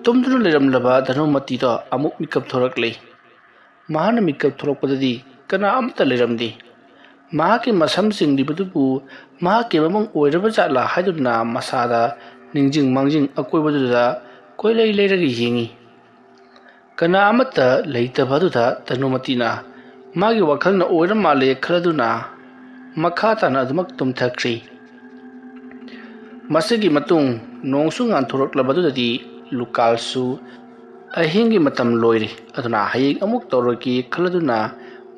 ꯇꯨꯝꯗꯨꯅ ꯂꯩꯔꯝꯂꯕ ꯙꯅꯨꯃꯇꯤꯗꯣ ꯑꯃꯨꯛ ꯃꯤꯀꯞ ꯊꯣꯔꯛꯂꯤ꯫ ꯃꯍꯥꯛꯅ ꯃꯤꯀꯞ ꯊꯣꯔꯛꯄꯗꯗꯤ ꯀꯅꯥ ꯑꯃꯠꯇ ꯂꯩꯔꯝꯗꯦ꯫ ꯃꯍꯥꯛꯀꯤ ꯃꯁꯝ ꯆꯤꯡꯂꯤꯕꯗꯨꯕꯨ ꯃꯍꯥꯛꯀꯤ ꯃꯃꯪ ꯑꯣꯏꯔꯕ ꯖꯥꯠꯂꯥ ꯍꯥꯏꯗꯨꯅ ꯃꯁꯥꯗ ꯅꯤꯡꯖꯤꯡ ꯃꯥꯡꯖꯤꯡ ꯑꯀꯣꯏꯕꯗꯨꯗ ꯀꯣꯏꯂꯩ ꯂꯩꯔꯒ ꯌꯦꯡꯉꯤ꯫ ꯀꯅꯥ ꯑꯃꯠꯇ ꯂꯩꯇꯕ ꯑꯗꯨꯗ ꯙꯅꯨꯃꯇꯤꯅ ꯃꯥꯒꯤ ꯋꯥꯈꯜꯅ ꯑꯣꯏꯔ ꯃꯥꯜꯂꯦ ꯈꯜꯂꯗꯨꯅ ꯃꯈꯥ ꯇꯥꯅ ꯑꯗꯨꯃꯛ ꯇꯨꯝꯊꯈ꯭ꯔꯤ꯫ ꯃꯁꯤꯒꯤ ꯃꯇꯨꯡ ꯅꯣꯡꯁꯨ ꯉꯥꯟꯊꯣꯔꯛꯂꯕꯗꯨꯗꯗꯤ ꯂꯨꯀꯥꯜꯁꯨ ꯑꯍꯤꯡꯒꯤ ꯃꯇꯝ ꯂꯣꯏꯔꯦ ꯑꯗꯨꯅ ꯍꯌꯦꯡ ꯑꯃꯨꯛ ꯇꯧꯔꯒꯦ ꯈꯜꯂꯗꯨꯅ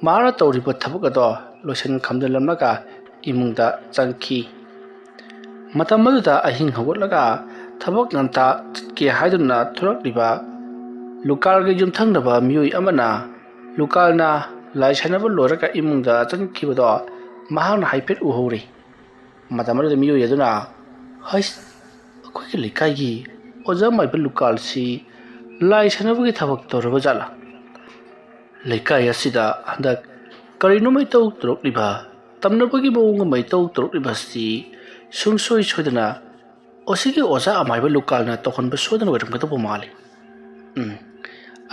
ꯃꯥꯅ ꯇꯧꯔꯤꯕ ꯊꯕꯛ ꯑꯗꯣ ꯂꯣꯏꯁꯤꯟ ꯈꯝꯖꯤꯜꯂꯝꯂꯒ ꯏꯃꯨꯡꯗ ꯆꯪꯈꯤ꯫ ꯃꯇꯝ ꯑꯗꯨꯗ ꯑꯍꯤꯡ ꯍꯧꯒꯠꯂꯒ ꯊꯕꯛ ꯉꯟꯇꯥ ꯆꯠꯀꯦ ꯍꯥꯏꯗꯨꯅ ꯊꯣꯔꯛꯂꯤꯕ ꯂꯨꯀꯥꯜꯒꯤ ꯌꯨꯝꯊꯪꯅꯕ ꯃꯤꯑꯣꯏ ꯑꯃꯅ ꯂꯨꯀꯥꯜꯅ ꯂꯥꯏ ꯁꯥꯟꯅꯕ ꯂꯣꯏꯔꯒ ꯏꯃꯨꯡꯗ ꯆꯪꯈꯤꯕꯗꯣ ꯃꯍꯥꯛꯅ ꯍꯥꯏꯐꯦꯠ ꯎꯍꯧꯔꯤ꯫ ꯃꯇꯝ ꯑꯗꯨꯗ ꯃꯤꯑꯣꯏ ꯑꯗꯨꯅ ꯍꯩꯁ, ꯑꯩꯈꯣꯏꯒꯤ ꯂꯩꯀꯥꯏꯒꯤ ꯑꯣꯖꯥ ꯃꯥꯏꯕ ꯂꯨꯀꯥꯜꯁꯤ ꯂꯥꯏ ꯁꯥꯟꯅꯕꯒꯤ ꯊꯕꯛ ꯇꯧꯔꯕ ꯖꯥꯠꯂꯥ? ꯂꯩꯀꯥꯏ ꯑꯁꯤꯗ ꯍꯟꯗꯛ ꯀꯔꯤꯅꯣ ꯃꯩꯇꯧ ꯇꯧꯔꯛꯂꯤꯕ ꯇꯝꯅꯕꯒꯤ ꯃꯑꯣꯡ ꯑꯃ ꯃꯩꯇꯧ ꯇꯧꯔꯛꯂꯤꯕꯁꯤ ꯁꯨꯡꯁꯣꯏ ꯁꯣꯏꯗꯅ ꯑꯁꯤꯒꯤ ꯑꯣꯖꯥ ꯑꯃꯥꯏꯕ ꯂꯨꯀꯥꯜꯅ ꯇꯧꯍꯟꯕ ꯁꯣꯏꯗꯅ ꯑꯣꯏꯔꯝꯒꯗꯧꯕ ꯃꯥꯜꯂꯤ꯫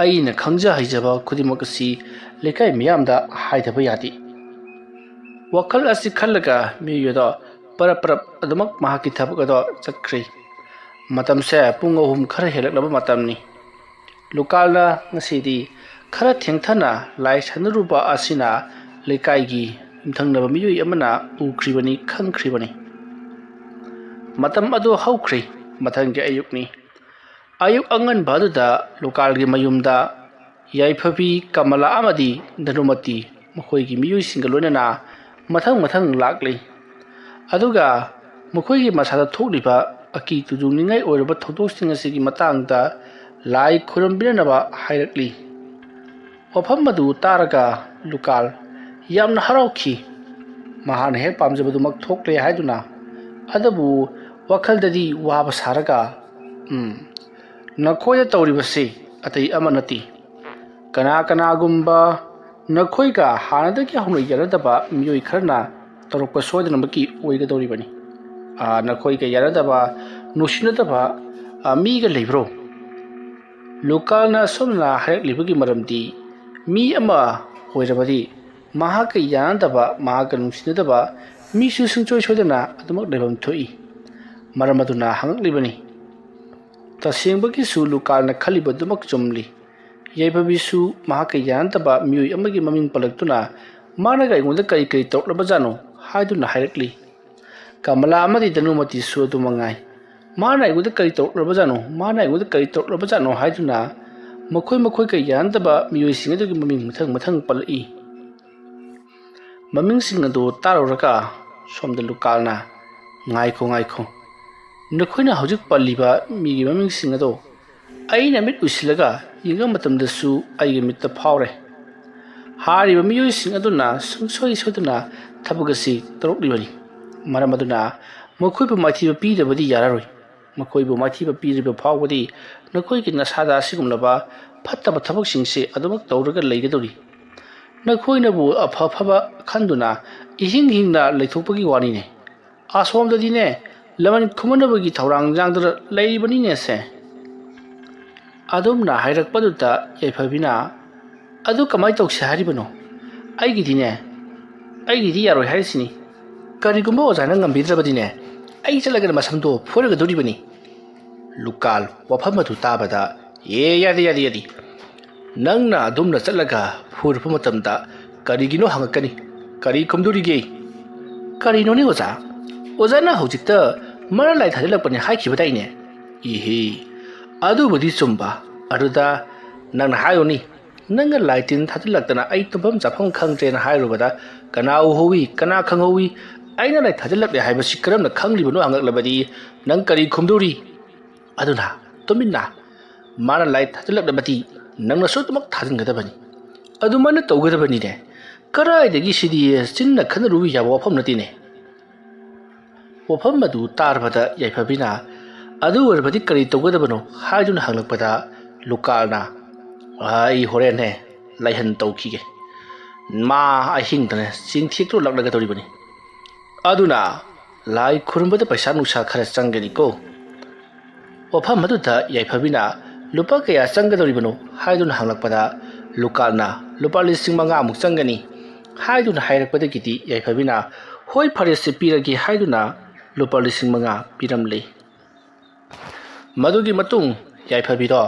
ꯑꯩꯅ ꯈꯪꯖ ꯍꯩꯖꯕ ꯈꯨꯗꯤꯡꯃꯛ ꯑꯁꯤ ꯂꯩꯀꯥꯏ ꯃꯤꯌꯥꯝꯗ ꯍꯥꯏꯗꯕ ꯌꯥꯗꯦ꯫ ꯋꯥꯈꯜ ꯑꯁꯤ ꯈꯜꯂꯒ ꯃꯤꯑꯣꯏ ꯑꯗꯣ ꯄꯔꯞ ꯑꯗꯨꯃꯛ ꯃꯍꯥꯛꯀꯤ ꯊꯕꯛ ꯑꯗꯣ ꯆꯠꯈ꯭ꯔꯤ꯫ ꯃꯇꯝꯁꯦ ꯄꯨꯡ 3 ꯈꯔ ꯍꯦꯜꯂꯛꯂꯕ ꯃꯇꯝꯅꯤ꯫ ꯂꯨꯀꯥꯜꯅ ꯉꯁꯤꯗꯤ ꯈꯔ ꯊꯦꯡꯊꯅ ꯂꯥꯏ ꯁꯥꯟꯅꯔꯨꯕ ꯑꯁꯤꯅ ꯂꯩꯀꯥꯏꯒꯤ ꯌꯨꯝꯊꯪꯅꯕ ꯃꯤꯑꯣꯏ ꯑꯃꯅ ꯎꯈ꯭ꯔꯤꯕꯅꯤ, ꯈꯪꯈ꯭ꯔꯤꯕꯅꯤ꯫ ꯃꯇꯝ ꯑꯗꯨ ꯍꯧꯈ꯭ꯔꯤ꯫ ꯃꯊꯪꯒꯤ ꯑꯌꯨꯛꯅꯤ꯫ ꯑꯌꯨꯛ ꯑꯉꯟꯕ ꯑꯗꯨꯗ ꯂꯨꯀꯥꯜꯒꯤ ꯃꯌꯨꯝꯗ ꯌꯥꯏꯐꯕꯤ, ꯀꯃꯂꯥ ꯑꯃꯗꯤ ꯙꯅꯨꯃꯇꯤ ꯃꯈꯣꯏꯒꯤ ꯃꯤꯑꯣꯏꯁꯤꯡꯒ ꯂꯣꯏꯅꯅ ꯃꯊꯪ ꯂꯥꯛꯂꯤ꯫ ꯑꯗꯨꯒ ꯃꯈꯣꯏꯒꯤ ꯃꯁꯥꯗ ꯊꯣꯛꯂꯤꯕ ꯑꯀꯤ ꯇꯨꯖꯨꯡꯅꯤꯡꯉꯥꯏ ꯑꯣꯏꯔꯕ ꯊꯧꯗꯣꯛꯁꯤꯡ ꯑꯁꯤꯒꯤ ꯃꯇꯥꯡꯗ ꯂꯥꯏ ꯈꯨꯔꯨꯝꯕꯤꯅꯅꯕ ꯍꯥꯏꯔꯛꯂꯤ꯫ ꯋꯥꯐꯝ ꯑꯗꯨ ꯇꯥꯔꯒ ꯂꯨꯀꯥꯜ ꯌꯥꯝꯅ ꯍꯔꯥꯎꯈꯤ꯫ ꯃꯍꯥꯛꯅ ꯍꯦꯛ ꯄꯥꯝꯖꯕꯗꯨꯃꯛ ꯊꯣꯛꯂꯦ ꯍꯥꯏꯗꯨꯅ꯫ ꯑꯗꯨꯕꯨ ꯋꯥꯈꯜꯗꯗꯤ ꯋꯥꯕ ꯁꯥꯔꯒ ꯅꯈꯣꯏꯗ ꯇꯧꯔꯤꯕꯁꯤ ꯑꯇꯩ ꯑꯃ ꯅꯠꯇꯦ, ꯀꯅꯥꯒꯨꯝꯕ ꯅꯈꯣꯏꯒ ꯍꯥꯟꯅꯗꯒꯤ ꯍꯧꯅ ꯌꯥꯅꯗꯕ ꯃꯤꯑꯣꯏ ꯈꯔꯅ ꯇꯧꯔꯛꯄ ꯁꯣꯏꯗꯅꯃꯛꯀꯤ ꯑꯣꯏꯒꯗꯧꯔꯤꯕꯅꯤ꯫ ꯅꯈꯣꯏꯒ ꯌꯥꯅꯗꯕ, ꯅꯨꯡꯁꯤꯅꯗꯕ ꯃꯤꯒ ꯂꯩꯕ꯭ꯔꯣ? ꯂꯨꯀꯥꯜꯅ ꯑꯁꯨꯝꯅ ꯍꯥꯏꯔꯛꯂꯤꯕꯒꯤ ꯃꯔꯝꯗꯤ ꯃꯤ ꯑꯃ ꯑꯣꯏꯔꯕꯗꯤ ꯃꯍꯥꯛꯀ ꯌꯥꯅꯗꯕ, ꯃꯍꯥꯛꯀ ꯅꯨꯡꯁꯤꯅꯗꯕ ꯃꯤꯁꯨ ꯁꯨꯡꯁꯣꯏ ꯁꯣꯏꯗꯅ ꯑꯗꯨꯃꯛ ꯂꯩꯐꯝ ꯊꯣꯛꯏ꯫ ꯃꯔꯝ ꯑꯗꯨꯅ ꯍꯪꯉꯛꯂꯤꯕꯅꯤ꯫ ꯇꯁꯦꯡꯕꯒꯤꯁꯨ ꯂꯨꯀꯥꯜꯅ ꯈꯜꯂꯤꯕꯗꯨꯃꯛ ꯆꯨꯝꯂꯤ꯫ ꯌꯥꯏꯐꯕꯤꯁꯨ ꯃꯍꯥꯛꯀ ꯌꯥꯅꯗꯕ ꯃꯤꯑꯣꯏ ꯑꯃꯒꯤ ꯃꯃꯤꯡ ꯄꯜꯂꯛꯇꯨꯅ ꯃꯥꯅꯒ ꯑꯩꯉꯣꯟꯗ ꯀꯔꯤ ꯇꯧꯔꯛꯂꯕꯖꯥꯠꯅꯣ ꯍꯥꯏꯗꯨꯅ ꯍꯥꯏꯔꯛꯂꯤ꯫ ꯀꯃꯂꯥ ꯑꯃꯗꯤ ꯙꯅꯨꯃꯇꯤꯁꯨ ꯑꯗꯨꯃꯉꯥꯏ꯫ ꯃꯥꯅ ꯑꯩꯉꯣꯟꯗ ꯀꯔꯤ ꯇꯧꯔꯛꯂꯕꯖꯥꯠꯅꯣ ꯍꯥꯏꯗꯨꯅ ꯃꯈꯣꯏꯒ ꯌꯥꯅꯗꯕ ꯃꯤꯑꯣꯏꯁꯤꯡ ꯑꯗꯨꯒꯤ ꯃꯃꯤꯡ ꯃꯊꯪ ꯄꯜꯂꯛꯏ꯫ ꯃꯃꯤꯡꯁꯤꯡ ꯑꯗꯨ ꯇꯥꯔꯨꯔꯒ ꯁꯣꯝꯗ ꯂꯨꯀꯥꯜꯅ ꯉꯥꯏꯈꯣ, ꯅꯈꯣꯏꯅ ꯍꯧꯖꯤꯛ ꯄꯜꯂꯤꯕ ꯃꯤꯒꯤ ꯃꯃꯤꯡꯁꯤꯡ ꯑꯗꯣ ꯑꯩꯅ ꯃꯤꯠ ꯎꯏꯁꯤꯜꯂꯒ ꯌꯦꯡꯕ ꯃꯇꯝꯗꯁꯨ ꯑꯩꯒꯤ ꯃꯤꯠꯇ ꯐꯥꯎꯔꯦ꯫ ꯍꯥꯏꯔꯤꯕ ꯃꯤꯑꯣꯏꯁꯤꯡ ꯑꯗꯨꯅ ꯁꯨꯡꯁꯣꯏ ꯁꯣꯏꯗꯅ ꯊꯕꯛ ꯑꯁꯤ ꯇꯧꯔꯛꯂꯤꯕꯅꯤ꯫ ꯃꯔꯝ ꯑꯗꯨꯅ ꯃꯈꯣꯏꯕꯨ ꯃꯥꯏꯊꯤꯕ ꯄꯤꯗꯕꯗꯤ ꯌꯥꯔꯔꯣꯏ꯫ ꯃꯈꯣꯏꯕꯨ ꯃꯥꯏꯊꯤꯕ ꯄꯤꯗ꯭ꯔꯤꯕ ꯐꯥꯎꯕꯗꯤ ꯅꯈꯣꯏꯒꯤ ꯅꯁꯥꯗ ꯑꯁꯤꯒꯨꯝꯂꯕ ꯐꯠꯇꯕ ꯊꯕꯛꯁꯤꯡꯁꯦ ꯑꯗꯨꯃꯛ ꯇꯧꯔꯒ ꯂꯩꯒꯗꯧꯔꯤ꯫ ꯅꯈꯣꯏꯅꯕꯨ ꯑꯐꯕ ꯈꯟꯗꯨꯅ ꯏꯍꯤꯡ ꯂꯩꯊꯣꯛꯄꯒꯤ ꯋꯥꯅꯤꯅꯦ꯫ ꯑꯁꯣꯝꯗꯗꯤꯅꯦ ꯂꯃꯟ ꯈꯨꯝꯅꯕꯒꯤ ꯊꯧꯔꯥꯡꯖꯥꯡꯗ ꯂꯩꯔꯤꯕꯅꯤꯅꯦꯁꯦ꯫ ꯑꯗꯨꯝꯅ ꯍꯥꯏꯔꯛꯄꯗꯨꯗ ꯌꯥꯏꯐꯕꯤꯅ ꯑꯗꯨ ꯀꯃꯥꯏ ꯇꯧꯁꯦ ꯍꯥꯏꯔꯤꯕꯅꯣ? ꯑꯩꯒꯤꯗꯤ ꯌꯥꯔꯣꯏ ꯍꯥꯏꯔꯤꯁꯤꯅꯤ꯫ ꯀꯔꯤꯒꯨꯝꯕ ꯑꯣꯖꯥꯅ ꯉꯝꯕꯤꯗ꯭ꯔꯕꯗꯤꯅꯦ ꯑꯩ ꯆꯠꯂꯒ ꯃꯁꯝꯗꯣ ꯐꯣꯏꯔꯒꯗꯧꯔꯤꯕꯅꯤ꯫ ꯂꯨꯀꯥꯜ ꯋꯥꯐꯝ ꯑꯗꯨ ꯇꯥꯕꯗ ꯌꯥꯗꯦ꯫ ꯅꯪꯅ ꯑꯗꯨꯝꯅ ꯆꯠꯂꯒ ꯐꯨꯔꯛꯄ ꯃꯇꯝꯗ ꯀꯔꯤꯒꯤꯅꯣ ꯍꯪꯉꯛꯀꯅꯤ꯫ ꯀꯔꯤ ꯈꯨꯝꯗꯣꯔꯤꯒꯦ? ꯀꯔꯤꯅꯣꯅꯦ ꯑꯣꯖꯥ? ꯑꯣꯖꯥꯅ ꯍꯧꯖꯤꯛꯇ ꯃꯔ ꯂꯥꯏ ꯊꯥꯖꯤꯜꯂꯛꯄꯅꯤ ꯍꯥꯏꯈꯤꯕꯗꯥꯏꯅꯦ? ꯏꯍꯦ, ꯑꯗꯨꯕꯨꯗꯤ ꯆꯨꯝꯕ꯫ ꯑꯗꯨꯗ ꯅꯪꯅ ꯍꯥꯏꯌꯨꯅꯤ, ꯅꯪꯅ ꯂꯥꯏ ꯇꯤꯟ ꯊꯥꯖꯤꯜꯂꯛꯇꯅ ꯑꯩ ꯇꯨꯝꯐꯝ ꯆꯥꯐꯝ ꯈꯪꯗ꯭ꯔꯦꯅ ꯍꯥꯏꯔꯨꯕꯗ ꯀꯅꯥ ꯎꯍꯧꯋꯤ, ꯀꯅꯥ ꯈꯪꯍꯧꯋꯤ? ꯑꯩꯅ ꯂꯥꯏ ꯊꯥꯖꯤꯜꯂꯛꯂꯦ ꯍꯥꯏꯕꯁꯤ ꯀꯔꯝꯅ ꯈꯪꯂꯤꯕꯅꯣ ꯍꯪꯂꯛꯂꯕꯗꯤ ꯅꯪ ꯀꯔꯤ ꯈꯨꯝꯗꯧꯔꯤ ꯑꯗꯨꯅ ꯇꯨꯃꯤꯟꯅ ꯃꯥꯅ ꯂꯥꯏ ꯊꯥꯖꯤꯜꯂꯛꯂꯕꯗꯤ ꯅꯪꯅꯁꯨ ꯑꯗꯨꯃꯛ ꯊꯥꯖꯤꯟꯒꯗꯕꯅꯤ ꯑꯗꯨꯃꯥꯏꯅ ꯇꯧꯒꯗꯕꯅꯤꯅꯦ ꯀꯔꯥꯏꯗꯒꯤ ꯁꯤꯗꯤ ꯆꯤꯟꯅ ꯈꯟꯅꯔꯨꯕ ꯌꯥꯕ ꯋꯥꯐꯝ ꯅꯠꯇꯦꯅꯦ ꯋꯥꯐꯝ ꯑꯗꯨ ꯇꯥꯔꯕꯗ ꯌꯥꯏꯐꯕꯤꯅ ꯑꯗꯨ ꯑꯣꯏꯔꯕꯗꯤ ꯀꯔꯤ ꯇꯧꯒꯗꯕꯅꯣ ꯍꯥꯏꯗꯨꯅ ꯍꯪꯂꯛꯄꯗ ꯂꯨꯀꯥꯜꯅ ꯑꯩ ꯍꯣꯔꯦꯟꯅꯦ ꯂꯥꯏꯍꯟ ꯇꯧꯈꯤꯒꯦ ꯃꯥ ꯑꯍꯤꯡꯗꯅꯦ ꯆꯤꯡꯊꯦꯛꯇꯨ ꯂꯥꯛꯂꯒꯗꯧꯔꯤꯕꯅꯤ ꯑꯗꯨꯅ ꯂꯥꯏ ꯈꯨꯔꯨꯝꯕꯗ ꯄꯩꯁꯥ ꯅꯨꯡꯁꯥ ꯈꯔ ꯆꯪꯒꯅꯤꯀꯣ ꯋꯥꯐꯝ ꯑꯗꯨꯗ ꯌꯥꯏꯐꯕꯤꯅ ꯂꯨꯄꯥ ꯀꯌꯥ ꯆꯪꯒꯗꯧꯔꯤꯕꯅꯣ ꯍꯥꯏꯗꯨꯅ ꯍꯪꯂꯛꯄꯗ ꯂꯨꯀꯥꯜꯅ ꯂꯨꯄꯥ 5,000 ꯆꯪꯒꯅꯤ ꯍꯥꯏꯗꯨꯅ ꯍꯥꯏꯔꯛꯄꯗꯒꯤꯗꯤ ꯌꯥꯏꯐꯕꯤꯅ ꯍꯣꯏ ꯐꯔꯦꯁꯦ ꯄꯤꯔꯒꯦ ꯍꯥꯏꯗꯨꯅ ꯂꯨꯄꯥ 5,000 ꯄꯤꯔꯝꯂꯦ ꯃꯗꯨꯒꯤ ꯃꯇꯨꯡ ꯌꯥꯏꯐꯕꯤꯗꯣ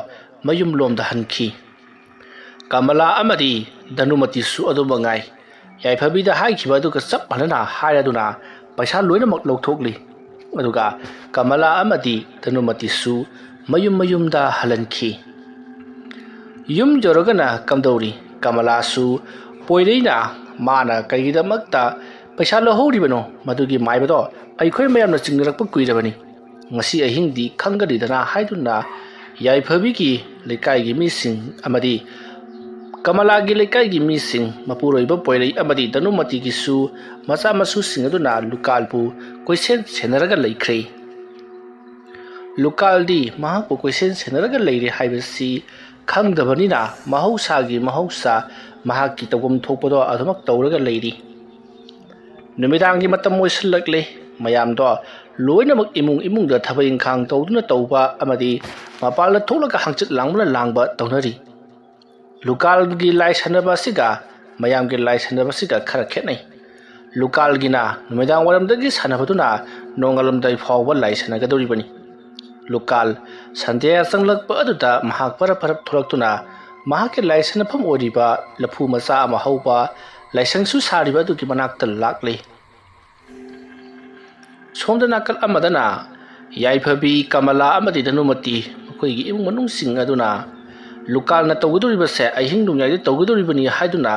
ꯃꯌꯨꯝꯂꯣꯝꯗ ꯍꯟꯈꯤ ꯀꯃꯂꯥ ꯑꯃꯗꯤ ꯙꯅꯨꯃꯇꯤꯁꯨ ꯑꯗꯨꯃꯉꯥꯏ ꯌꯥꯏꯐꯕꯤꯗ ꯍꯥꯏꯈꯤꯕ ꯑꯗꯨꯒ ꯆꯞ ꯃꯥꯟꯅꯅ ꯍꯥꯏꯔꯗꯨꯅ ꯄꯩꯁꯥ ꯂꯣꯏꯅꯃꯛ ꯂꯧꯊꯣꯛꯂꯤ ꯑꯗꯨꯒ ꯀꯃꯂꯥ ꯑꯃꯗꯤ ꯙꯅꯨꯃꯇꯤꯁꯨ ꯃꯌꯨꯝꯗ ꯍꯜꯍꯟꯈꯤ ꯌꯨꯝ ꯌꯧꯔꯒꯅ ꯀꯝꯗꯧꯔꯤ ꯀꯃꯂꯥꯁꯨ ꯄꯣꯏꯔꯩꯅ ꯃꯥꯅ ꯀꯔꯤꯒꯤꯗꯃꯛꯇ ꯄꯩꯁꯥ ꯂꯧꯍꯧꯔꯤꯕꯅꯣ ꯃꯗꯨꯒꯤ ꯃꯥꯏꯕꯗꯣ ꯑꯩꯈꯣꯏ ꯃꯌꯥꯝꯅ ꯆꯤꯡꯅꯔꯛꯄ ꯀꯨꯏꯔꯕꯅꯤ ꯉꯁꯤ ꯑꯍꯤꯡꯗꯤ ꯈꯪꯒꯅꯤꯗꯅ ꯍꯥꯏꯗꯨꯅ ꯌꯥꯏꯐꯕꯤꯒꯤ ꯂꯩꯀꯥꯏꯒꯤ ꯃꯤꯁꯤꯡ ꯑꯃꯗꯤ ꯀꯃꯂꯥꯒꯤ ꯂꯩꯀꯥꯏꯒꯤ ꯃꯤꯁꯤꯡ ꯃꯄꯨꯔꯣꯏꯕ ꯄꯣꯏꯔꯩ ꯑꯃꯗꯤ ꯙꯅꯨꯃꯇꯤꯒꯤꯁꯨ ꯃꯆꯥ ꯃꯁꯨꯁꯤꯡ ꯑꯗꯨꯅ ꯂꯨꯀꯥꯜꯕꯨ ꯀꯣꯏꯁꯦꯟ ꯁꯦꯟꯅꯔꯒ ꯂꯩꯈ꯭ꯔꯦ ꯂꯨꯀꯥꯜꯗꯤ ꯃꯍꯥꯛꯄꯨ ꯀꯣꯏꯁꯦꯟ ꯁꯦꯟꯅꯔꯒ ꯂꯩꯔꯦ ꯍꯥꯏꯕꯁꯤ ꯈꯪꯗꯕꯅꯤꯅ ꯃꯍꯧꯁꯥ ꯃꯍꯥꯛꯀꯤ ꯇꯧꯐꯝ ꯊꯣꯛꯄꯗꯣ ꯑꯗꯨꯃꯛ ꯇꯧꯔꯒ ꯂꯩꯔꯤ ꯅꯨꯃꯤꯗꯥꯡꯒꯤ ꯃꯇꯝ ꯑꯣꯏꯁꯤꯜꯂꯛꯂꯦ ꯃꯌꯥꯝꯗꯣ ꯂꯣꯏꯅꯃꯛ ꯏꯃꯨꯡꯗ ꯊꯕꯛ ꯏꯪꯈꯥꯡ ꯇꯧꯗꯨꯅ ꯇꯧꯕ ꯑꯃꯗꯤ ꯃꯄꯥꯟꯗ ꯊꯣꯛꯂꯒ ꯍꯪꯆꯤꯠ ꯂꯥꯡꯕ ꯇꯧꯅꯔꯤ ꯂꯨꯀꯥꯜꯒꯤ ꯂꯥꯏ ꯁꯥꯟꯅꯕ ꯑꯁꯤꯒ ꯃꯌꯥꯝꯒꯤ ꯂꯥꯏ ꯁꯥꯟꯅꯕ ꯑꯁꯤꯒ ꯈꯔ ꯈꯦꯠꯅꯩ ꯂꯨꯀꯥꯜꯒꯤꯅ ꯅꯨꯃꯤꯗꯥꯡ ꯋꯥꯏꯔꯝꯗꯒꯤ ꯁꯥꯟꯅꯕꯗꯨꯅ ꯅꯣꯡꯉꯥꯜꯂꯝꯗꯥꯏ ꯐꯥꯎꯕ ꯂꯥꯏ ꯁꯥꯟꯅꯒꯗꯧꯔꯤꯕꯅꯤ ꯂꯨꯀꯥꯜ ꯁꯟꯙ꯭ꯌꯥ ꯆꯪꯂꯛꯄ ꯑꯗꯨꯗ ꯃꯍꯥꯛ ꯄꯔꯞ ꯊꯣꯛꯂꯛꯇꯨꯅ ꯃꯍꯥꯛꯀꯤ ꯂꯥꯏ ꯁꯥꯟꯅꯐꯝ ꯑꯣꯏꯔꯤꯕ ꯂꯐꯨ ꯃꯆꯥ ꯑꯃ ꯍꯧꯕ ꯂꯥꯏꯁꯪꯁꯨ ꯁꯥꯔꯤꯕ ꯑꯗꯨꯒꯤ ꯃꯅꯥꯛꯇ ꯂꯥꯛꯂꯤ ꯁꯣꯝꯗ ꯅꯥꯀꯜ ꯑꯃꯗꯅ ꯌꯥꯏꯐꯕꯤ ꯀꯃꯂꯥ ꯑꯃꯗꯤ ꯙꯅꯨꯃꯇꯤ ꯃꯈꯣꯏꯒꯤ ꯏꯃꯨꯡ ꯃꯅꯨꯡꯁꯤꯡ ꯑꯗꯨꯅ ꯂꯨꯀꯥꯜꯅ ꯇꯧꯒꯗꯧꯔꯤꯕꯁꯦ ꯑꯍꯤꯡ ꯅꯣꯡꯌꯥꯏꯗ ꯇꯧꯒꯗꯧꯔꯤꯕꯅꯤ ꯍꯥꯏꯗꯨꯅ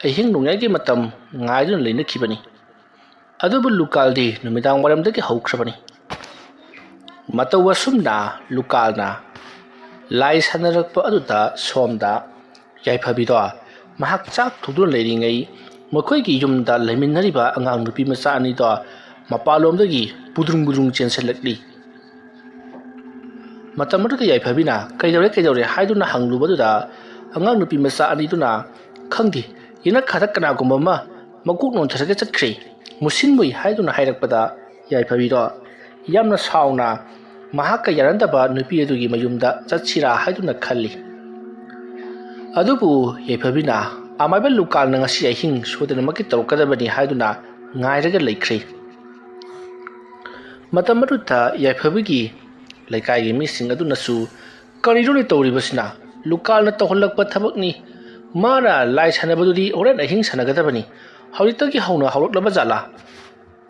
ꯑꯍꯤꯡ ꯅꯣꯡꯌꯥꯏꯒꯤ ꯃꯇꯝ ꯉꯥꯏꯗꯨꯅ ꯂꯩꯅꯈꯤꯕꯅꯤ ꯑꯗꯨꯕꯨ ꯂꯨꯀꯥꯜꯗꯤ ꯅꯨꯃꯤꯗꯥꯡ ꯋꯥꯏꯔꯝꯗꯒꯤ ꯍꯧꯈ꯭ꯔꯕꯅꯤ ꯃꯇꯧ ꯑꯁꯨꯝꯅ ꯂꯨꯀꯥꯜꯅ ꯂꯥꯏ ꯁꯥꯟꯅꯔꯛꯄ ꯑꯗꯨꯗ ꯁꯣꯝꯗ ꯌꯥꯏꯐꯕꯤꯗꯣ ꯃꯍꯥꯛ ꯆꯥꯛ ꯊꯣꯡꯗꯨꯅ ꯂꯩꯔꯤꯉꯩ ꯃꯈꯣꯏꯒꯤ ꯌꯨꯝꯗ ꯂꯩꯃꯤꯟꯅꯔꯤꯕ ꯑꯉꯥꯡ ꯅꯨꯄꯤ ꯃꯆꯥ ꯑꯅꯤꯗꯣ ꯃꯄꯥꯟꯂꯣꯝꯗꯒꯤ ꯕꯨꯗ꯭ꯔꯨꯡ ꯆꯦꯟꯁꯤꯜꯂꯛꯂꯤ ꯃꯇꯝ ꯑꯗꯨꯗ ꯌꯥꯏꯐꯕꯤꯅ ꯀꯩꯗꯧꯔꯦ ꯍꯥꯏꯗꯨꯅ ꯍꯪꯂꯨꯕꯗꯨꯗ ꯑꯉꯥꯡ ꯅꯨꯄꯤ ꯃꯆꯥ ꯑꯅꯤꯗꯨꯅ ꯈꯪꯗꯦ ꯌꯦꯅꯈꯥꯗ ꯀꯅꯥꯒꯨꯝꯕ ꯑꯃ ꯃꯀꯣꯛ ꯅꯣꯟꯊꯔꯒ ꯆꯠꯈ꯭ꯔꯦ ꯃꯨꯁꯤꯟꯃꯨꯏ ꯍꯥꯏꯗꯨꯅ ꯍꯥꯏꯔꯛꯄꯗ ꯌꯥꯏꯐꯕꯤꯗꯣ ꯌꯥꯝꯅ ꯁꯥꯎꯅ ꯃꯍꯥꯛꯀ ꯌꯥꯅꯗꯕ ꯅꯨꯄꯤ ꯑꯗꯨꯒꯤ ꯃꯌꯨꯝꯗ ꯆꯠꯁꯤꯔꯥ ꯍꯥꯏꯗꯨꯅ ꯈꯜꯂꯤ ꯑꯗꯨꯕꯨ ꯌꯥꯏꯐꯕꯤꯅ ꯑꯃꯥꯏꯕ ꯂꯨꯀꯥꯜꯅ ꯉꯁꯤ ꯑꯍꯤꯡ ꯁꯣꯏꯗꯅꯃꯛꯀꯤ ꯇꯧꯔꯛꯀꯗꯕꯅꯤ ꯍꯥꯏꯗꯨꯅ ꯉꯥꯏꯔꯒ ꯂꯩꯈ꯭ꯔꯦ ꯃꯇꯝ ꯑꯗꯨꯗ ꯌꯥꯏꯐꯕꯤꯒꯤ ꯂꯩꯀꯥꯏꯒꯤ ꯃꯤꯁꯤꯡ ꯑꯗꯨꯅꯁꯨ ꯀꯔꯤꯅꯣꯅꯦ ꯇꯧꯔꯤꯕꯁꯤꯅ ꯂꯨꯀꯥꯜꯅ ꯇꯧꯍꯜꯂꯛꯄ ꯊꯕꯛꯅꯤ ꯃꯥꯅ ꯂꯥꯏ ꯁꯥꯟꯅꯕꯗꯨꯗꯤ ꯍꯣꯔꯦꯟ ꯑꯍꯤꯡ ꯁꯥꯟꯅꯒꯗꯕꯅꯤ ꯍꯧꯖꯤꯛꯇꯒꯤ ꯍꯧꯅ ꯍꯧꯔꯛꯂꯕ ꯖꯥꯠꯂꯥ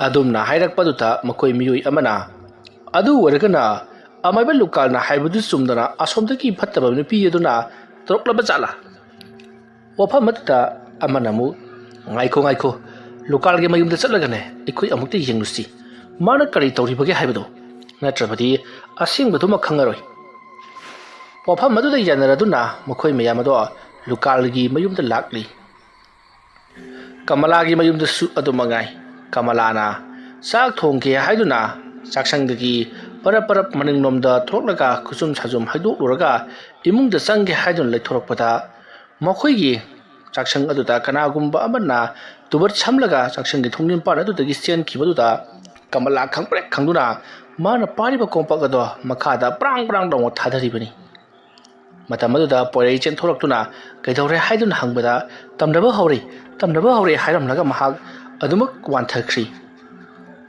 ꯑꯗꯨꯝꯅ ꯍꯥꯏꯔꯛꯄꯗꯨꯗ ꯃꯈꯣꯏ ꯃꯤꯑꯣꯏ ꯑꯃꯅ ꯑꯗꯨ ꯑꯣꯏꯔꯒꯅ ꯑꯃꯥꯏꯕ ꯂꯨꯀꯥꯜꯅ ꯍꯥꯏꯕꯗꯨ ꯆꯨꯝꯗꯅ ꯑꯁꯣꯝꯗꯒꯤ ꯐꯠꯇꯕ ꯅꯨꯄꯤ ꯑꯗꯨꯅ ꯇꯧꯔꯛꯂꯕ ꯖꯥꯠꯂꯥ ꯋꯥꯐꯝ ꯑꯗꯨꯗ ꯑꯃꯅ ꯑꯃꯨꯛ ꯉꯥꯏꯈꯣ ꯂꯨꯀꯥꯜꯒꯤ ꯃꯌꯨꯝꯗ ꯆꯠꯂꯒꯅꯦ ꯑꯩꯈꯣꯏ ꯑꯃꯨꯛꯇ ꯌꯦꯡꯂꯨꯁꯤ ꯃꯥꯅ ꯀꯔꯤ ꯇꯧꯔꯤꯕꯒꯦ ꯍꯥꯏꯕꯗꯣ ꯅꯠꯇ꯭ꯔꯕꯗꯤ ꯑꯁꯦꯡꯕꯗꯨꯃꯛ ꯈꯪꯉꯔꯣꯏ ꯋꯥꯐꯝ ꯑꯗꯨꯗ ꯌꯥꯅꯔꯗꯨꯅ ꯃꯈꯣꯏ ꯃꯌꯥꯝ ꯑꯗꯣ ꯂꯨꯀꯥꯜꯒꯤ ꯃꯌꯨꯝꯗ ꯂꯥꯛꯂꯤ ꯀꯃꯂꯥꯒꯤ ꯃꯌꯨꯝꯗꯁꯨ ꯑꯗꯨꯃꯉꯥꯏ ꯀꯃꯂꯥꯅ ꯆꯥꯛ ꯊꯣꯡꯒꯦ ꯍꯥꯏꯗꯨꯅ ꯆꯥꯛꯁꯪꯗꯒꯤ ꯄꯔꯞ ꯃꯅꯤꯡꯂꯣꯝꯗ ꯊꯣꯛꯂꯒ ꯈꯨꯆꯨꯝ ꯁꯥꯖꯨꯝ ꯍꯥꯏꯗꯣꯛꯂꯨꯔꯒ ꯏꯃꯨꯡꯗ ꯆꯪꯒꯦ ꯍꯥꯏꯗꯨꯅ ꯂꯩꯊꯣꯔꯛꯄꯗ ꯃꯈꯣꯏꯒꯤ ꯆꯥꯛꯁꯪ ꯑꯗꯨꯗ ꯀꯅꯥꯒꯨꯝꯕ ꯑꯃꯅ ꯇꯨꯕꯠ ꯁꯝꯂꯒ ꯆꯥꯛꯁꯪꯒꯤ ꯊꯣꯡꯅꯤꯡꯄꯥꯟ ꯑꯗꯨꯗꯒꯤ ꯆꯦꯟꯈꯤꯕꯗꯨꯗ ꯀꯃꯂꯥ ꯈꯪꯗꯨꯅ ꯃꯥꯅ ꯄꯥꯏꯔꯤꯕ ꯀꯣꯝꯄꯥꯛ ꯑꯗꯣ ꯃꯈꯥꯗ ꯄ꯭ꯔꯥꯡ ꯂꯥꯎꯅ ꯊꯥꯗꯔꯤꯕꯅꯤ ꯃꯇꯝ ꯑꯗꯨꯗ ꯄꯣꯏꯔꯩ ꯆꯦꯟꯊꯣꯔꯛꯇꯨꯅ ꯀꯩꯗꯧꯔꯦ ꯍꯥꯏꯗꯨꯅ ꯍꯪꯕꯗ ꯇꯝꯅꯕ ꯍꯧꯔꯦ ꯍꯥꯏꯔꯝꯂꯒ ꯃꯍꯥꯛ ꯑꯗꯨꯃꯛ ꯋꯥꯟꯊꯈ꯭ꯔꯤ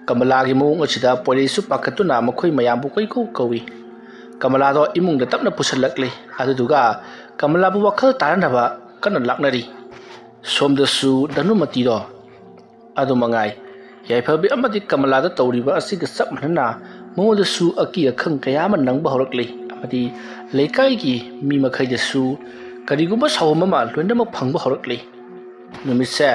ꯀꯃꯂꯥꯒꯤ ꯃꯑꯣꯡ ꯑꯁꯤꯗ ꯄꯣꯏꯔꯩꯁꯨ ꯄꯥꯈꯠꯇꯨꯅ ꯃꯈꯣꯏ ꯃꯌꯥꯝꯕꯨ ꯀꯧꯏ ꯀꯃꯂꯥꯗꯣ ꯏꯃꯨꯡꯗ ꯇꯞꯅ ꯄꯨꯁꯤꯜꯂꯛꯂꯤ ꯑꯗꯨꯗꯨꯒ ꯀꯃꯂꯥꯕꯨ ꯋꯥꯈꯜ ꯇꯥꯅꯅꯕ ꯀꯟꯅ ꯂꯥꯛꯅꯔꯤ ꯁꯣꯝꯗꯁꯨ ꯙꯅꯨꯃꯇꯤꯗꯣ ꯑꯗꯨꯃꯉꯥꯏ ꯌꯥꯏꯐꯕꯤ ꯑꯃꯗꯤ ꯀꯃꯂꯥꯗ ꯇꯧꯔꯤꯕ ꯑꯁꯤꯒ ꯆꯞ ꯃꯥꯟꯅꯅ ꯃꯉꯣꯟꯗꯁꯨ ꯑꯀꯤ ꯑꯈꯪ ꯀꯌా ꯑꯃ ꯅꯪꯕ ꯍꯧꯔꯛꯂꯤ ꯑꯃꯗꯤ ꯂꯩꯀꯥꯏꯒꯤ ꯃꯤ ꯃꯈꯩꯗꯁꯨ ꯀꯔꯤꯒꯨꯝꯕ ꯁꯥꯎꯝ ꯑꯃ ꯂꯣꯏꯅꯃꯛ ꯐꯪꯕ ꯍꯧꯔꯛꯂꯤ ꯅꯨꯃꯤꯠꯁꯦ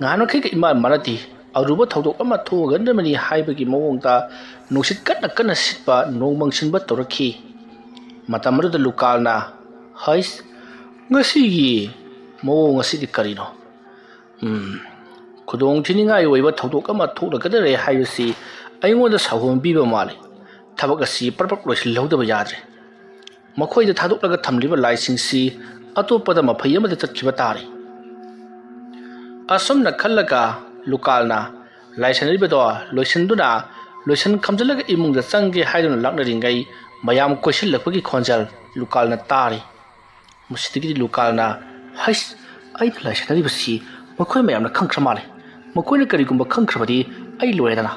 ꯉꯍꯥꯟꯃꯈꯩꯒ ꯏꯃꯥꯟ ꯃꯥꯟꯅꯗꯦ ꯑꯔꯨꯕ ꯊꯧꯗꯣꯛ ꯑꯃ ꯊꯣꯛꯑꯒꯟꯗꯕꯅꯤ ꯍꯥꯏꯕꯒꯤ ꯃꯑꯣꯡꯗ ꯅꯨꯡꯁꯤꯠ ꯀꯟꯅ ꯀꯟꯅ ꯁꯤꯠꯄ ꯅꯣꯡ ꯃꯪꯁꯤꯟꯕ ꯇꯧꯔꯛꯈꯤ꯫ ꯃꯇꯝ ꯑꯗꯨꯗ ꯂꯨꯀꯥꯜꯅ ꯍꯩꯁ ꯉꯁꯤꯒꯤ ꯃꯑꯣꯡ ꯑꯁꯤꯗꯤ ꯀꯔꯤꯅꯣ? ꯈꯨꯗꯣꯡꯊꯤꯅꯤꯡꯉꯥꯏ ꯑꯣꯏꯕ ꯊꯧꯗꯣꯛ ꯑꯃ ꯊꯣꯛꯂꯒꯗꯔꯦ ꯍꯥꯏꯕꯁꯤ ꯑꯩꯉꯣꯟꯗ ꯁꯥꯎꯍꯟ ꯄꯤꯕ ꯃꯥꯜꯂꯤ꯫ ꯊꯕꯛ ꯑꯁꯤ ꯄꯔꯄꯛ ꯂꯣꯏꯁꯤꯜꯍꯧꯗꯕ ꯌꯥꯗ꯭ꯔꯦ꯫ ꯃꯈꯣꯏꯗ ꯊꯥꯗꯣꯛꯂꯒ ꯊꯝꯂꯤꯕ ꯂꯥꯏꯁꯤꯡꯁꯤ ꯑꯇꯣꯞꯄꯗ ꯃꯐꯩ ꯑꯃꯗ ꯆꯠꯈꯤꯕ ꯇꯥꯔꯦ꯫ ꯑꯁꯨꯝꯅ ꯈꯜꯂꯒ ꯂꯨꯀꯥꯜꯅ ꯂꯥꯏ ꯁꯥꯟꯅꯔꯤꯕꯗꯣ ꯂꯣꯏꯁꯤꯟ ꯈꯝꯖꯤꯜꯂꯒ ꯏꯃꯨꯡꯗ ꯆꯪꯒꯦ ꯍꯥꯏꯗꯨꯅ ꯂꯥꯛꯅꯔꯤꯉꯩ ꯃꯌꯥꯝ ꯀꯣꯏꯁꯤꯜꯂꯛꯄꯒꯤ ꯈꯣꯟꯖꯦꯜ ꯂꯨꯀꯥꯜꯅ ꯇꯥꯔꯤ꯫ ꯃꯁꯤꯗꯒꯤꯗꯤ ꯂꯨꯀꯥꯜꯅ ꯍꯩꯁ ꯑꯩꯅ ꯂꯥꯏ ꯁꯥꯟꯅꯔꯤꯕꯁꯤ ꯃꯈꯣꯏ ꯃꯌꯥꯝꯅ ꯈꯪꯈ꯭ꯔ ꯃꯥꯜꯂꯦ꯫ ꯃꯈꯣꯏꯅ ꯀꯔꯤꯒꯨꯝꯕ ꯈꯪꯈ꯭ꯔꯕꯗꯤ ꯑꯩ ꯂꯣꯏꯔꯦꯗꯅ꯫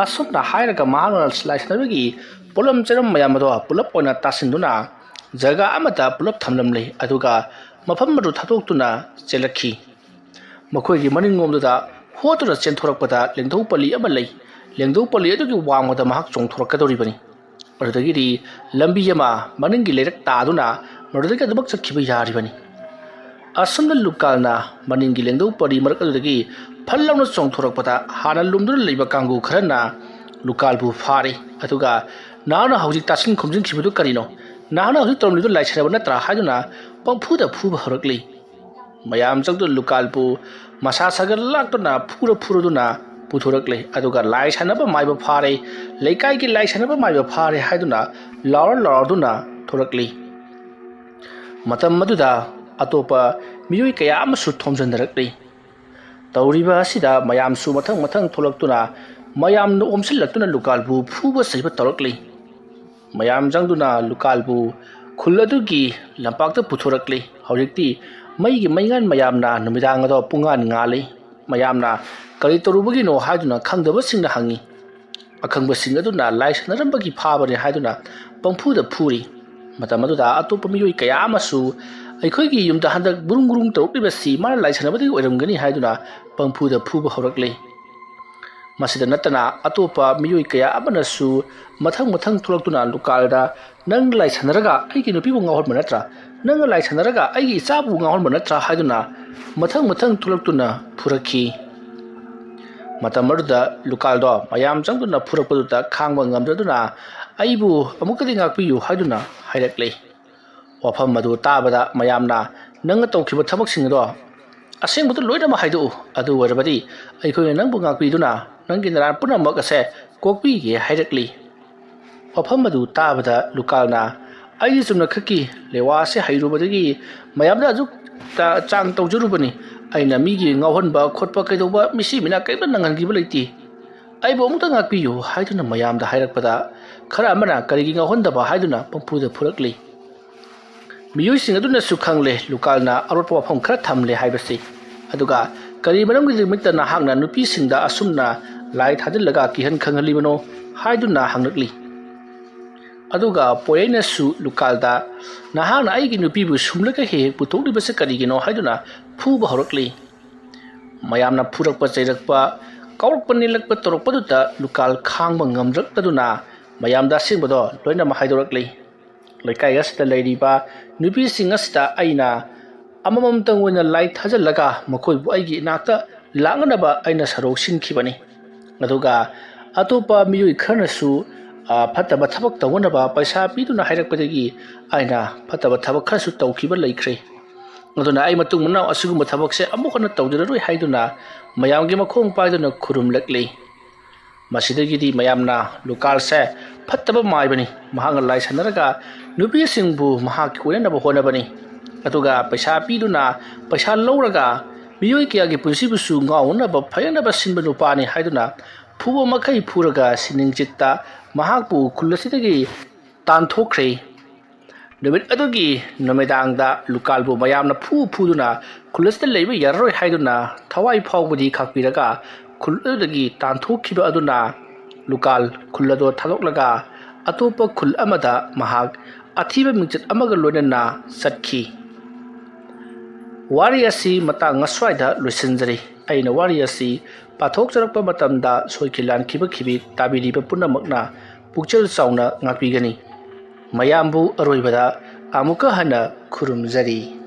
ꯑꯁꯨꯝꯅ ꯍꯥꯏꯔꯒ ꯃꯍꯥꯛꯅ ꯂꯥꯏ ꯁꯥꯟꯅꯕꯒꯤ ꯄꯣꯠꯂꯝ ꯆꯩꯔꯝ ꯃꯌꯥꯝ ꯑꯗꯣ ꯄꯨꯂꯞ ꯑꯣꯏꯅ ꯇꯥꯁꯤꯟꯗꯨꯅ ꯖꯒꯥ ꯑꯃꯗ ꯄꯨꯂꯞ ꯊꯝꯂꯝꯂꯦ ꯑꯗꯨꯒ ꯃꯐꯝ ꯑꯗꯨ ꯊꯥꯗꯣꯛꯇꯨꯅ ꯆꯦꯜꯂꯛꯈꯤ꯫ ꯃꯈꯣꯏꯒꯤ ꯃꯅꯤꯡꯂꯣꯝꯗꯨꯗ ꯍꯣꯠꯇꯨꯅ ꯆꯦꯟꯊꯣꯔꯛꯄꯗ ꯂꯦꯡꯗꯧ ꯄꯜꯂꯤ ꯑꯃ ꯂꯩ꯫ ꯂꯦꯡꯗꯧ ꯄꯜꯂꯤ ꯑꯗꯨꯒꯤ ꯋꯥꯡꯃꯗ ꯃꯍꯥꯛ ꯆꯣꯡꯊꯣꯔꯛꯀꯗꯧꯔꯤꯕꯅꯤ꯫ ꯑꯗꯨꯗꯒꯤꯗꯤ ꯂꯝꯕꯤ ꯑꯃ ꯃꯅꯤꯡꯒꯤ ꯂꯩꯔꯛ ꯇꯥꯗꯨꯅ ꯃꯗꯨꯗꯒꯤ ꯑꯗꯨꯃꯛ ꯆꯠꯈꯤꯕ ꯌꯥꯔꯤꯕꯅꯤ꯫ ꯑꯁꯨꯝꯅ ꯂꯨꯀꯥꯜꯅ ꯃꯅꯤꯡꯒꯤ ꯂꯦꯡꯗꯧ ꯄꯜꯂꯤ ꯃꯔꯛ ꯑꯗꯨꯗꯒꯤ ꯐꯜ ꯂꯥꯎꯅ ꯆꯣꯡꯊꯣꯔꯛꯄꯗ ꯍꯥꯟꯅ ꯂꯨꯝꯗꯨꯅ ꯂꯩꯕ ꯀꯥꯡꯕꯨ ꯈꯔꯅ ꯂꯨꯀꯥꯜꯕꯨ ꯐꯥꯔꯤ꯫ ꯑꯗꯨꯒ ꯅꯍꯥꯛꯅ ꯍꯧꯖꯤꯛ ꯇꯥꯁꯤꯟ ꯈꯣꯝꯖꯤꯟꯈꯤꯕꯗꯨ ꯀꯔꯤꯅꯣ? ꯅꯍꯥꯛꯅ ꯍꯧꯖꯤꯛ ꯇꯧꯔꯝꯂꯤꯗꯨ ꯂꯥꯏ ꯁꯥꯟꯅꯕ ꯅꯠꯇ꯭ꯔꯥ ꯍꯥꯏꯗꯨꯅ ꯄꯪꯐꯨꯗ ꯐꯨꯕ ꯍꯧꯔꯛꯂꯤ꯫ ꯃꯌꯥꯝ ꯆꯪꯗꯨꯅ ꯂꯨꯀꯥꯜꯕꯨ ꯃꯁꯥ ꯁꯥꯒꯠꯂꯛꯇꯨꯅ ꯐꯨꯔꯗꯨꯅ ꯄꯨꯊꯣꯔꯛꯂꯦ ꯑꯗꯨꯒ ꯂꯥꯏ ꯁꯥꯟꯅꯕ ꯃꯥꯏꯕ ꯐꯥꯔꯦ, ꯂꯩꯀꯥꯏꯒꯤ ꯂꯥꯏ ꯁꯥꯟꯅꯕ ꯃꯥꯏꯕ ꯐꯥꯔꯦ ꯍꯥꯏꯗꯨꯅ ꯂꯥꯎꯔꯗꯨꯅ ꯊꯣꯔꯛꯂꯤ꯫ ꯃꯇꯝ ꯑꯗꯨꯗ ꯑꯇꯣꯞꯄ ꯃꯤꯑꯣꯏ ꯀꯌꯥ ꯑꯃꯁꯨ ꯊꯣꯝꯖꯤꯟꯅꯔꯛꯂꯤ꯫ ꯇꯧꯔꯤꯕ ꯑꯁꯤꯗ ꯃꯌꯥꯝꯁꯨ ꯃꯊꯪ ꯊꯣꯛꯂꯛꯇꯨꯅ ꯃꯌꯥꯝꯅ ꯑꯣꯝꯁꯤꯜꯂꯛꯇꯨꯅ ꯂꯨꯀꯥꯜꯕꯨ ꯐꯨꯕ ꯆꯩꯕ ꯇꯧꯔꯛꯂꯤ꯫ ꯃꯌꯥꯝ ꯆꯪꯗꯨꯅ ꯂꯨꯀꯥꯜꯕꯨ ꯈꯨꯜ ꯑꯗꯨꯒꯤ ꯂꯝꯄꯥꯛꯇ ꯄꯨꯊꯣꯔꯛꯂꯤ꯫ ꯍꯧꯖꯤꯛꯇꯤ ꯃꯩꯒꯤ ꯃꯩꯉꯥꯟ ꯃꯌꯥꯝꯅ ꯅꯨꯃꯤꯗꯥꯡ ꯑꯗꯣ ꯄꯨꯡꯉꯥꯟ ꯉꯥꯜꯂꯤ꯫ ꯃꯌꯥꯝꯅ ꯀꯔꯤ ꯇꯧꯔꯨꯕꯒꯤꯅꯣ ꯍꯥꯏꯗꯨꯅ ꯈꯪꯗꯕꯁꯤꯡꯅ ꯍꯪꯉꯤ꯫ ꯑꯈꯪꯕꯁꯤꯡ ꯑꯗꯨꯅ ꯂꯥꯏ ꯁꯥꯟꯅꯔꯝꯕꯒꯤ ꯐꯥꯕꯅꯤ ꯍꯥꯏꯗꯨꯅ ꯄꯪꯐꯨꯗ ꯐꯨꯔꯤ꯫ ꯃꯇꯝ ꯑꯗꯨꯗ ꯑꯇꯣꯞꯄ ꯃꯤꯑꯣꯏ ꯀꯌꯥ ꯑꯃꯁꯨ ꯑꯩꯈꯣꯏꯒꯤ ꯌꯨꯝꯗ ꯍꯟꯗꯛ ꯒꯨꯔꯨꯡ ꯇꯧꯔꯛꯂꯤꯕꯁꯤ ꯃꯥꯅ ꯂꯥꯏ ꯁꯥꯟꯅꯕꯗꯒꯤ ꯑꯣꯏꯔꯝꯒꯅꯤ ꯍꯥꯏꯗꯨꯅ ꯄꯪꯐꯨꯗ ꯐꯨꯕ ꯍꯧꯔꯛꯂꯤ꯫ ꯃꯁꯤꯗ ꯅꯠꯇꯅ ꯑꯇꯣꯞꯄ ꯃꯤꯑꯣꯏ ꯀꯌꯥ ꯑꯃꯅꯁꯨ ꯃꯊꯪ ꯊꯣꯛꯂꯛꯇꯨꯅ ꯂꯨꯀꯥꯜꯗ ꯅꯪ ꯂꯥꯏ ꯁꯥꯟꯅꯔꯒ ꯑꯩꯒꯤ ꯅꯨꯄꯤꯕꯨ ꯉꯥꯎꯍꯟꯕ ꯅꯠꯇ꯭ꯔꯥ? ꯅꯪ ꯂꯥꯏ ꯁꯥꯟꯅꯔꯒ ꯑꯩꯒꯤ ꯏꯆꯥꯕꯨ ꯉꯥꯎꯍꯟꯕ ꯅꯠꯇ꯭ꯔꯥ ꯍꯥꯏꯗꯨꯅ ꯃꯊꯪ ꯊꯣꯛꯂꯛꯇꯨꯅ ꯐꯨꯔꯛꯈꯤ꯫ ꯃꯇꯝ ꯑꯗꯨꯗ ꯂꯨꯀꯥꯜꯗꯣ ꯃꯌꯥꯝ ꯆꯪꯗꯨꯅ ꯐꯨꯔꯛꯄꯗꯨꯗ ꯈꯥꯡꯕ ꯉꯝꯗ꯭ꯔꯗꯨꯅ ꯑꯩꯕꯨ ꯑꯃꯨꯛꯀꯗꯤ ꯉꯥꯛꯄꯤꯌꯨ ꯍꯥꯏꯗꯨꯅ ꯍꯥꯏꯔꯛꯂꯤ꯫ ꯋꯥꯐꯝ ꯑꯗꯨ ꯇꯥꯕꯗ ꯃꯌꯥꯝꯅ ꯅꯪꯅ ꯇꯧꯈꯤꯕ ꯊꯕꯛꯁꯤꯡ ꯑꯗꯣ ꯑꯁꯦꯡꯕꯗꯨ ꯂꯣꯏꯅꯃꯛ ꯍꯥꯏꯗꯣꯛꯎ꯫ ꯑꯗꯨ ꯑꯣꯏꯔꯕꯗꯤ ꯑꯩꯈꯣꯏꯅ ꯅꯪꯕꯨ ꯉꯥꯛꯄꯤꯗꯨꯅ ꯅꯪꯒꯤ ꯅꯔꯥꯟ ꯄꯨꯝꯅꯃꯛ ꯑꯁꯦ ꯀꯣꯛꯄꯤꯒꯦ ꯍꯥꯏꯔꯛꯂꯤ꯫ ꯋꯥꯐꯝ ꯑꯗꯨ ꯇꯥꯕꯗ ꯂꯨꯀꯥꯜꯅ ꯑꯩꯗꯤ ꯆꯨꯝꯅꯈꯛꯀꯤ ꯂꯦꯋꯥ ꯑꯁꯦ ꯍꯩꯔꯨꯕꯗꯒꯤ ꯃꯌꯥꯝꯗ ꯑꯁꯨꯛꯇ ꯆꯥꯡ ꯇꯧꯖꯔꯨꯕꯅꯤ꯫ ꯑꯩꯅ ꯃꯤꯒꯤ ꯉꯥꯎꯍꯟꯕ ꯈꯣꯠꯄ ꯀꯩꯗꯧꯕ ꯃꯤꯁꯤ ꯃꯤꯅꯥ ꯀꯔꯤꯝꯇ ꯅꯪꯍꯟꯈꯤꯕ ꯂꯩꯇꯦ꯫ ꯑꯩꯕꯨ ꯑꯃꯨꯛꯇ ꯉꯥꯛꯄꯤꯌꯨ ꯍꯥꯏꯗꯨꯅ ꯃꯌꯥꯝꯗ ꯍꯥꯏꯔꯛꯄꯗ ꯈꯔ ꯑꯃꯅ ꯀꯔꯤꯒꯤ ꯉꯥꯎꯍꯟꯗꯕ ꯍꯥꯏꯗꯨꯅ ꯄꯪꯐꯨꯗ ꯐꯨꯔꯛꯂꯤ꯫ ꯃꯤꯑꯣꯏꯁꯤꯡ ꯑꯗꯨꯅꯁꯨ ꯈꯪꯂꯦ ꯂꯨꯀꯥꯜꯅ ꯑꯔꯣꯠꯄ ꯋꯥꯐꯝ ꯈꯔ ꯊꯝꯂꯦ ꯍꯥꯏꯕꯁꯤ꯫ ꯑꯗꯨꯒ ꯀꯔꯤ ꯃꯔꯝꯒꯤꯗꯃꯛꯇ ꯅꯍꯥꯛꯅ ꯅꯨꯄꯤꯁꯤꯡꯗ ꯑꯁꯨꯝꯅ ꯂꯥꯏ ꯊꯥꯖꯤꯜꯂꯒ ꯀꯤꯍꯟ ꯈꯪꯍꯜꯂꯤꯕꯅꯣ ꯍꯥꯏꯗꯨꯅ ꯍꯪꯂꯛꯂꯤ꯫ ꯑꯗꯨꯒ ꯄꯣꯌꯩꯅꯁꯨ ꯂꯨꯀꯥꯜꯗ ꯅꯍꯥꯛꯅ ꯑꯩꯒꯤ ꯅꯨꯄꯤꯕꯨ ꯁꯨꯝꯂꯒ ꯍꯦꯛ ꯄꯨꯊꯣꯛꯂꯤꯕꯁꯤ ꯀꯔꯤꯒꯤꯅꯣ ꯍꯥꯏꯗꯨꯅ ꯐꯨꯕ ꯍꯧꯔꯛꯂꯤ꯫ ꯃꯌꯥꯝꯅ ꯐꯨꯔꯛꯄ ꯆꯩꯔꯛꯄ ꯀꯥꯎꯔꯛꯄ ꯅꯦꯜꯂꯛꯄ ꯇꯧꯔꯛꯄꯗꯨꯗ ꯂꯨꯀꯥꯜ ꯈꯥꯡꯕ ꯉꯝꯗ꯭ꯔꯛꯇꯨꯅ ꯃꯌꯥꯝꯗ ꯑꯁꯦꯡꯕꯗꯣ ꯂꯣꯏꯅꯃꯛ ꯍꯥꯏꯗꯣꯔꯛꯂꯤ꯫ ꯂꯩꯀꯥꯏ ꯑꯁꯤꯗ ꯂꯩꯔꯤꯕ ꯅꯨꯄꯤꯁꯤꯡ ꯑꯁꯤꯗ ꯑꯩꯅ ꯑꯃꯃꯝꯇꯪ ꯑꯣꯏꯅ ꯂꯥꯏ ꯊꯥꯖꯤꯜꯂꯒ ꯃꯈꯣꯏꯕꯨ ꯑꯩꯒꯤ ꯏꯅꯥꯛꯇ ꯂꯥꯛꯅꯅꯕ ꯑꯩꯅ ꯁꯔꯧ ꯁꯤꯟꯈꯤꯕꯅꯤ꯫ ꯑꯗꯨꯒ ꯑꯇꯣꯞꯄ ꯃꯤꯑꯣꯏ ꯈꯔꯅꯁꯨ ꯐꯠꯇꯕ ꯊꯕꯛ ꯇꯧꯅꯅꯕ ꯄꯩꯁꯥ ꯄꯤꯗꯨꯅ ꯍꯥꯏꯔꯛꯄꯗꯒꯤ ꯑꯩꯅ ꯐꯠꯇꯕ ꯊꯕꯛ ꯈꯔꯁꯨ ꯇꯧꯈꯤꯕ ꯂꯩꯈ꯭ꯔꯦ꯫ ꯑꯗꯨꯅ ꯑꯩ ꯃꯇꯨꯡ ꯃꯅꯥꯎ ꯑꯁꯤꯒꯨꯝꯕ ꯊꯕꯛꯁꯦ ꯑꯃꯨꯛ ꯍꯟꯅ ꯇꯧꯖꯔꯔꯣꯏ ꯍꯥꯏꯗꯨꯅ ꯃꯌꯥꯝꯒꯤ ꯃꯈꯣꯡ ꯄꯥꯏꯗꯨꯅ ꯈꯨꯔꯨꯝꯂꯛꯂꯤ꯫ ꯃꯁꯤꯗꯒꯤꯗꯤ ꯃꯌꯥꯝꯅ ꯂꯨꯀꯥꯜꯁꯦ ꯐꯠꯇꯕ ꯃꯥꯏꯕꯅꯤ, ꯃꯍꯥꯛꯅ ꯂꯥꯏ ꯁꯥꯟꯅꯔꯒ ꯅꯨꯄꯤꯁꯤꯡꯕꯨ ꯃꯍꯥꯛꯀꯤ ꯑꯣꯏꯅꯅꯕ ꯍꯣꯠꯅꯕꯅꯤ, ꯑꯗꯨꯒ ꯄꯩꯁꯥ ꯄꯤꯗꯨꯅ ꯄꯩꯁా ꯂꯧꯔꯒ ꯃꯤꯑꯣꯏ ꯀꯌꯥꯒꯤ ꯄꯨꯟꯁꯤꯕꯨꯁꯨ ꯉꯥꯎꯅꯅꯕ ꯐꯌꯦꯡꯅꯕ ꯁꯤꯟꯕ ꯅꯨꯄꯥꯅꯤ ꯍꯥꯏꯗꯨꯅ ꯐꯨꯕ ꯃꯈꯩ ꯐꯨꯔꯒ ꯁꯤꯅꯤꯡꯆꯤꯠꯇ ꯃꯍꯥꯛꯄꯨ ꯈꯨꯜ ꯑꯁꯤꯗꯒꯤ ꯇꯥꯟꯊꯣꯛꯈ꯭ꯔꯦ꯫ ꯅꯨꯃꯤꯠ ꯑꯗꯨꯒꯤ ꯅꯨꯃꯤꯗꯥꯡꯗ ꯂꯨꯀꯥꯜꯕꯨ ꯃꯌꯥꯝꯅ ꯐꯨꯗꯨꯅ ꯈꯨꯜ ꯑꯁꯤꯗ ꯂꯩꯕ ꯌꯥꯔꯔꯣꯏ ꯍꯥꯏꯗꯨꯅ ꯊꯋꯥꯏ ꯐꯥꯎꯕꯗꯤ ꯈꯥꯛꯄꯤꯔꯒ ꯈꯨꯜ ꯑꯗꯨꯗꯒꯤ ꯇꯥꯟꯊꯣꯛꯈꯤꯕ ꯑꯗꯨꯅ ꯂꯨꯀꯥꯜ ꯈꯨꯜ ꯑꯗꯨ ꯊꯥꯗꯣꯛꯂꯒ ꯑꯇꯣꯞꯄ ꯈꯨꯜ ꯑꯃꯗ ꯃꯍꯥꯛ ꯑꯊꯤꯕ ꯃꯤꯡꯆꯠ ꯑꯃꯒ ꯂꯣꯏꯅꯅ ꯆꯠꯈꯤ꯫ ꯋꯥꯔꯤ ꯑꯁꯤ ꯃꯇꯥꯡ ꯑꯁ꯭ꯋꯥꯏꯗ ꯂꯣꯏꯁꯤꯟꯖꯔꯤ꯫ ꯑꯩꯅ ꯋꯥꯔꯤ ꯑꯁꯤ ꯄꯥꯊꯣꯛꯆꯔꯛꯄ ꯃꯇꯝꯗ ꯁꯣꯏꯈꯤ ꯂꯥꯟꯈꯤꯕ ꯇꯥꯕꯤꯔꯤꯕ ꯄꯨꯝꯅꯃꯛꯅ ꯄꯨꯛꯆꯦꯜ ꯆꯥꯎꯅ ꯉꯥꯛꯄꯤꯒꯅꯤ꯫ ꯃꯌꯥꯝꯕꯨ ꯑꯔꯣꯏꯕꯗ ꯑꯃꯨꯛꯀ ꯍꯟꯅ ꯈꯨꯔꯨꯝꯖꯔꯤ꯫